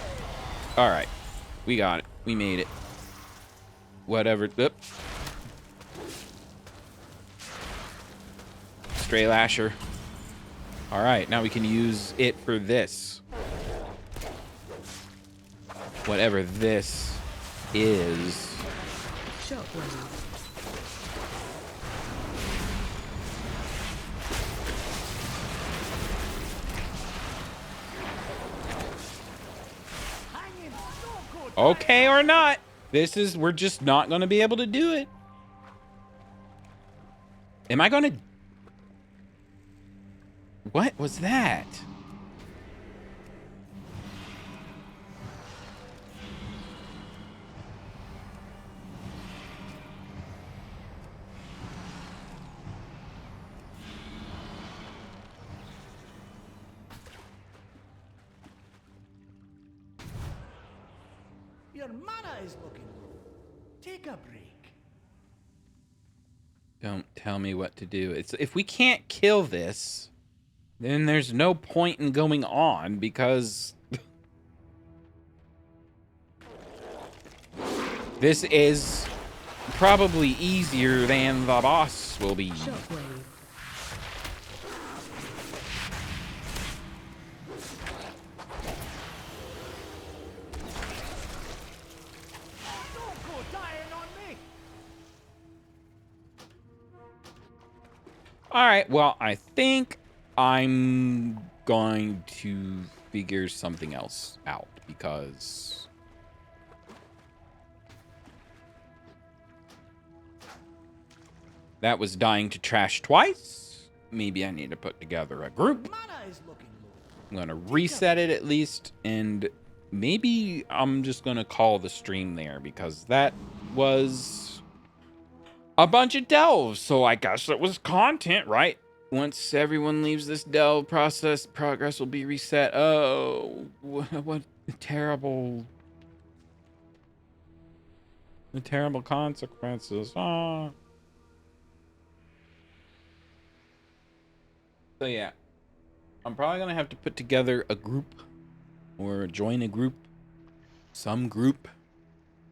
All right, we got it. We made it. Whatever. Up. Stray Lasher. All right, now we can use it for this. Whatever this is. Shockwave. Okay or not. We're just not going to be able to do it. Am I going to... What was that? Your mana is looking low. Take a break. Don't tell me what to do. If we can't kill this, then there's no point in going on because This is probably easier than the boss will be. Shockwave. Don't go dying on me! All right, well, I think I'm going to figure something else out because that was dying to trash twice. Maybe I need to put together a group. Mana is looking low. I'm going to reset it at least, and maybe I'm just going to call the stream there because that was a bunch of delves, so I guess it was content, right? Once everyone leaves this delve process, progress will be reset. Oh, what terrible... The terrible consequences. Ah. So yeah, I'm probably gonna have to put together a group or join a group, some group.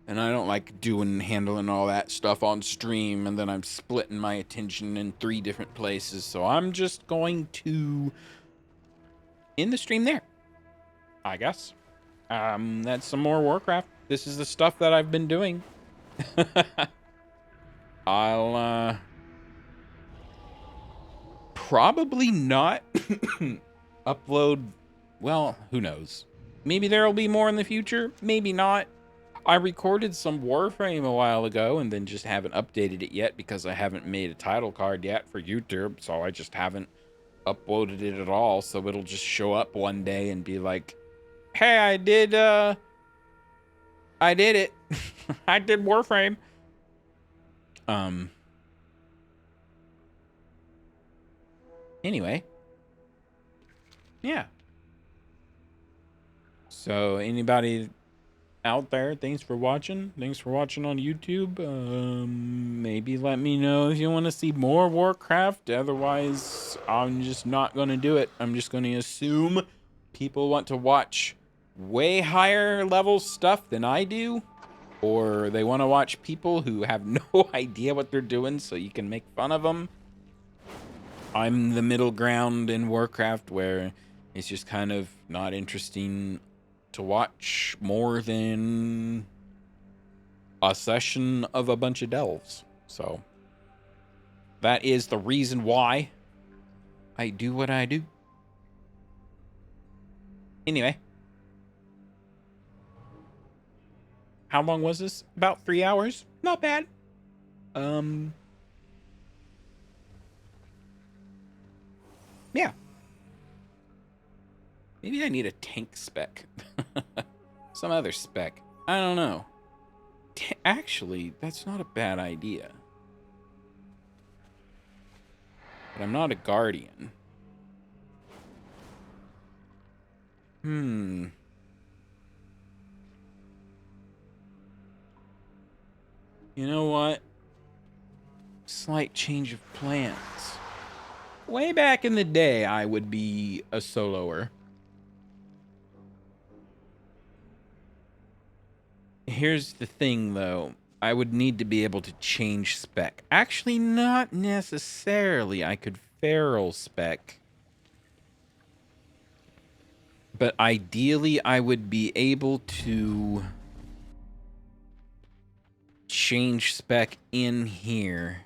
And I don't like handling all that stuff on stream, and then I'm splitting my attention in 3 different places. So I'm just going to end the stream there, I guess. That's some more Warcraft. This is the stuff that I've been doing. I'll probably not upload. Well, who knows? Maybe there'll be more in the future. Maybe not. I recorded some Warframe a while ago and then just haven't updated it yet because I haven't made a title card yet for YouTube. So I just haven't uploaded it at all. So it'll just show up one day and be like, hey, I did it. I did Warframe. Anyway. Yeah. So anybody out there, thanks for watching. Thanks for watching on YouTube. Maybe let me know if you want to see more Warcraft. Otherwise, I'm just not going to do it. I'm just going to assume people want to watch way higher level stuff than I do. Or they want to watch people who have no idea what they're doing so you can make fun of them. I'm the middle ground in Warcraft where it's just kind of not interesting to watch more than a session of a bunch of delves. So that is the reason why I do what I do. Anyway. How long was this? About 3 hours. Not bad. Yeah. Maybe I need a tank spec. Some other spec. I don't know. Actually, that's not a bad idea. But I'm not a guardian. You know what? Slight change of plans. Way back in the day, I would be a soloer. Here's the thing, though. I would need to be able to change spec. Actually, not necessarily. I could feral spec. But ideally, I would be able to change spec in here.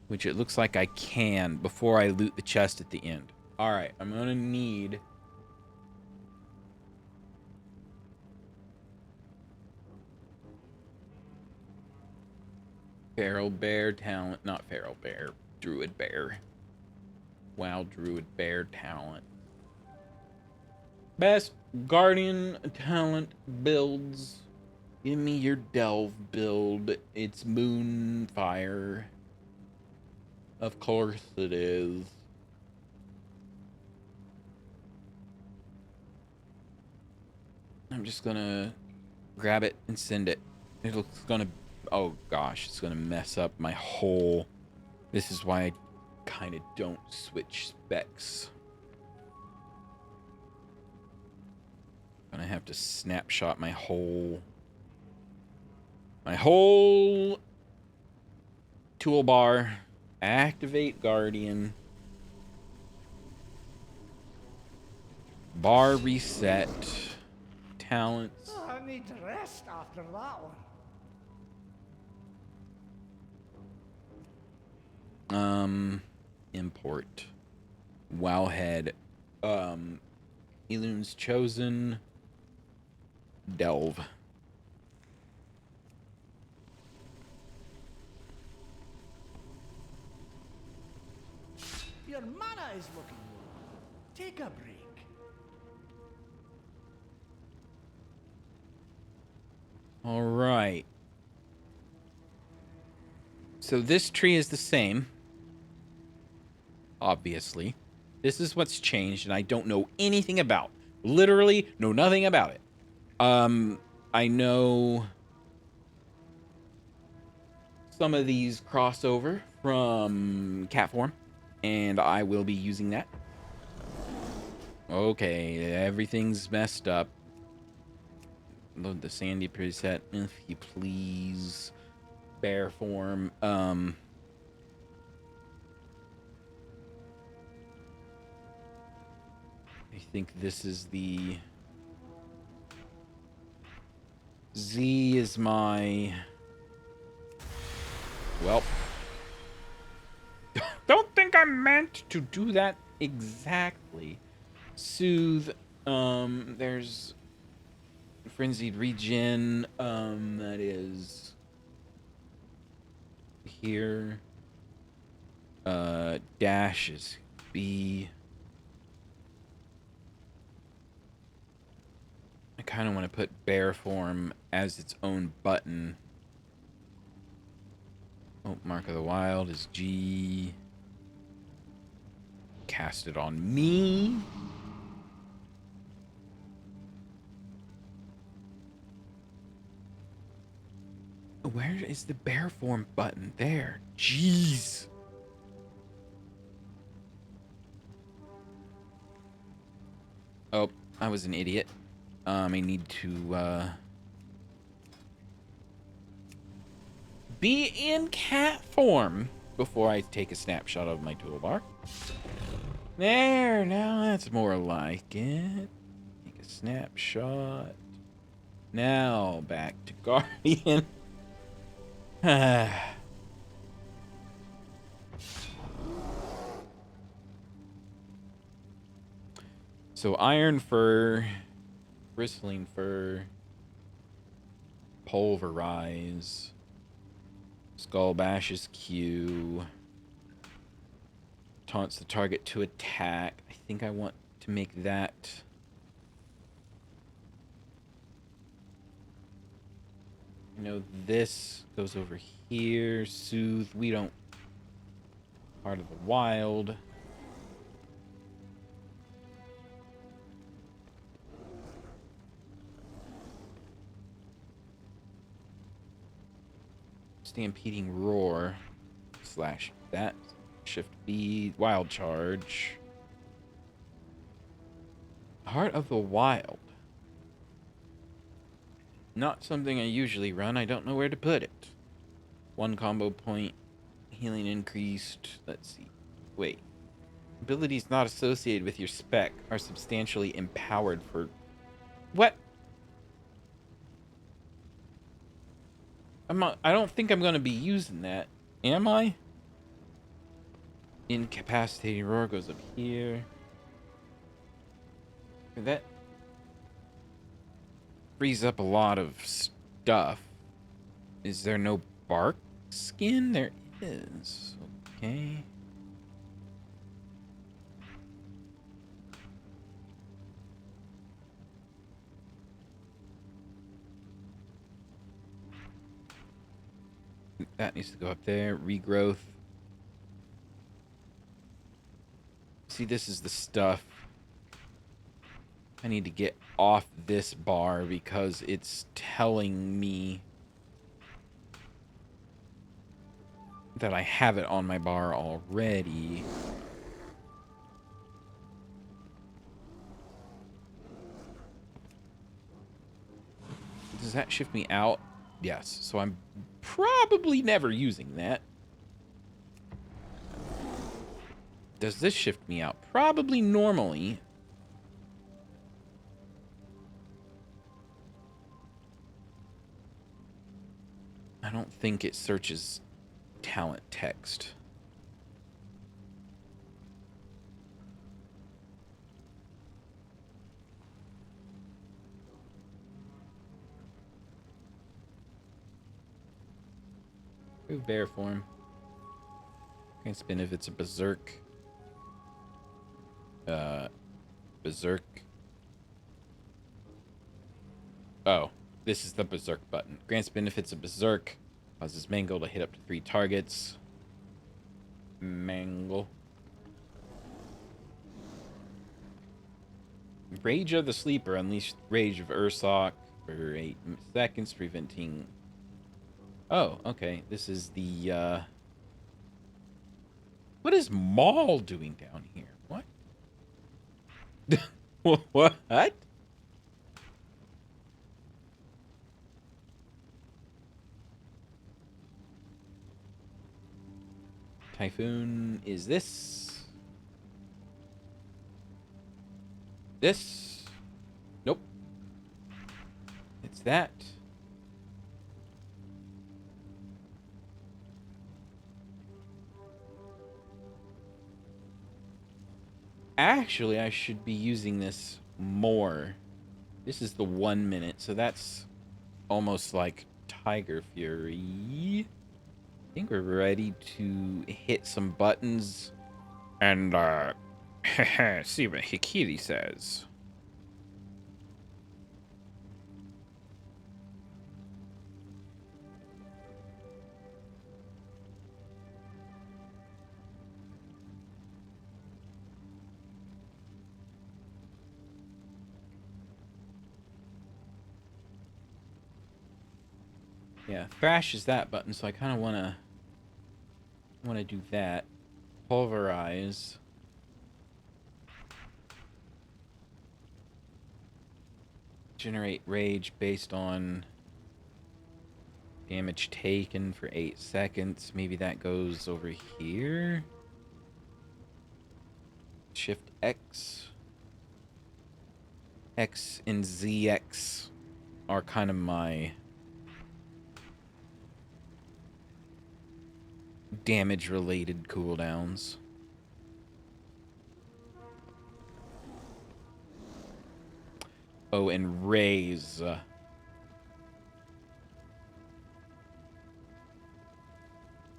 Which it looks like I can before I loot the chest at the end. Alright, I'm gonna need... Feral bear talent. Not feral bear. Druid bear. WoW druid bear talent. Best guardian talent builds. Give me your delve build. It's Moonfire. Of course it is. I'm just gonna grab it and send it. It's gonna... Oh gosh, it's gonna mess up my whole... This is why I kind of don't switch specs. I'm gonna have to snapshot my whole my whole toolbar. Activate Guardian. Bar reset. Talents. Oh, I need to rest after that one. Import. Wowhead. Eloon's Chosen. Delve. Your mana is looking low. Take a break. All right. So this tree is the same. Obviously. This is what's changed, and I don't know anything about. Literally know nothing about it. I know some of these crossover from cat form, and I will be using that. Okay, everything's messed up. Load the Sandy preset, if you please. Bear form. I think this is the... Z is my... Well... Don't think I meant to do that exactly. Soothe. There's... Frenzied Regen. That is... Here. Dash is B. I kind of want to put bear form as its own button. Oh, Mark of the Wild is G. Cast it on me. Where is the bear form button? There. Jeez. Oh, I was an idiot. I need to be in cat form before I take a snapshot of my toolbar. There, now that's more like it. Take a snapshot. Now back to Guardian. So iron fur, bristling fur, pulverize, skull bashes Q, taunts the target to attack. I think I want to make that. You know, this goes over here. Soothe. We don't. Heart of the Wild. Stampeding Roar. Slash that. Shift B. Wild Charge. Heart of the Wild. Not something I usually run. I don't know where to put it. One combo point. Healing increased. Let's see. Wait. Abilities not associated with your spec are substantially empowered for... What? I don't think I'm going to be using that. Am I? Incapacitating Roar goes up here. That frees up a lot of stuff. Is there no bark skin? There is. Okay. That needs to go up there. Regrowth. See, this is the stuff I need to get off this bar because it's telling me that I have it on my bar already. Does that shift me out? Yes, so I'm probably never using that. Does this shift me out? Probably normally. I don't think it searches talent text. Move bear form. Can't spin if it's a berserk. Berserk. Oh, this is the berserk button. Grants benefits of berserk. Causes Mangle to hit up to 3 targets. Mangle. Rage of the Sleeper. Unleash Rage of Ursoc for 8 seconds, preventing... Oh, okay. This is the, What is Maul doing down here? What? What? Typhoon is this? This? Nope. It's that. Actually, I should be using this more. This is the 1 minute, so that's almost like Tiger Fury. I think we're ready to hit some buttons and see what Hikiri says. Yeah, thrash is that button, so I kind of wanna do that. Pulverize. Generate rage based on damage taken for 8 seconds. Maybe that goes over here. Shift X. X and ZX are kind of my damage related cooldowns. Oh, and raise.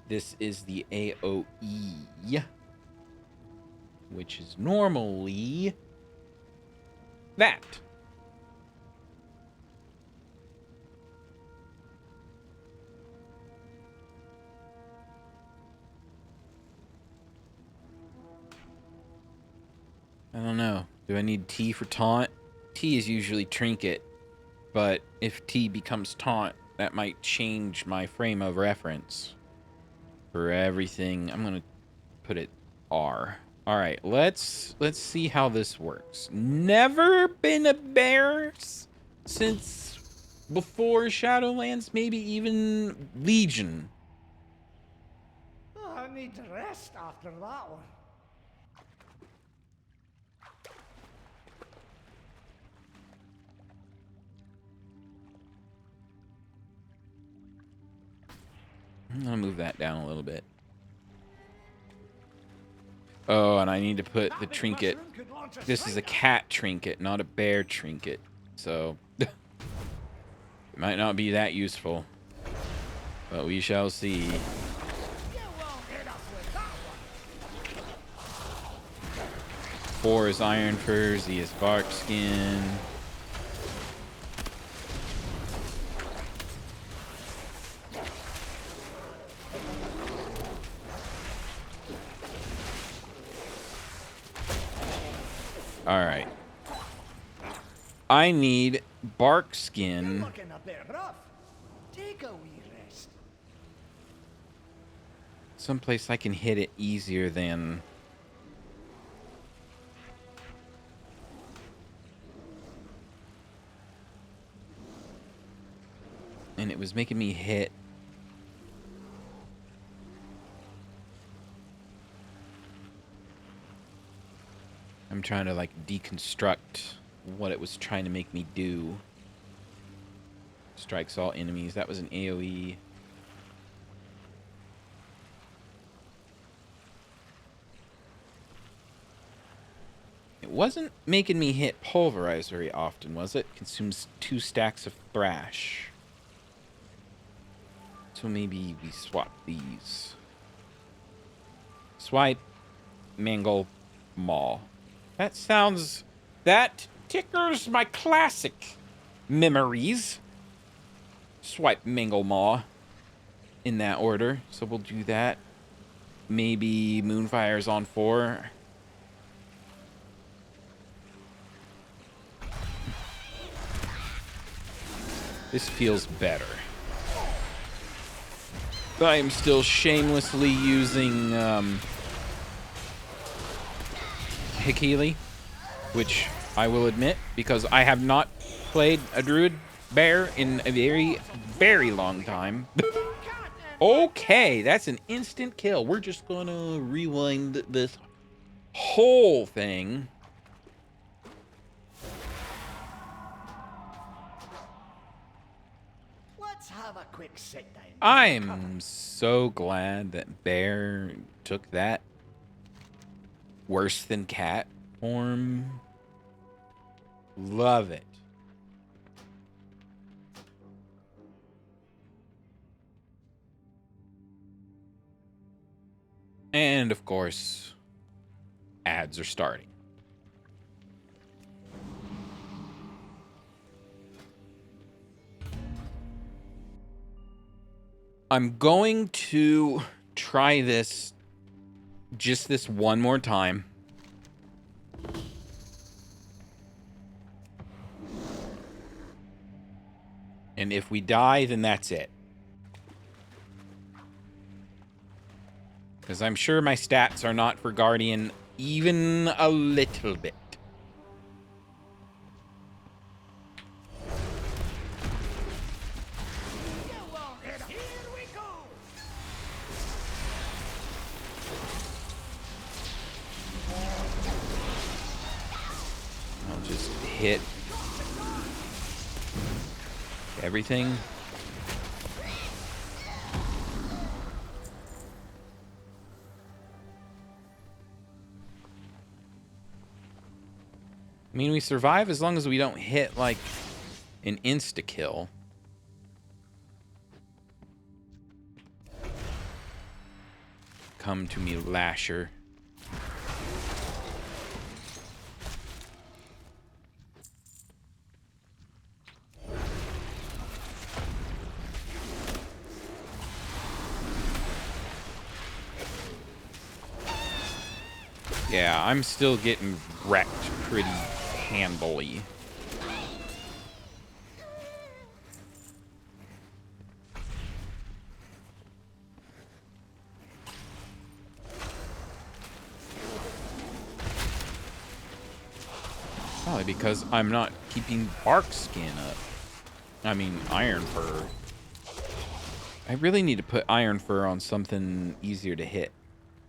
This is the AoE, which is normally that. I don't know. Do I need T for taunt? T is usually trinket, but if T becomes taunt, that might change my frame of reference for everything. I'm gonna put it R. All right, let's see how this works. Never been a bear since before Shadowlands, maybe even Legion. Oh, I need to rest after that one. I'm gonna move that down a little bit. Oh, and I need to put the trinket. This is a cat trinket, not a bear trinket. So, it might not be that useful. But we shall see. 4 is Iron Fur, Z is Bark Skin. Alright. I need Bark Skin. Looking a bit rough. Take a wee rest. Someplace I can hit it easier than... and it was making me hit. I'm trying to, like, deconstruct what it was trying to make me do. Strikes all enemies. That was an AoE. It wasn't making me hit Pulverize very often, was it? Consumes 2 stacks of Thrash. So maybe we swap these. Swipe, Mangle, Maul. That tickers my classic memories. Swipe, Mangle, Maw. In that order. So we'll do that. Maybe Moonfire's on 4. This feels better. I am still shamelessly using Hikili, which I will admit, because I have not played a Druid Bear in a very, very long time. Okay, that's an instant kill. We're just gonna rewind this whole thing. Let's have a quick sit down. I'm so glad that Bear took that worse than cat form. Love it. And of course, ads are starting. I'm going to try this just this one more time. And if we die, then that's it. Because I'm sure my stats are not for Guardian even a little bit. I'll just hit everything. I mean, we survive as long as we don't hit, like, an insta-kill. Come to me, Lasher. Yeah, I'm still getting wrecked pretty handily. Probably because I'm not keeping bark skin up. I mean, iron fur. I really need to put iron fur on something easier to hit.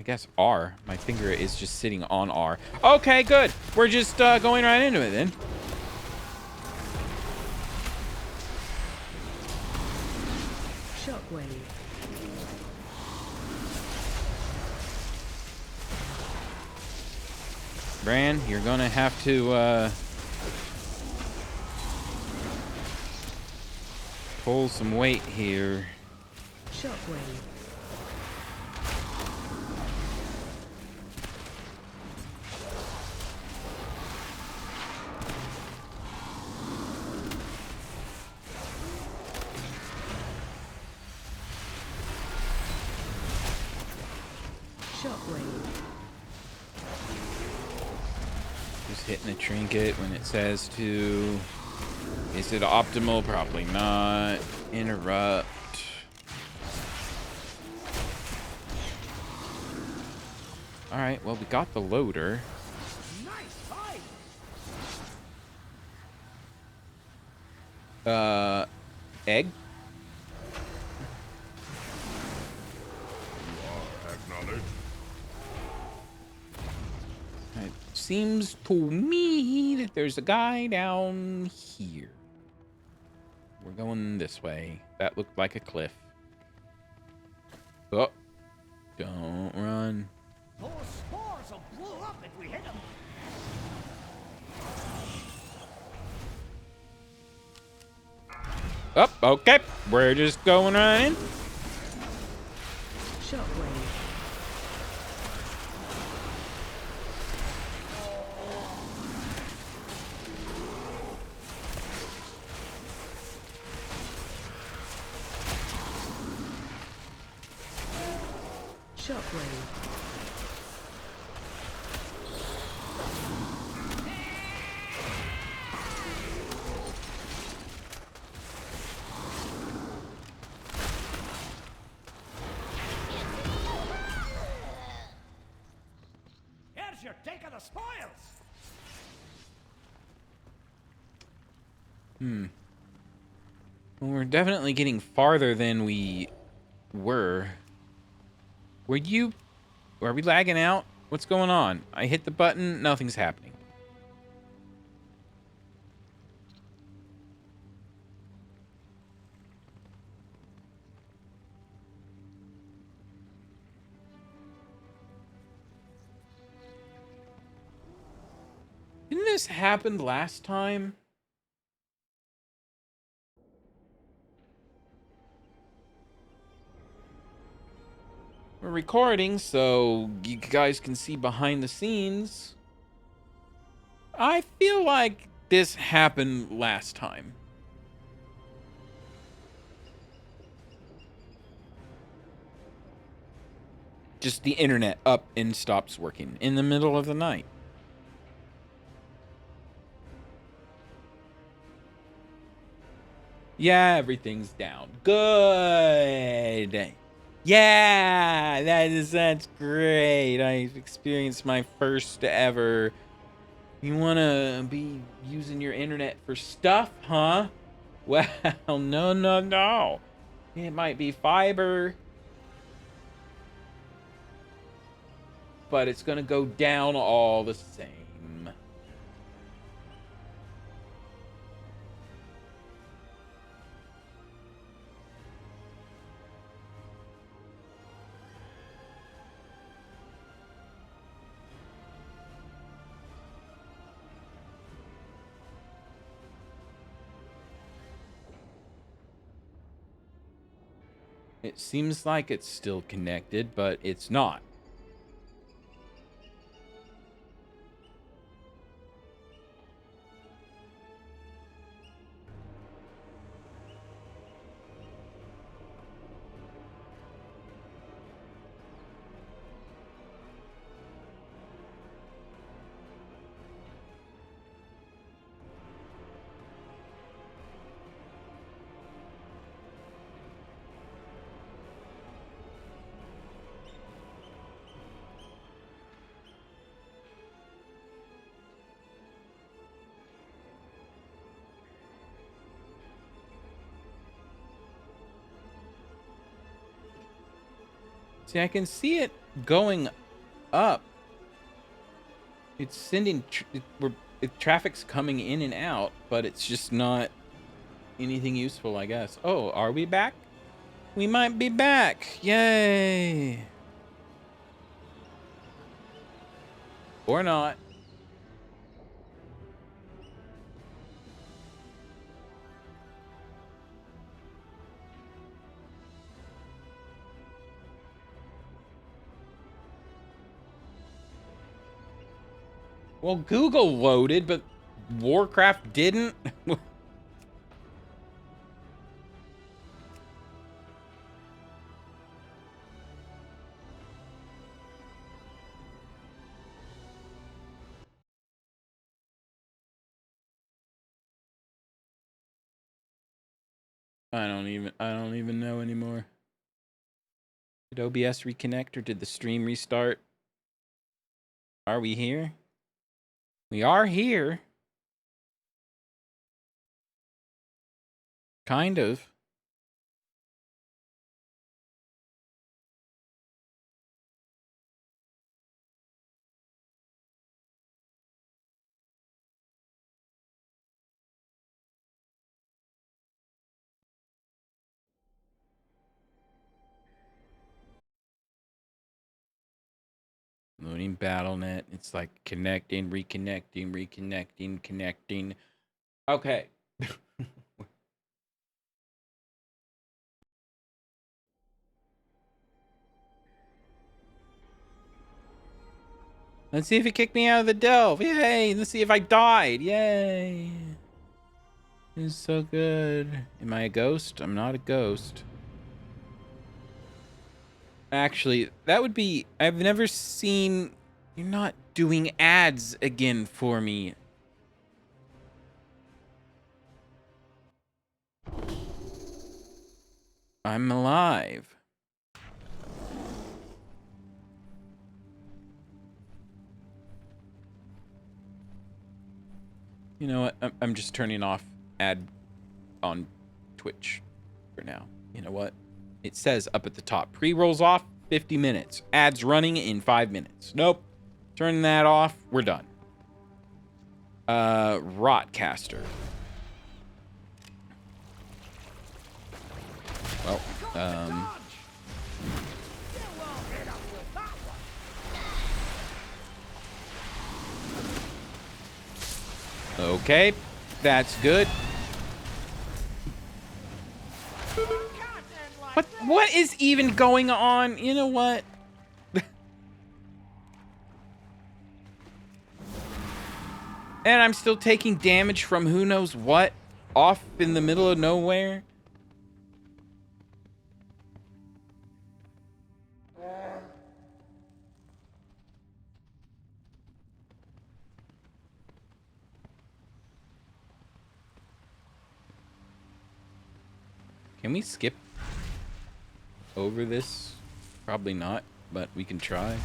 I guess R. My finger is just sitting on R. Okay, good. We're just going right into it then. Shockwave. Bran, you're gonna have to pull some weight here. Shockwave. Just hitting a trinket when it says to. Is it optimal? Probably not. Interrupt. Alright, well, we got the loader. Nice fight. Egg? It seems to me that there's a guy down here. We're going this way. That looked like a cliff. Oh, don't run. Those spores will blow up if we hit them. Oh, okay. We're just going right in. Shockwave. Shockwave. Here's your take of the spoils. Well, we're definitely getting farther than we were. Are we lagging out? What's going on? I hit the button, nothing's happening. Didn't this happen last time? We're recording, so you guys can see behind the scenes. I feel like this happened last time. Just the internet up and stops working in the middle of the night. Yeah, everything's down. Good. Yeah, that's great. I've experienced my first ever. You want to be using your internet for stuff, huh? Well, no. It might be fiber, but it's going to go down all the same. It seems like it's still connected, but it's not. See, I can see it going up. It's sending traffic's coming in and out, but it's just not anything useful, I guess. Oh, are we back? We might be back. Yay. Or not. Well, Google loaded, but Warcraft didn't. I don't even know anymore. Did OBS reconnect or did the stream restart? Are we here? We are here. Kind of. Loading BattleNet. It's like connecting, reconnecting, connecting. Okay. Let's see if it kicked me out of the delve. Yay! Let's see if I died. Yay! It's so good. Am I a ghost? I'm not a ghost. Actually, that would be... I've never seen... You're not doing ads again for me. I'm alive. You know what? I'm just turning off ad on Twitch for now. You know what? It says up at the top, pre-rolls off, 50 minutes. Ads running in 5 minutes. Nope. Turning that off. We're done. Rotcaster. Well, okay. That's good. What is even going on? You know what? And I'm still taking damage from who knows what off in the middle of nowhere. Can we skip over this? Probably not, but we can try.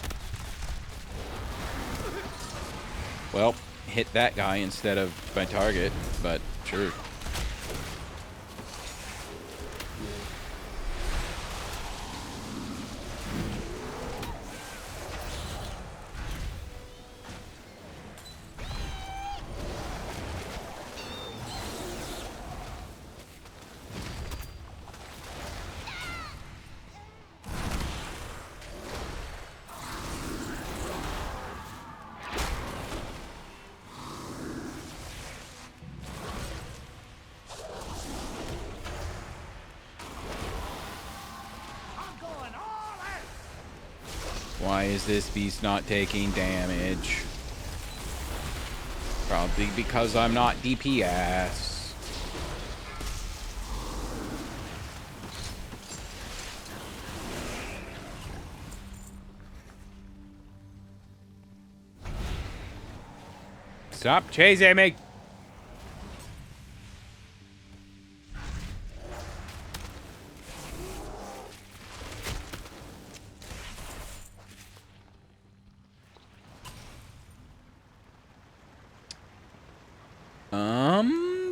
Well, hit that guy instead of my target, but sure. Why is this beast not taking damage? Probably because I'm not DPS. Stop chasing me!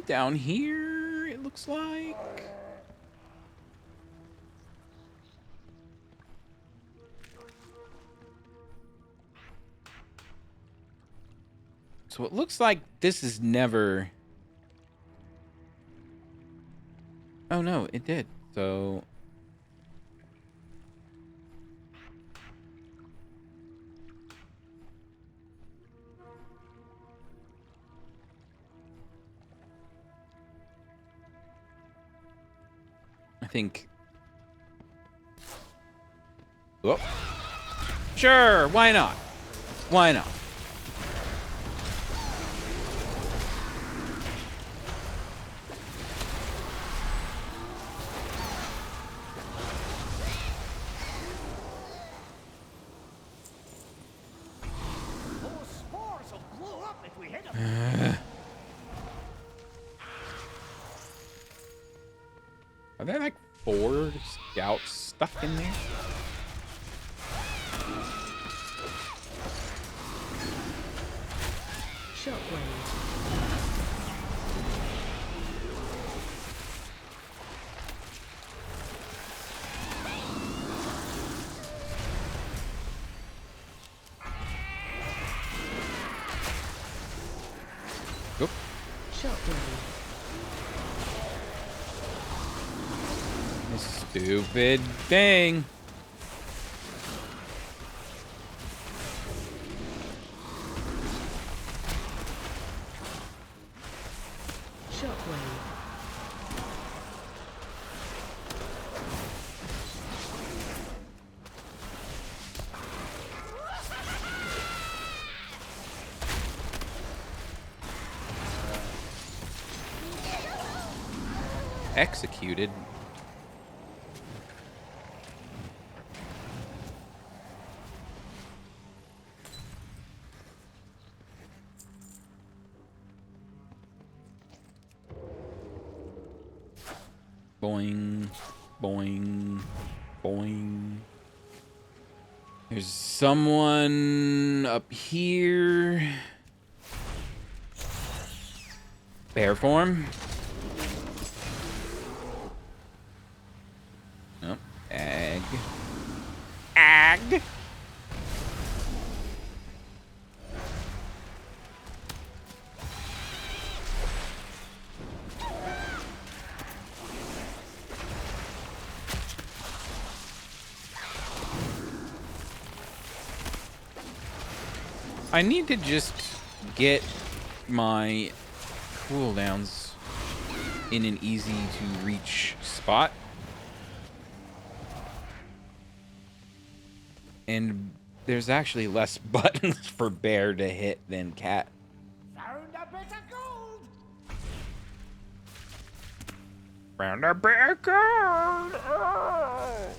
Down here, it looks like. So it looks like this is never... Oh no, it did. So... I think... Whoop. Sure, why not? Why not? Those spores will blow up if we hit them. Are there like 4 scouts stuck in there? Shockwave. Oop. Shockwave. This stupid thing. Shockwave. Executed. Boing, boing, boing. There's someone up here. Bear form. Oh, ag. Ag. I need to just get my cooldowns in an easy to reach spot. And there's actually less buttons for bear to hit than cat. Found a bit of gold. Found a bit of gold. Oh.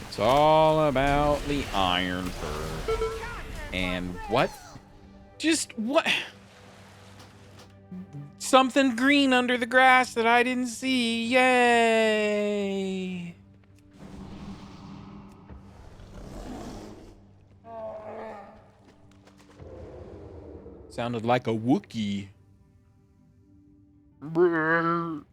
It's all about the iron fur. And what? Just what? Something green under the grass that I didn't see. Yay! Sounded like a Wookiee. Brrr.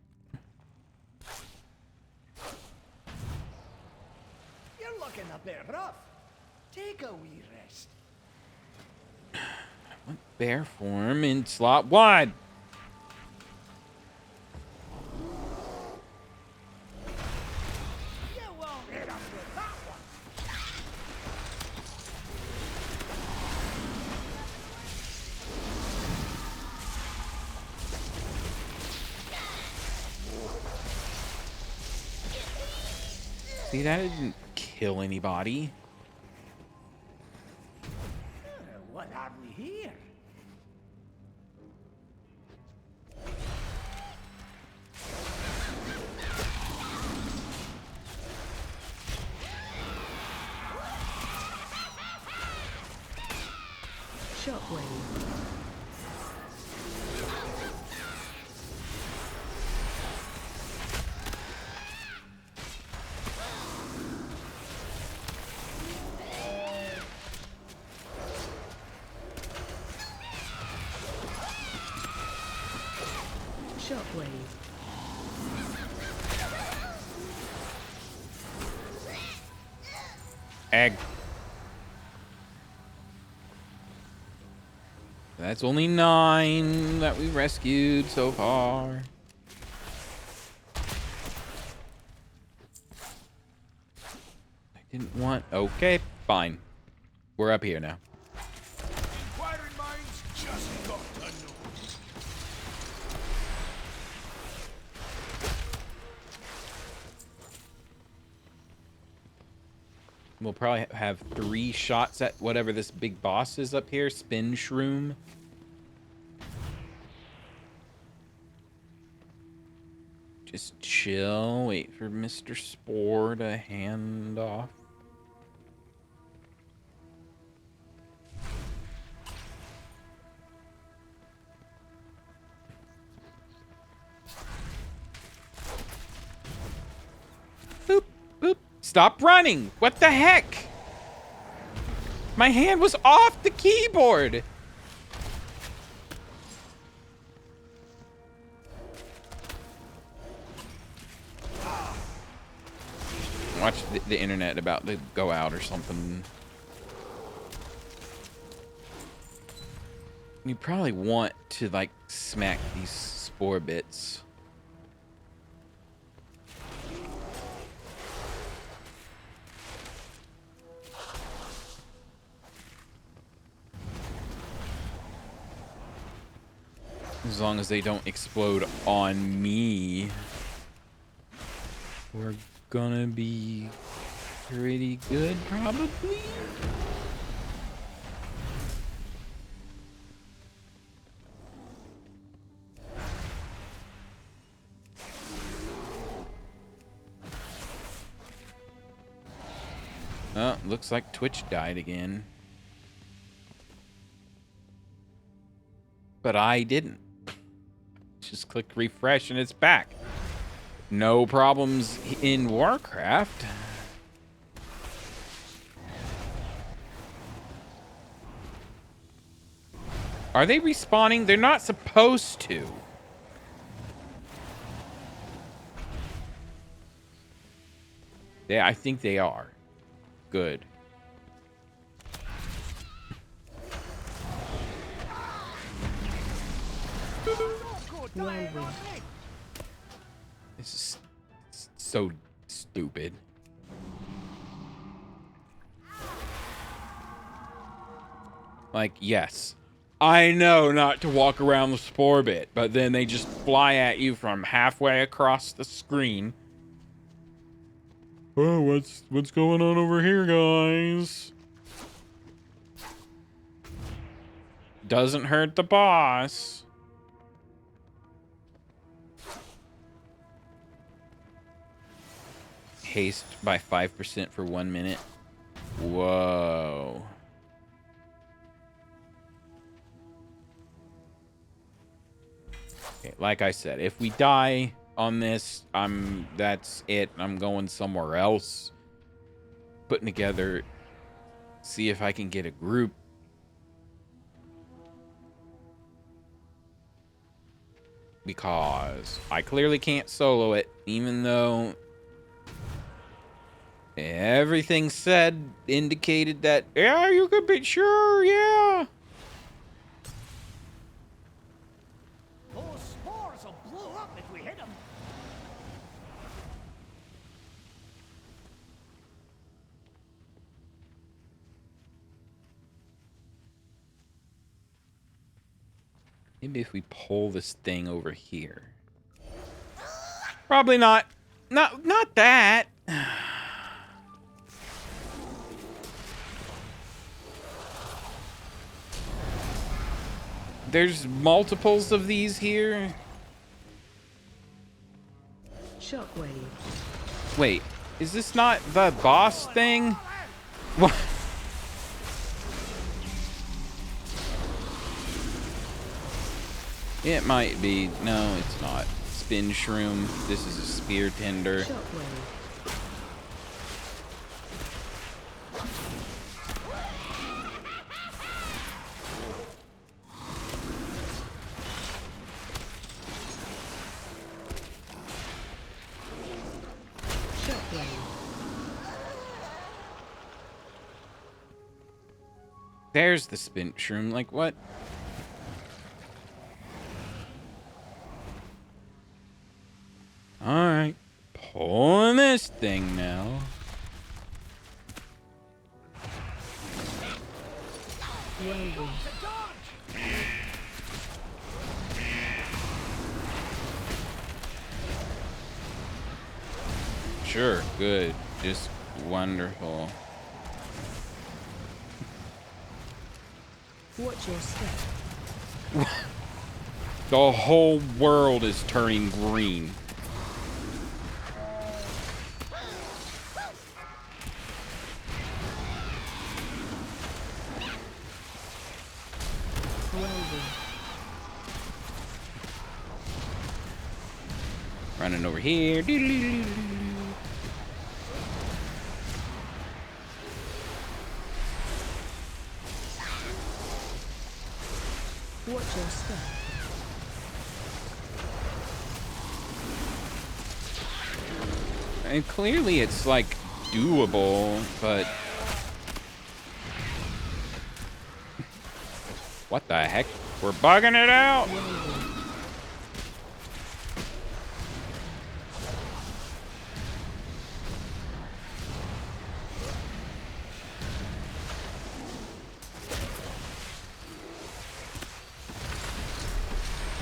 You're looking a bit rough. Take a wee rest. Bear form in slot 1. You won't hit us with that one. See, that didn't kill anybody. What have we here? Shockwave. Shockwave. Egg. That's only 9 that we rescued so far. I didn't want... Okay, fine. We're up here now. Inquiring minds just got to know. We'll probably have 3 shots at whatever this big boss is up here. Spin Shroom. Just chill. Wait for Mr. Spore to hand off. Boop, boop. Stop running! What the heck? My hand was off the keyboard! Watch the internet about to go out or something. You probably want to, like, smack these spore bits. As long as they don't explode on me, we're gonna be pretty good, probably. Oh, looks like Twitch died again. But I didn't. Just click refresh and it's back. No problems in Warcraft. Are they respawning? They're not supposed to. Yeah, I think they are. Good. This is so stupid. Like, yes, I know not to walk around the spore bit, but then they just fly at you from halfway across the screen. Oh, what's going on over here, guys? Doesn't hurt the boss. Haste by 5% for 1 minute. Whoa. Okay, like I said, if we die on this, that's it. I'm going somewhere else. Putting together, see if I can get a group. Because I clearly can't solo it, even though everything said indicated that, yeah, you could be sure, yeah. Those spores will blow up if we hit them. Maybe if we pull this thing over here. Probably not. Not that. There's multiples of these here. Shockwave. Wait, is this not the boss thing? What? It might be. No, it's not. Spin shroom. This is a spear tender. Shockwave. There's the spin shroom. Like, what? Alright. Pulling this thing now. Sure, good. Just wonderful. Watch your step. The whole world is turning green. Running over here. Watch your step. And clearly it's like doable, but what the heck? We're bugging it out.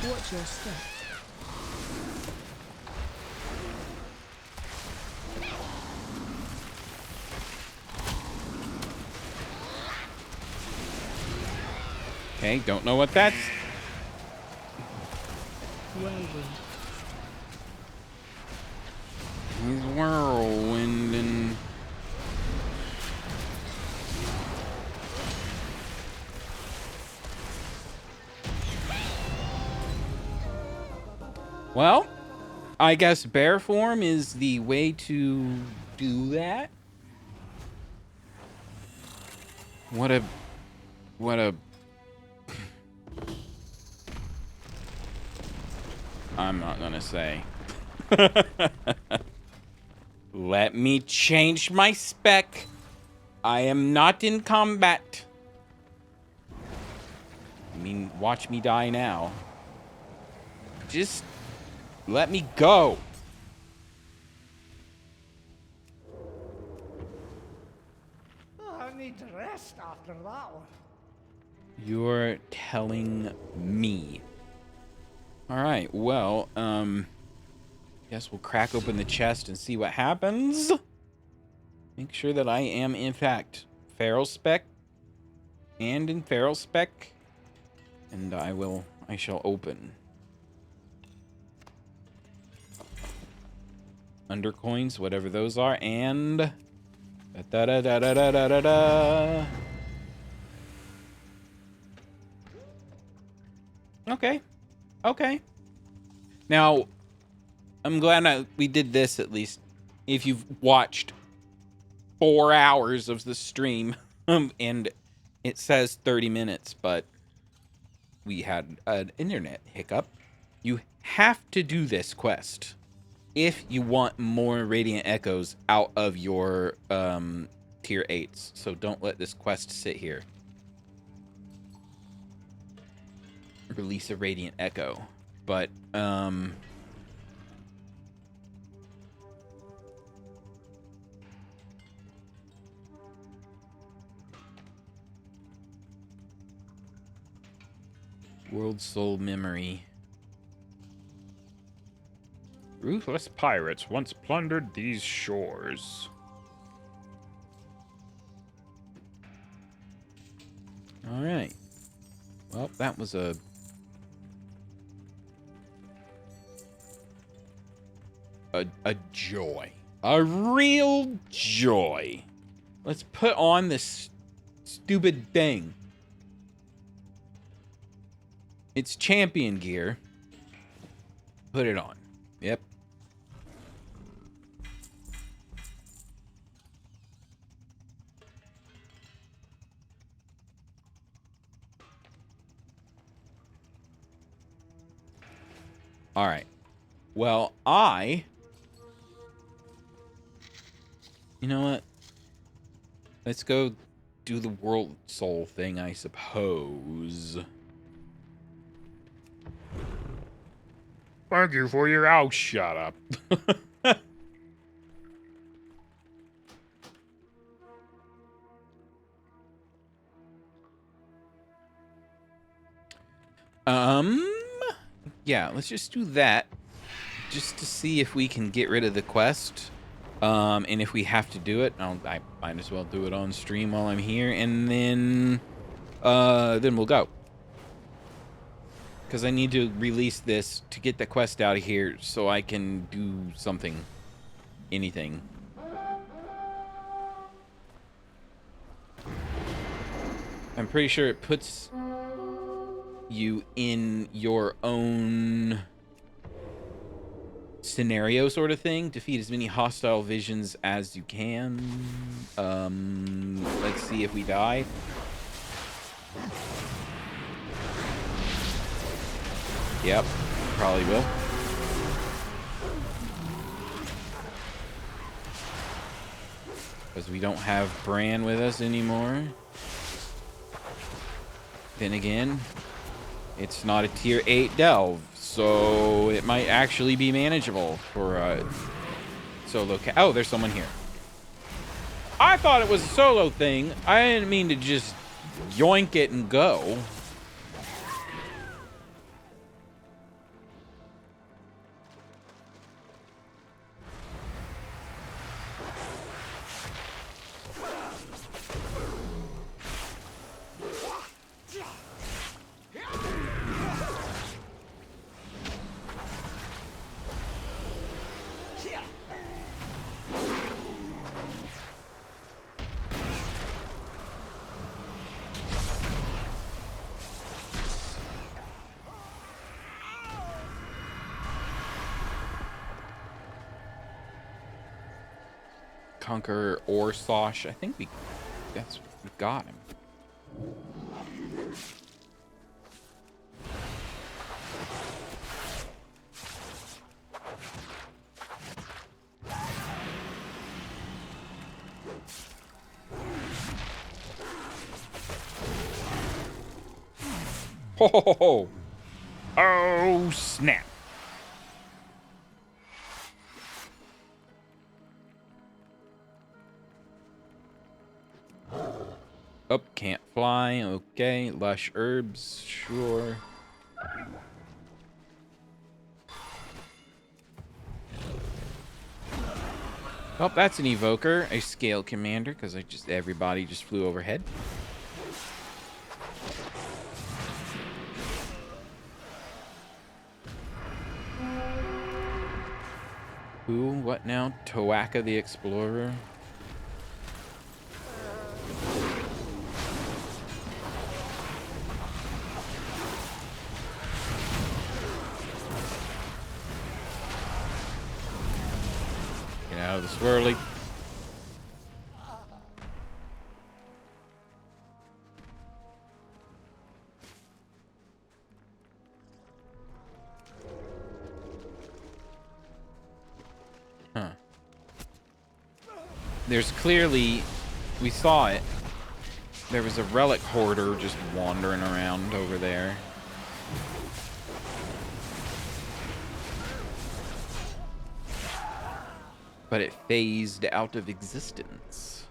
Watch your step. Okay, don't know what that's. Whirlwind. He's whirlwinding. Well, I guess bear form is the way to do that. What a I'm not gonna say. Let me change my spec. I am not in combat. I mean, watch me die now. Just let me go. I need to rest after that one. You're telling me. All right, well, guess we'll crack open the chest and see what happens. Make sure that I am, in fact, feral spec and in feral spec. And I shall open. Undercoins, whatever those are, and da da da da da da da da. Okay. Okay. Now, I'm glad we did this at least. If you've watched 4 hours of the stream, and it says 30 minutes, but we had an internet hiccup. You have to do this quest if you want more Radiant Echoes out of your tier 8s. So don't let this quest sit here. Release a Radiant Echo. But, World Soul Memory. Ruthless pirates once plundered these shores. All right. Well, that was a joy. A real joy. Let's put on this stupid thing. It's champion gear. Put it on. Yep. All right. Well, you know what? Let's go do the World Soul thing, I suppose. Thank you for your... Oh, shut up. Yeah, let's just do that. Just to see if we can get rid of the quest. And if we have to do it, I might as well do it on stream while I'm here. And then we'll go. Because I need to release this to get the quest out of here so I can do something. Anything. I'm pretty sure it puts you in your own scenario sort of thing. Defeat as many hostile visions as you can. Let's see if we die. Yep, probably will. Because we don't have Bran with us anymore. Then again, It's not a tier 8 delve, so it might actually be manageable for a solo oh, there's someone here. I thought it was a solo thing. I didn't mean to just yoink it and go. Conquer or Sosh. I think we got him. Ho ho ho ho. Oh snap. Oh, can't fly. Okay. Lush herbs. Sure. Oh, that's an evoker. A scale commander, because everybody just flew overhead. Who? What now? Toaka the Explorer. Out of the swirly. Huh. There's clearly, we saw it. There was a relic hoarder just wandering around over there. But it phased out of existence.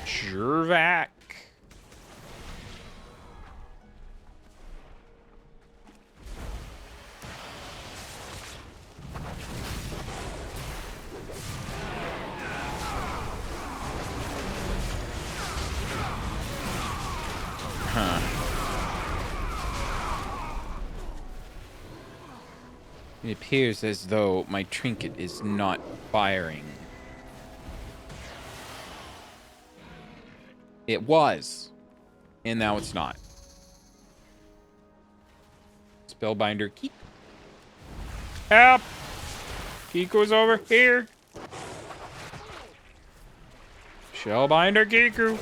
Jervac. It appears as though my trinket is not firing. It was. And now it's not. Spellbinder Keek. Help! Kiku's over here. Spellbinder Kiku.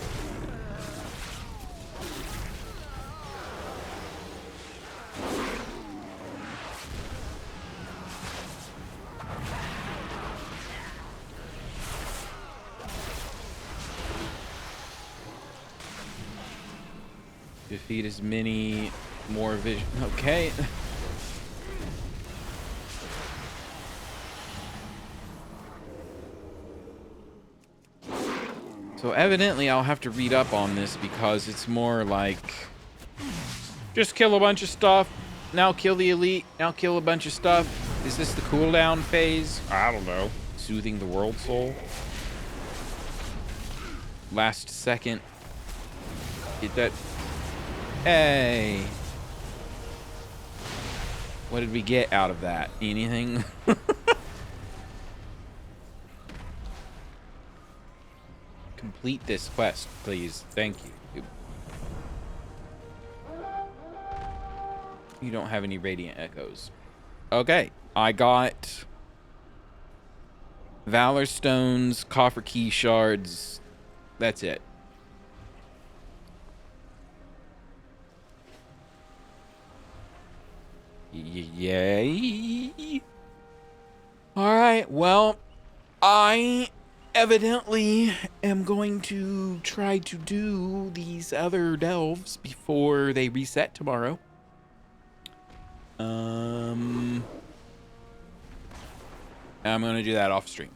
Defeat as many more vision. Okay. So evidently I'll have to read up on this because it's more like just kill a bunch of stuff. Now kill the elite. Now kill a bunch of stuff. Is this the cooldown phase? I don't know. Soothing the world soul. Last second. Get that. Hey. What did we get out of that? Anything? Complete this quest, please. Thank you. You don't have any radiant echoes. Okay. I got Valor Stones, Coffer Key Shards. That's it. Yay. All right, well, I evidently am going to try to do these other delves before they reset tomorrow. I'm going to do that off stream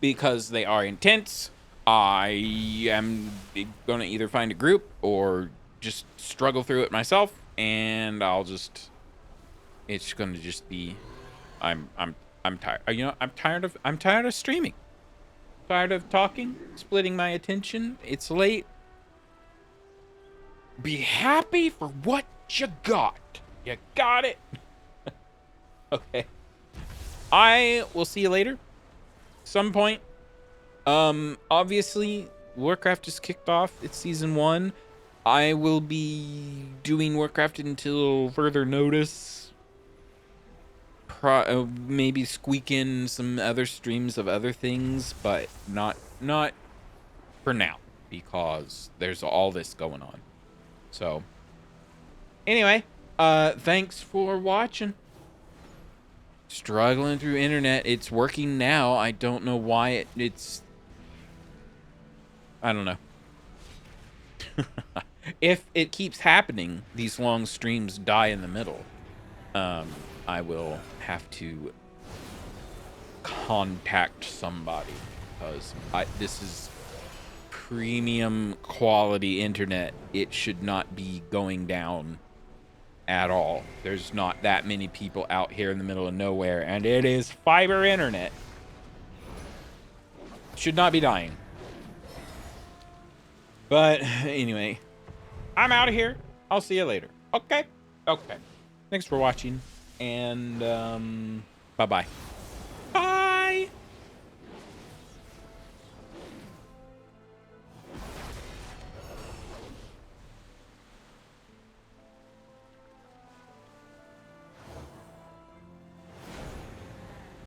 because they are intense. I am going to either find a group or just struggle through it myself, and it's going to just be I'm tired. You know, I'm tired of streaming. Tired of talking, splitting my attention. It's late. Be happy for what you got. You got it. Okay. I will see you later. Some point. Obviously, Warcraft is kicked off. It's season 1. I will be doing Warcraft until further notice. Maybe squeak in some other streams of other things, but not for now, because there's all this going on. So, anyway, thanks for watching. Struggling through internet. It's working now. I don't know why it's... I don't know. If it keeps happening, these long streams die in the middle. I will have to contact somebody, because this is premium quality internet. It should not be going down at all. There's not that many people out here in the middle of nowhere, and it is fiber internet. Should not be dying. But anyway, I'm out of here. I'll see you later. Okay? Okay. Thanks for watching, and bye-bye.